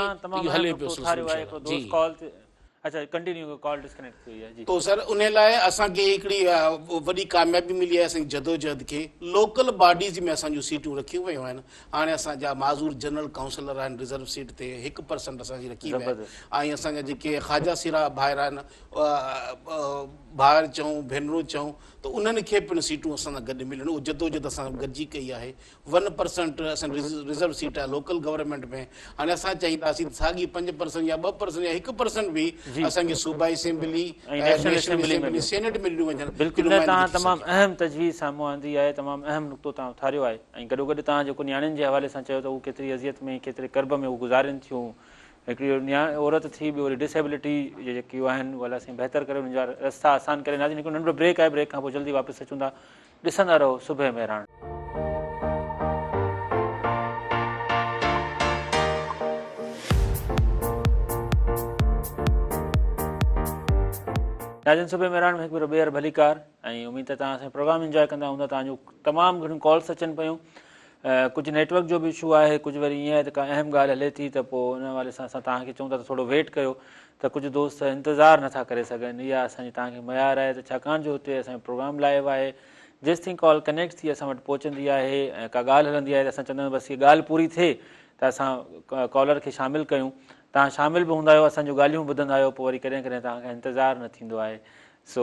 हले पियो। अच्छा कंटिन्यू, कॉल डिस्कनेक्ट थी हुई है जी। तो सर उन लाइ असांखे हिकिड़ी वॾी कामयाबी मिली आहे असांजी जदोजहद खे। लोकल बॉडीज़ में असां जूं सीटूं रखियूं वियूं आहिनि। हाणे असांजा माज़ूर जनरल काउंसलर आहिनि रिज़र्व सीट ते 1% असांजी रखी विया आहिनि। ऐं असांजा जेके ख़ाजा सिरा भाइर आहिनि, भाउर चऊं भेनरूं चऊं, त उन्हनि खे पिणु सीटूं असां सां गॾु मिलनि। उहो जदोजहद असां गॾिजी कई आहे। 1% असां रिज़र्व सीट आहे लोकल गवर्नमेंट में। हाणे असां चाहींदासीं साॻी 5% या 2% या 1% बि असांखे सूबाई असेंबली नेशनल असेंबली में सेनेट में ॾिनियूं वञनि। बिल्कुलु न, तव्हां तमामु अहम तजवीज़ साम्हूं आंदी आहे, तमामु अहम नुक़्तो तव्हां उथारियो आहे। ऐं गॾोगॾु तव्हां जेको नियाणियुनि जे हवाले सां चयो त उहे केतिरी अज़ियत में केतिरे कर्ब में उहे गुज़ारनि थियूं। हिकिड़ी औरत थी, ॿियो वरी डिसेबिलिटी जेकियूं आहिनि उहे असां बहितर करे उन्हनि जा रस्ता आसान करे। नाज़रीन हिकिड़ो नंढिड़ो ब्रेक आहे, ब्रेक खां पोइ जल्दी वापसि अचूं था। ॾिसंदा रहो सुबह मेहरान। नाज़रीन सुबह मेहरान में हिकु भेरो ॿीहर भलीकार ऐं उमेद आहे तव्हां असांजो प्रोग्राम इंजॉय कंदा हूंदा। तव्हांजो तमामु घणियूं कॉल्स अचनि पियूं। कुझु नेटवर्क जो बि इशू आहे, कुझु वरी ईअं आहे त का अहम ॻाल्हि हले थी त पोइ उन हवाले सां असां तव्हांखे चऊं था त थोरो वेट कयो। त कुझु दोस्त इंतज़ारु नथा करे सघनि। इहा असांजी तव्हांखे मयार आहे त छाकाणि जो हुते असांजो प्रोग्राम लाइव आहे। जेसि ताईं कॉल कनेक्ट थी असां वटि पहुचंदी आहे ऐं का ॻाल्हि हलंदी आहे त असां चवंदा आहियूं बसि हीअ ॻाल्हि पूरी थिए त असां कॉलर खे शामिलु कयूं। तव्हां शामिलु बि हूंदा आहियो, असांजूं ॻाल्हियूं ॿुधंदा आहियो, पोइ वरी कॾहिं कॾहिं तव्हांखे इंतज़ारु न थींदो आहे। सो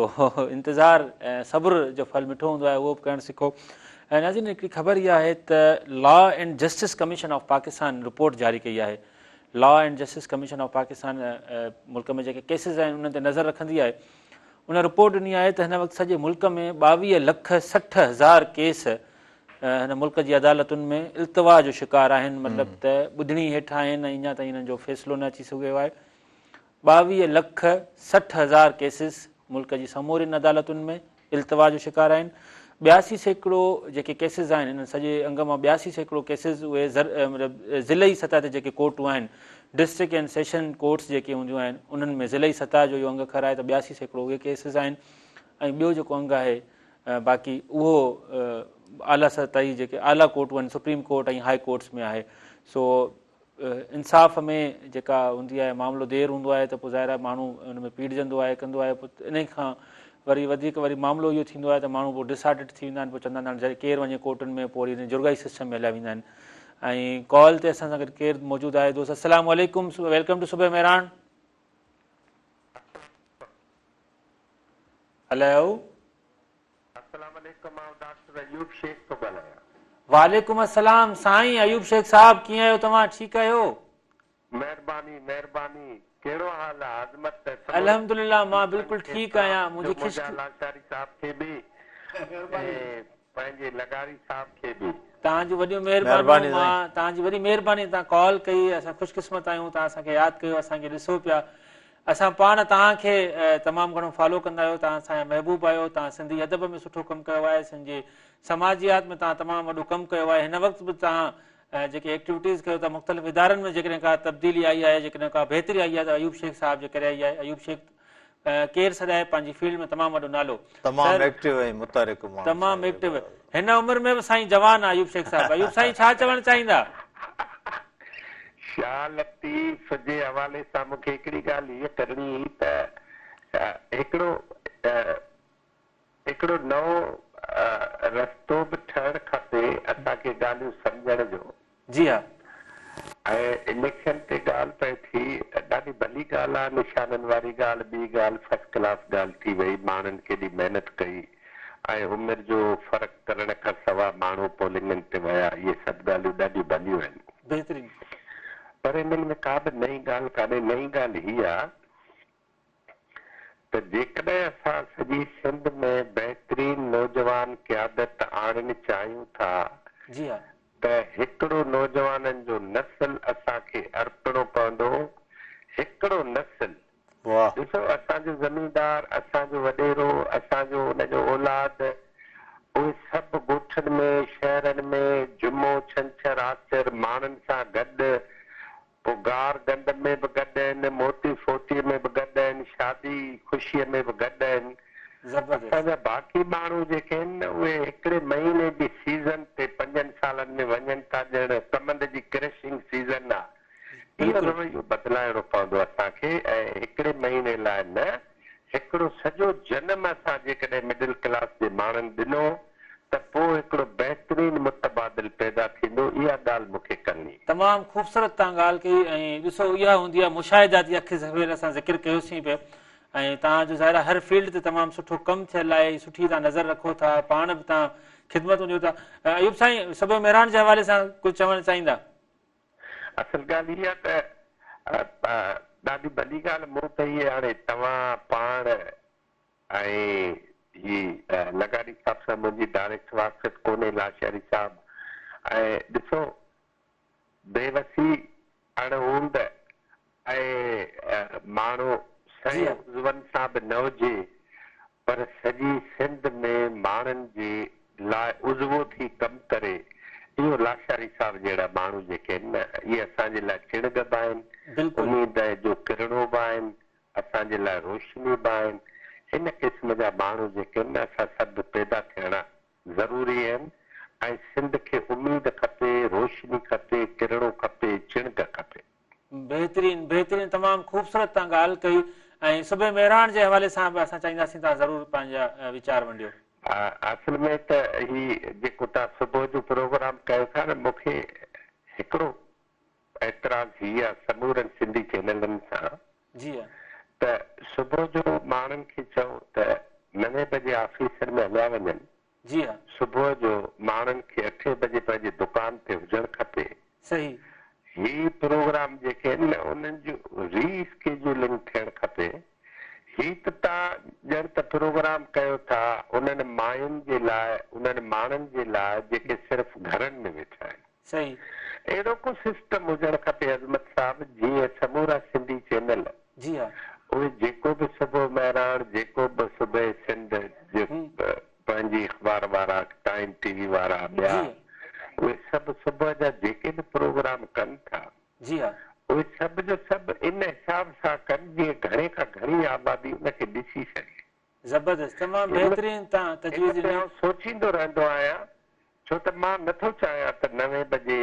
इंतज़ारु ऐं सब्र जो फल मिठो हूंदो आहे, उहो बि करणु सिखो। ऐं नाज़रीन हिकिड़ी ख़बर इहा आहे त law and justice commission of Pakistan report जारी कई आहे। Law and justice commission of Pakistan मुल्क में जेके केसिस आहिनि उन्हनि ते नज़र रखंदी आहे। उन रिपोर्ट ॾिनी आहे त हिन वक़्तु सॼे मुल्क में 22,60,000 केस हिन मुल्क जी अदालतुनि में इल्तवा जो शिकार आहिनि। मतिलबु त ॿुधणी हेठां आहिनि ऐं अञा ताईं हिननि जो फ़ैसिलो न अची सघियो आहे। 22,60,000 केसिस मुल्क जी समूरियुनि अदालतुनि में इल्तवा जो शिकार आहिनि। 82% जेके केसिस आहिनि हिन सॼे अंग मां 82% केसिस उहे मतिलबु ज़िलई सतह ते जेके कोर्टूं आहिनि, डिस्ट्रिक्ट एंड सेशन कोर्ट्स जेके हूंदियूं आहिनि उन्हनि में ज़िलई सतह जो इहो अंग खराए त 82% उहे केसिस आहिनि। ऐं ॿियो जेको अंग आहे बाक़ी उहो आला सतही जेके आला कोर्टूं आहिनि, सुप्रीम कोर्ट ऐं हाई कोर्ट्स में आहे। सो इंसाफ़ में जेका हूंदी आहे मामिलो देरि हूंदो आहे त पोइ ज़ाहिर आहे माण्हू हुन में पीड़जंदो आहे, कंदो आहे। पोइ इन खां वरी वधीक वरी मामिलो इहो थींदो आहे त माण्हू पोइ डिसऑर्डर्ड थी वेंदा आहिनि। पोइ चवंदा आहिनि केरु वञे कोर्टुनि में, पोइ वरी जुर्गाई सिस्टम में हलिया वेंदा आहिनि। ऐं कॉल ते असां सां गॾु केरु मौजूदु आहे दोस्त? अस्सलाम वालेकुम, वेलकम टू सुबह मेहरान। हेलो, वालेकुम अस्सलाम साईं अयूब शेख साहब, कीअं आहियो तव्हां? ठीकु आहियो? महिरबानी महिरबानी, कहिड़ो हाल आहे? अज़मत अल्हम्दुलिल्लाह, मां बिल्कुलु ठीकु आहियां। मुंहिंजी लाचारी साहब खे बि पंहिंजे लगारी साहब खे बि तव्हांजी वॾी महिरबानी। मां तव्हांजी वॾी महिरबानी, तव्हां कॉल कई, असां ख़ुशकिस्मत आहियूं, तव्हां असांखे यादि कयो, असांखे ॾिसो पिया। असां पाण तव्हांखे तमामु घणो फॉलो कंदा आहियो, तव्हां असांजा महबूब आहियो। तव्हां सिंधी अदब में सुठो कमु कयो आहे, सिंधी समाजियात में तव्हां तमामु वॾो कमु कयो आहे। हिन वक़्तु बि तव्हां जेके एक्टिविटीज़ कयो था मुख़्तलिफ़ इदारनि में, जेकॾहिं का तब्दीली आई आहे, जेकॾहिं का बहितरी आई आहे त अयूब शेख साहब जे करे आई आहे। अयूब शेख केरु सॾाए पंहिंजी फील्ड में तमामु वॾो नालो, तमामु एक्टिव ऐं मुतारिक माण्हू, तमामु एक्टिव। हिन उमिरि में बि साईं जवान आहे अयूब शेख साहब। अयूब साईं छा चवणु चाहींदा? शाह लतीफ़ जे हवाले सां मूंखे हिकिड़ी ॻाल्हि हीअ करणी हुई त हिकिड़ो नओं रस्तो बि ठहणु खपे असांखे ॻाल्हियूं सम्झण जो। जी हा। ऐं इलेक्शन ते ॻाल्हि पए थी, ॾाढी भली ॻाल्हि आहे, निशाननि वारी ॻाल्हि। ॿी ॻाल्हि फर्स्ट क्लास ॻाल्हि थी वई, माण्हुनि केॾी महिनत कई ऐं उमिरि जो फ़र्क़ु करण खां सवाइ माण्हू पोलिंगनि ते विया। इहे सभु ॻाल्हियूं ॾाढियूं भलियूं आहिनि, बहितरीन। पर इन्हनि में का बि नई ॻाल्हि कान्हे। नई ॻाल्हि हीअ आहे त जेकॾहिं असां सॼी सिंध में बहितरीन नौजवान क़यादत आणणु चाहियूं था जी हा, त हिकिड़ो नौजवाननि जो नस्ल असांखे अर्पणो पवंदो। हिकिड़ो नस्ल, ॾिसो असांजो ज़मींदार, असांजो वॾेरो, असांजो हुनजो औलाद, उहे सभु ॻोठनि में शहरनि में जुमो छंछरु आसिर माण्हुनि सां गॾु, पोइ गार गंड में बि गॾु आहिनि, मोती फोतीअ में बि गॾु आहिनि, शादी ख़ुशीअ में बि गॾु आहिनि। असांजा बाक़ी माण्हू जेके आहिनि न उहे हिकिड़े महीने जी सीज़न ते 5 सालनि में वञनि था। ॼण कमंद जी क्रशिंग सीज़न आहे, इहो रवैयो बदिलाइणो पवंदो असांखे ऐं हिकिड़े महीने लाइ न हिकिड़ो सॼो जनम असां जेकॾहिं मिडिल क्लास जे माण्हुनि ॾिनो त पोइ हिकिड़ो बहितरीन मुतबादिल पैदा थींदो। इहा ॻाल्हि मूंखे करणी। तमामु ख़ूबसूरत तव्हां ॻाल्हि कई ऐं ॾिसो इहा हूंदी आहे मुशाहिदाती अखि सवेर असां ज़िक्र कयोसीं पिया ऐं तव्हांजो ज़ाहिर हर फील्ड ते तमामु सुठो कमु थियल आहे, सुठी तव्हां नज़र रखो था, पाण बि तव्हां ख़िदमतूं ॾियो था। अयूब साईं सभु मेहरान जे हवाले सां कुझु चवणु चाहींदा? असल ॻाल्हि इहा त ॾाढी वॾी ॻाल्हि मूं त इहे हाणे तव्हां पाण ऐं ही लगाड़ी साहिब सां मुंहिंजी डायरेक्ट वाक़फ़ कोन्हे, लाशारी साहिब, ऐं ॾिसो बेवसी अणहूंद ऐं माण्हू सही उज़वनि सां बि न हुजे पर सॼी सिंध में माण्हुनि जे लाइ उज़वो थी कमु करे, इहो लाशारी साहिब जहिड़ा माण्हू जेके आहिनि न इहे असांजे लाइ चिणग बि आहिनि, उमेद जो किरणो बि आहिनि, असांजे लाइ रोशनी बि आहिनि। इन क़िस्म जा माण्हू जेके आहिनि न असां सभु पैदा थियणा ज़रूरी आहिनि ऐं सिंध खे उमेद खपे, रोशनी खपे, किरणो खपे, चिणग खपे। बहितरीन बहितरीन तमामु ख़ूबसूरत तव्हां ॻाल्हि कई ऐं सभु मेहरान जे हवाले सां बि असां चाहींदासीं तव्हां ज़रूरु पंहिंजा वीचार वंडियो। असल में त ही जेको तव्हां सुबुह जो प्रोग्राम कयो था न, मूंखे हिकिड़ो एतिराज़ हीअ आहे समूरनि सिंधी चैनलनि सां जी त सुबुह जो माण्हुनि खे चओ त 9 बजे ऑफिसनि में हलिया वञनि। जी हा, सुबुह जो माण्हुनि खे 8 बजे पंहिंजी दुकान ते हुजणु खपे। सही। ही प्रोग्राम जेके आहिनि न उन्हनि जो रीस्केड्यूलिंग थियणु खपे। ही त तव्हां ॼण त प्रोग्राम कयो था उन्हनि मायुनि जे लाइ, उन्हनि माण्हुनि जे लाइ जेके सिर्फ़ु घरनि में वेठा आहिनि। सही। अहिड़ो को सिस्टम हुजणु खपे अज़मत साहिब, जीअं समूरा सिंधी चैनल जी हा, उहे जेको बि सुबुह महिराण, जेको बि सुबुह सिंध जे पंहिंजी अख़बार वारा, टाइम टीवी वारा, ॿिया उहे सभु सुबुह जा जेके बि प्रोग्राम कनि था जी हा, उहे सभु जो सभु इन हिसाब सां कनि जीअं घणे खां घणी आबादी उनखे ॾिसी सघे। ज़बरदस्त, तमामु बहितरीन तव्हां तजवीज़ ॾिनी। सोचींदो रहंदो आहियां छो त मां नथो चाहियां त 9 बजे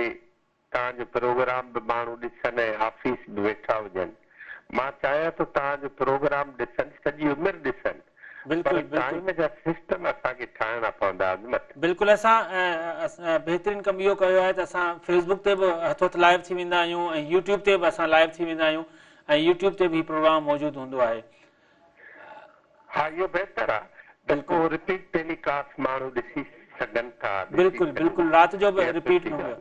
तव्हांजो प्रोग्राम बि माण्हू ॾिसनि ऐं ऑफिस बि वेठा हुजनि। मां चाहियां थो तव्हांजो प्रोग्राम ॾिसनि, सॼी उमिरि ॾिसनि, पर टाइम जा सिस्टम असांखे ठाहिणा पवंदा अज़मत। बिल्कुलु असां बहितरीन कमु इहो कयो आहे त असां फेसबुक ते बि हथो हथ लाइव थी वेंदा आहियूं ऐं यूट्यूब ते बि असां लाइव थी वेंदा आहियूं ऐं यूट्यूब ते बि प्रोग्राम मौजूदु हूंदो आहे। हा, इहो बहितर आहे त पोइ रिपीट टेलीकास्ट माण्हू ॾिसी सघनि था। बिल्कुलु बिल्कुलु, राति जो बि रिपीट न हुयो।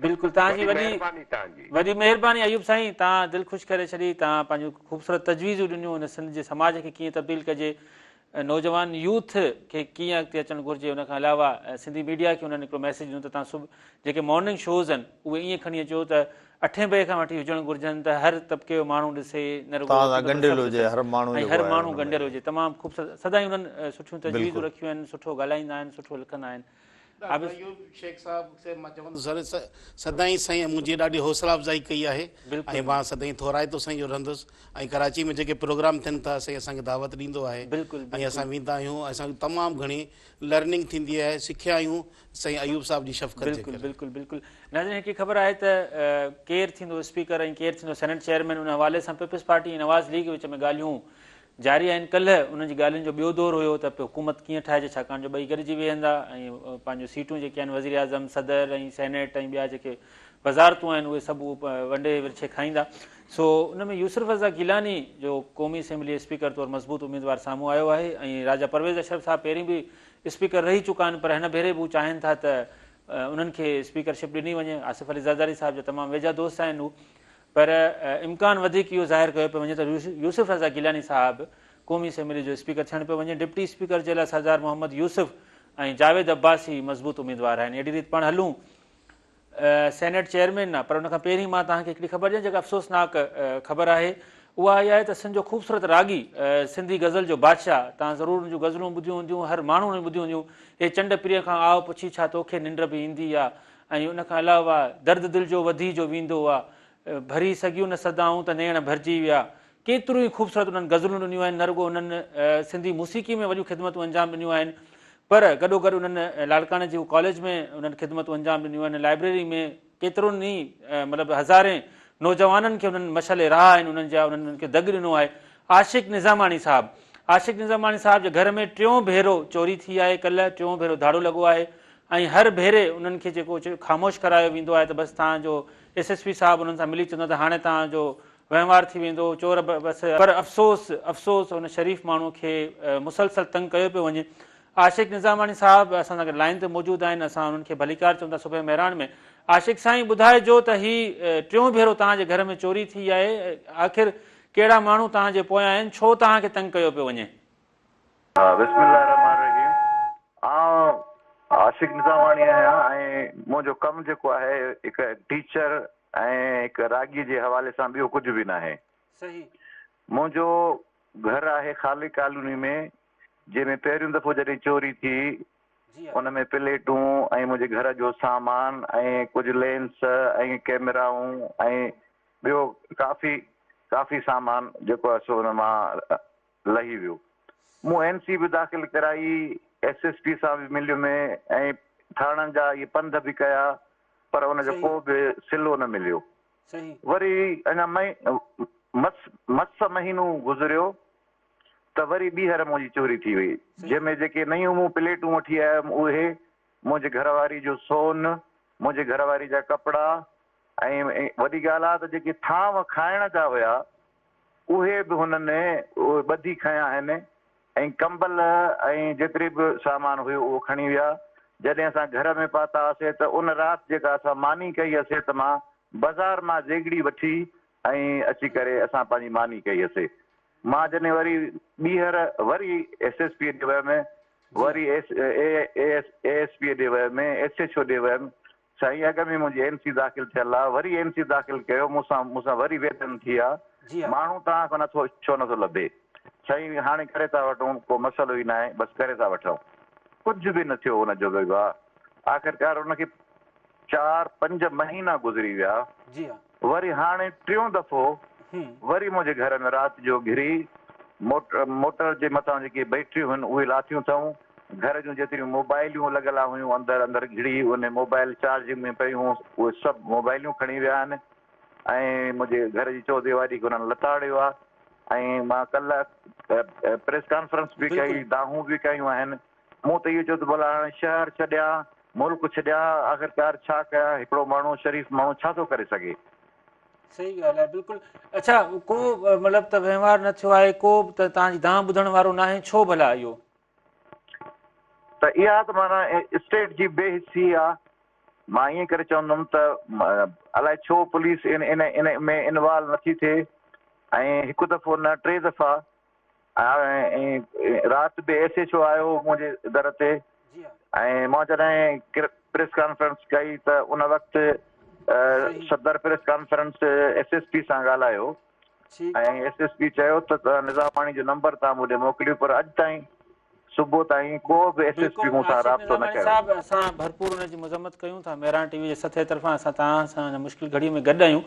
बिल्कुलु, तव्हांजी वॾी महिरबानी अयूब साईं, तव्हां दिलि ख़ुशि करे छॾी। तव्हां पंहिंजूं ख़ूबसूरत तजवीज़ूं ॾिनियूं हुन सिंध जे समाज खे कीअं तब्दील कजे, नौजवान यूथ खे कीअं अॻिते अचणु घुरिजे, हुन खां अलावा सिंधी मीडिया खे हुननि हिकिड़ो मैसेज ॾिनो त तव्हां जेके मॉर्निंग शोज़ आहिनि उहे ईअं खणी अचो त 8 बजे खां वठी हुजणु घुरिजनि त हर तबिके जो माण्हू ॾिसे, हर माण्हू गंढियल हुजे। तमामु ख़ूबसूरत सदाईं हुननि सुठियूं तजवीज़ूं रखियूं आहिनि, सुठो ॻाल्हाईंदा आहिनि, सुठो लिखंदा आहिनि। शेख साहब से मां चवंदुसि सदाईं साईं मुंहिंजी ॾाढी हौसला अफ़ज़ाई कई आहे ऐं मां सदाईं थोराइतो साईं जो रहंदुसि ऐं कराची में जेके प्रोग्राम थियनि था साईं असांखे दावत ॾींदो आहे ऐं असां वेंदा आहियूं, असांखे तमामु घणी लर्निंग थींदी आहे, सिखिया आहियूं साईं अयूब साहिब जी शफ़क़त। बिल्कुलु बिल्कुलु बिल्कुलु। नाज़रीन, हिकिड़ी ख़बर आहे त केरु थींदो स्पीकर ऐं केरु थींदो सेनेट चेयरमैन, उन हवाले सां पीपल्स पार्टी ऐं नवाज़ लीग विच में ॻाल्हियूं जारी आहिनि। कल्ह उन्हनि जी ॻाल्हियुनि जो ॿियो दौरु हुयो त हुकूमत कीअं ठाहिजे, छाकाणि जो ॿई गॾिजी वेहंदा ऐं पंहिंजूं सीटूं जेके आहिनि वज़ीर आज़म, सदर ऐं सेनेट ऐं ॿिया जेके वज़ारतूं आहिनि उहे सभु वंडे विरछे खाईंदा। सो उन में यूसुफ रज़ा गिलानी जो क़ौमी असेंबली स्पीकर तौरु मज़बूत उम्मीदवार साम्हूं आयो आहे ऐं राजा परवेज़ अशरफ साहब पहिरीं बि स्पीकर रही चुका आहिनि, पर हिन भेरे बि चाहिनि था त उन्हनि खे स्पीकरशिप ॾिनी वञे। आसिफ़ अली ज़रदारी साहिब जा तमामु वेझा दोस्त आहिनि हू, पर इम्कान वधीक इहो ज़ाहिर कयो पियो वञे त यूसुफ रज़ा गिलानी साहिबु क़ौमी असेंबली जो स्पीकर थियणु पियो वञे। डिप्टी स्पीकर जे लाइ सरदार मोहम्मद यूसुफ ऐं जावेद अब्बासी मज़बूत उम्मीदवार आहिनि। अहिड़ी रीति पाण हलूं सेनेट चेयरमैन आहे, पर उनखां पहिरीं मां तव्हांखे हिकिड़ी ख़बर ॾियां जेका अफ़सोसनाक ख़बर आहे। उहा इहा आहे त सिंध जो ख़ूबसूरत रागी सिंधी गज़ल जो बादशाह, तव्हां ज़रूरु हुनजूं गज़लूं ॿुधियूं हूंदियूं, हर माण्हू हुन ॿुधियूं हूंदियूं, हे चंड प्रिय खां आओ पुछी छा तोखे निंड बि ईंदी आहे, ऐं उनखां अलावा दर्द दिलि जो वधी जो वेंदो आहे, भरी सघियूं न सदाऊं त नेण भरिजी विया। केतिरियूं ई ख़ूबसूरत उन्हनि गज़लूं ॾिनियूं आहिनि। न रुगो उन्हनि सिंधी मूसीक़ी में वॾियूं ख़िदमतूं अंजाम ॾिनियूं आहिनि, पर गॾोगॾु उन्हनि लाड़काणे जी कॉलेज में उन्हनि ख़िदमतूं अंजाम ॾिनियूं आहिनि, लाइब्रेरी में केतिरनि ई मतिलबु हज़ारे नौजवाननि खे उन्हनि मशाल राह आहिनि, उन्हनि जा उन्हनि खे दग ॾिनो आहे। आशिक़ निज़ामानी साहिबु, आशिक़ निज़ामानी साहिब जे घर में टियों भेरो चोरी थी आहे, कल्ह टियों भेरो धाड़ो लॻो आहे ऐं हर भेरे उन्हनि खे जेको ख़ामोश करायो वेंदो आहे त बसि तव्हांजो SSP साहिबु उन्हनि सां मिली चवंदो त हाणे तव्हांजो वहिंवार थी वेंदो, चोर बसि। पर अफ़सोस हुन शरीफ़ माण्हू खे मुसलसल तंग कयो पियो वञे। आशिक़ निज़ामानी साहिबु असां सां गॾु लाइन ते मौजूदु आहिनि, असां उन्हनि खे भलीकार चऊं था सुबुह महिरान में। आशिक़ साईं ॿुधाइजो त हीअ टियों भेरो तव्हांजे घर में चोरी थी आहे, आख़िर कहिड़ा माण्हू तव्हांजे पोयां आहिनि, छो तव्हांखे तंग कयो पियो वञे? बिस्मिल्लाहिर्रहमानिर्रहीम। आशिक़ निज़ामानी आहियां ऐं मुंहिंजो कमु जेको आहे हिकु टीचर ऐं हिकु राॻीअ जे हवाले सां ॿियो कुझु बि न आहे। सही। मुंहिंजो घर आहे ख़ाली कॉलोनी में, जंहिंमें पहिरियों दफ़ो जॾहिं चोरी थी उन में प्लेटूं ऐं मुंहिंजे घर जो सामान ऐं कुझु लेंस ऐं कैमराऊं ऐं ॿियो काफ़ी सामान जेको आहे सो हुन मां लही वियो। मूं NC बि दाख़िल कराई, SSP सां बि मिलियुमि ऐं थाणनि जा इहे पंध बि कया, पर हुनजो को बि सिलो न मिलियो। वरी अञा मस महीनो गुज़रियो त वरी ॿीहर मुंहिंजी चोरी थी वई, जंहिंमें जेके नयूं मूं प्लेटूं वठी आयुमि उहे, मुंहिंजे घरवारी जो सोन, मुंहिंजे घरवारी जा कपिड़ा ऐं वॾी ॻाल्हि आहे त जेके थांव खाइण जा हुया उहे बि हुननि उहे ॿधी खयां आहिनि ऐं कंबल ऐं जेतिरे बि सामान हुयो उहो खणी विया। जॾहिं असां घर में पहुता हुआसीं त उन राति जेका असां मानी कई हुअसीं त मां बाज़ार मां जेगड़ी वठी ऐं अची करे असां पंहिंजी मानी कई हुअसीं। मां जॾहिं वरी ॿीहर वरी SSP ॾे वियुमि, वरी ASP ॾे वियुमि, SHO ॾे वियुमि, साईं अॻ में मुंहिंजी NC दाख़िल थियल आहे, वरी NC दाख़िल कयो, मूंसां वरी वेतन थी आहे, माण्हू तव्हां खां नथो छो नथो लभे? साईं हाणे करे था वठूं, को मसइलो ई न आहे, बसि करे था वठूं। कुझु बि न थियो हुनजो व्यवहार। आख़िरकार हुनखे 4-5 महीना गुज़री विया। वरी हाणे टियों दफ़ो वरी मुंहिंजे घर में राति जो घिरी, मोटर जे मथां जेके बैटरियूं आहिनि उहे लाथियूं अथऊं, घर जूं जेतिरियूं मोबाइलियूं लॻल हुयूं अंदरि घिरी, उन मोबाइल चार्जिंग में पियूं, उहे सभु मोबाइलियूं खणी विया आहिनि ऐं मुंहिंजे घर जी चौधरी खे हुननि लताड़ियो आहे। ऐं मां कल्ह प्रेस कॉन्फ्रेंस बि कई, दाहूं बि कयूं आहिनि। मूं त इहो चयो त भला हाणे शहर छॾियां, मुल्क छॾियां, आख़िरकार छा कयां? हिकिड़ो माण्हू शरीफ़ माण्हू छा थो करे सघे? सही ॻाल्हि आहे, बिल्कुलु। अच्छा, को मतिलबु त वहिंवार न थियो आहे, को त तव्हांजी दांह ॿुधण वारो न आहे, छो भला इहो? त इहा त माना स्टेट जी बेहिसी आहे। मां ईअं करे चवंदुमि त अलाए छो पुलिस इन में इन्वॉल्व नथी थिए। ऐं हिकु दफ़ो न 3 दफ़ा ऐं राति बि SHO आयो मुंहिंजे दर ते ऐं मां जॾहिं प्रेस कॉन्फ्रेंस कई त उन वक़्तु सदर प्रेस कॉन्फ्रेंस SSP सां ॻाल्हायो ऐं SSP चयो त निज़ामानी जो नंबर तव्हां मूं ॾे मोकिलियो, पर अॼु ताईं सुबुह ताईं को बि SSP मूं सां राब्तो न कयो। असां भरपूर हुनजी मज़म्मत कयूं था, मेहरान TV जे सथे तरफ़ां असां तव्हां सां हिन मुश्किल घड़ीअ में गॾु आहियूं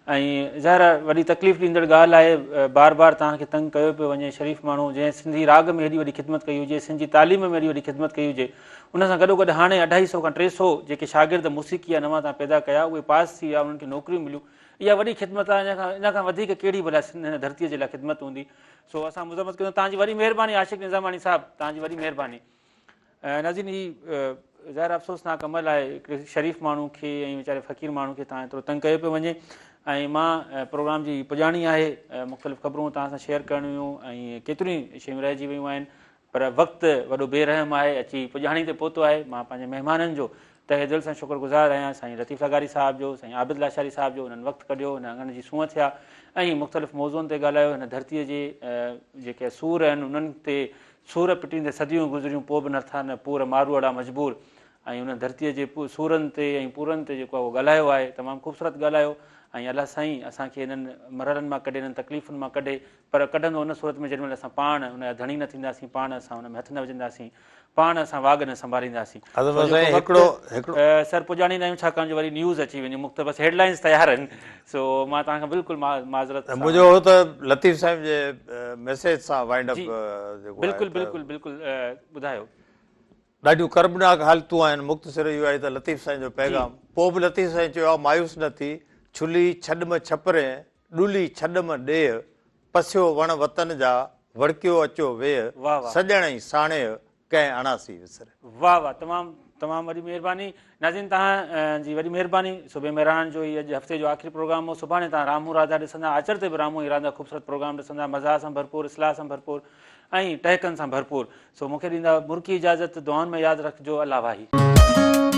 ऐं ज़ाहिर वॾी तकलीफ़ ॾींदड़ ॻाल्हि आहे, बार बार तव्हांखे तंग कयो पियो वञे। शरीफ़ माण्हू जंहिं सिंधी राग में हेॾी वॾी ख़िदमत कई हुजे, सिंधी तालीम में हेॾी वॾी ख़िदमत कई हुजे, उन सां गॾोगॾु हाणे 250 खां 300 जेके शागिर्द मूसीक़ी नवां तव्हां पैदा कया, उहे पास थी विया, उन्हनि खे नौकरियूं मिलियूं। इहा वॾी ख़िदमत आहे, इन खां वधीक कहिड़ी भला हिन धरतीअ जे लाइ ख़िदमत हूंदी? सो असां मज़म्मत कयूं। तव्हांजी वॾी महिरबानी आशिक़ निज़ामानी साहिबु, तव्हांजी वॾी महिरबानी। नाज़रीन, ही ज़ाहिर अफ़सोसनाक अमल आहे, हिकिड़े शरीफ़ माण्हू खे ऐं वीचारे फ़क़ीर माण्हू खे तव्हां एतिरो तंग कयो पियो वञे। ऐं मां प्रोग्राम जी पुॼाणी आहे, मुख़्तलिफ़ ख़बरूं तव्हां सां शेयर करणियूं ऐं केतिरियूं शयूं रहिजी वियूं आहिनि, पर वक़्तु वॾो बेरहम आहे, अची पुॼाणी ते पहुतो आहे। मां पंहिंजे महिमाननि जो तहे दिलि सां शुक्रगुज़ार आहियां, साईं लतीफ़ लगारी साहिब जो, साईं आबिद लाशारी साहिब जो। उन्हनि वक़्तु कढियो, हिन अङण जी सूंहं थिया ऐं मुख़्तलिफ़ मौज़ूअनि ते ॻाल्हायो। हिन धरतीअ जे जेके सूर आहिनि उन्हनि ते सूर पिटींदे सदियूं गुज़रियूं, पोइ बि नथा न पूर मारूअड़ा मजबूर। ऐं उन धरतीअ जे सूरनि ते ऐं पूरनि ते जेको आहे उहो ॻाल्हायो आहे, तमामु ख़ूबसूरत ॻाल्हायो। ऐं अलाह साईं असांखे इन्हनि मरहलनि मां कढे, इन्हनि तकलीफ़ुनि मां कढे, पर कढंदो उन सूरत में जेॾीमहिल असां पाण उनजा धणी न थींदासीं, पाण असां हुन में हथ न विझंदासीं, पाण असां वाघ न संभालींदासीं। सर पुॼाणी न आहियूं, छाकाणि जो वरी न्यूज़ अची वञे, मुख़्तलिफ़ बसि हेडलाइंस तयारु आहिनि। सो मां तव्हांखां बिल्कुलु माज़रत। मुंहिंजो हो त लतीफ़ साहिब जे मैसेज सां वाइंड अप। बिल्कुलु बिल्कुलु बिल्कुलु ॿुधायो। ॾाढियूं कर्बनाक हालतूं आहिनि। मुख़्तसिर इहो आहे त लतीफ़ साईं जो पैगाम। पोइ बि लतीफ़ साईं चयो आहे मायूस न थी, छुली छॾम छपरे ॾुली छॾम ॾेह, पसियो वण वतन जा वड़कियो अचो वेह, वाह वाह सॼण ई साणे कंहिं अणासी विसरे। वाह वाह, तमामु वॾी महिरबानी। नाज़रीन तव्हां जी वॾी महिरबानी। सूबे मेरान जो ही अॼु हफ़्ते जो आख़िरी प्रोग्राम हो। सुभाणे तव्हां रामू राधा ॾिसंदा, आचर ते बि रामू इरादा ख़ूबसूरत प्रोग्राम ॾिसंदा, मज़ा सां भरपूर, इस्लाह सां भरपूर ऐं टहकनि सां भरपूर। सो मूंखे ॾींदा मुर्की इजाज़त, दुआउनि में यादि रखिजो। अल्लाह वाही।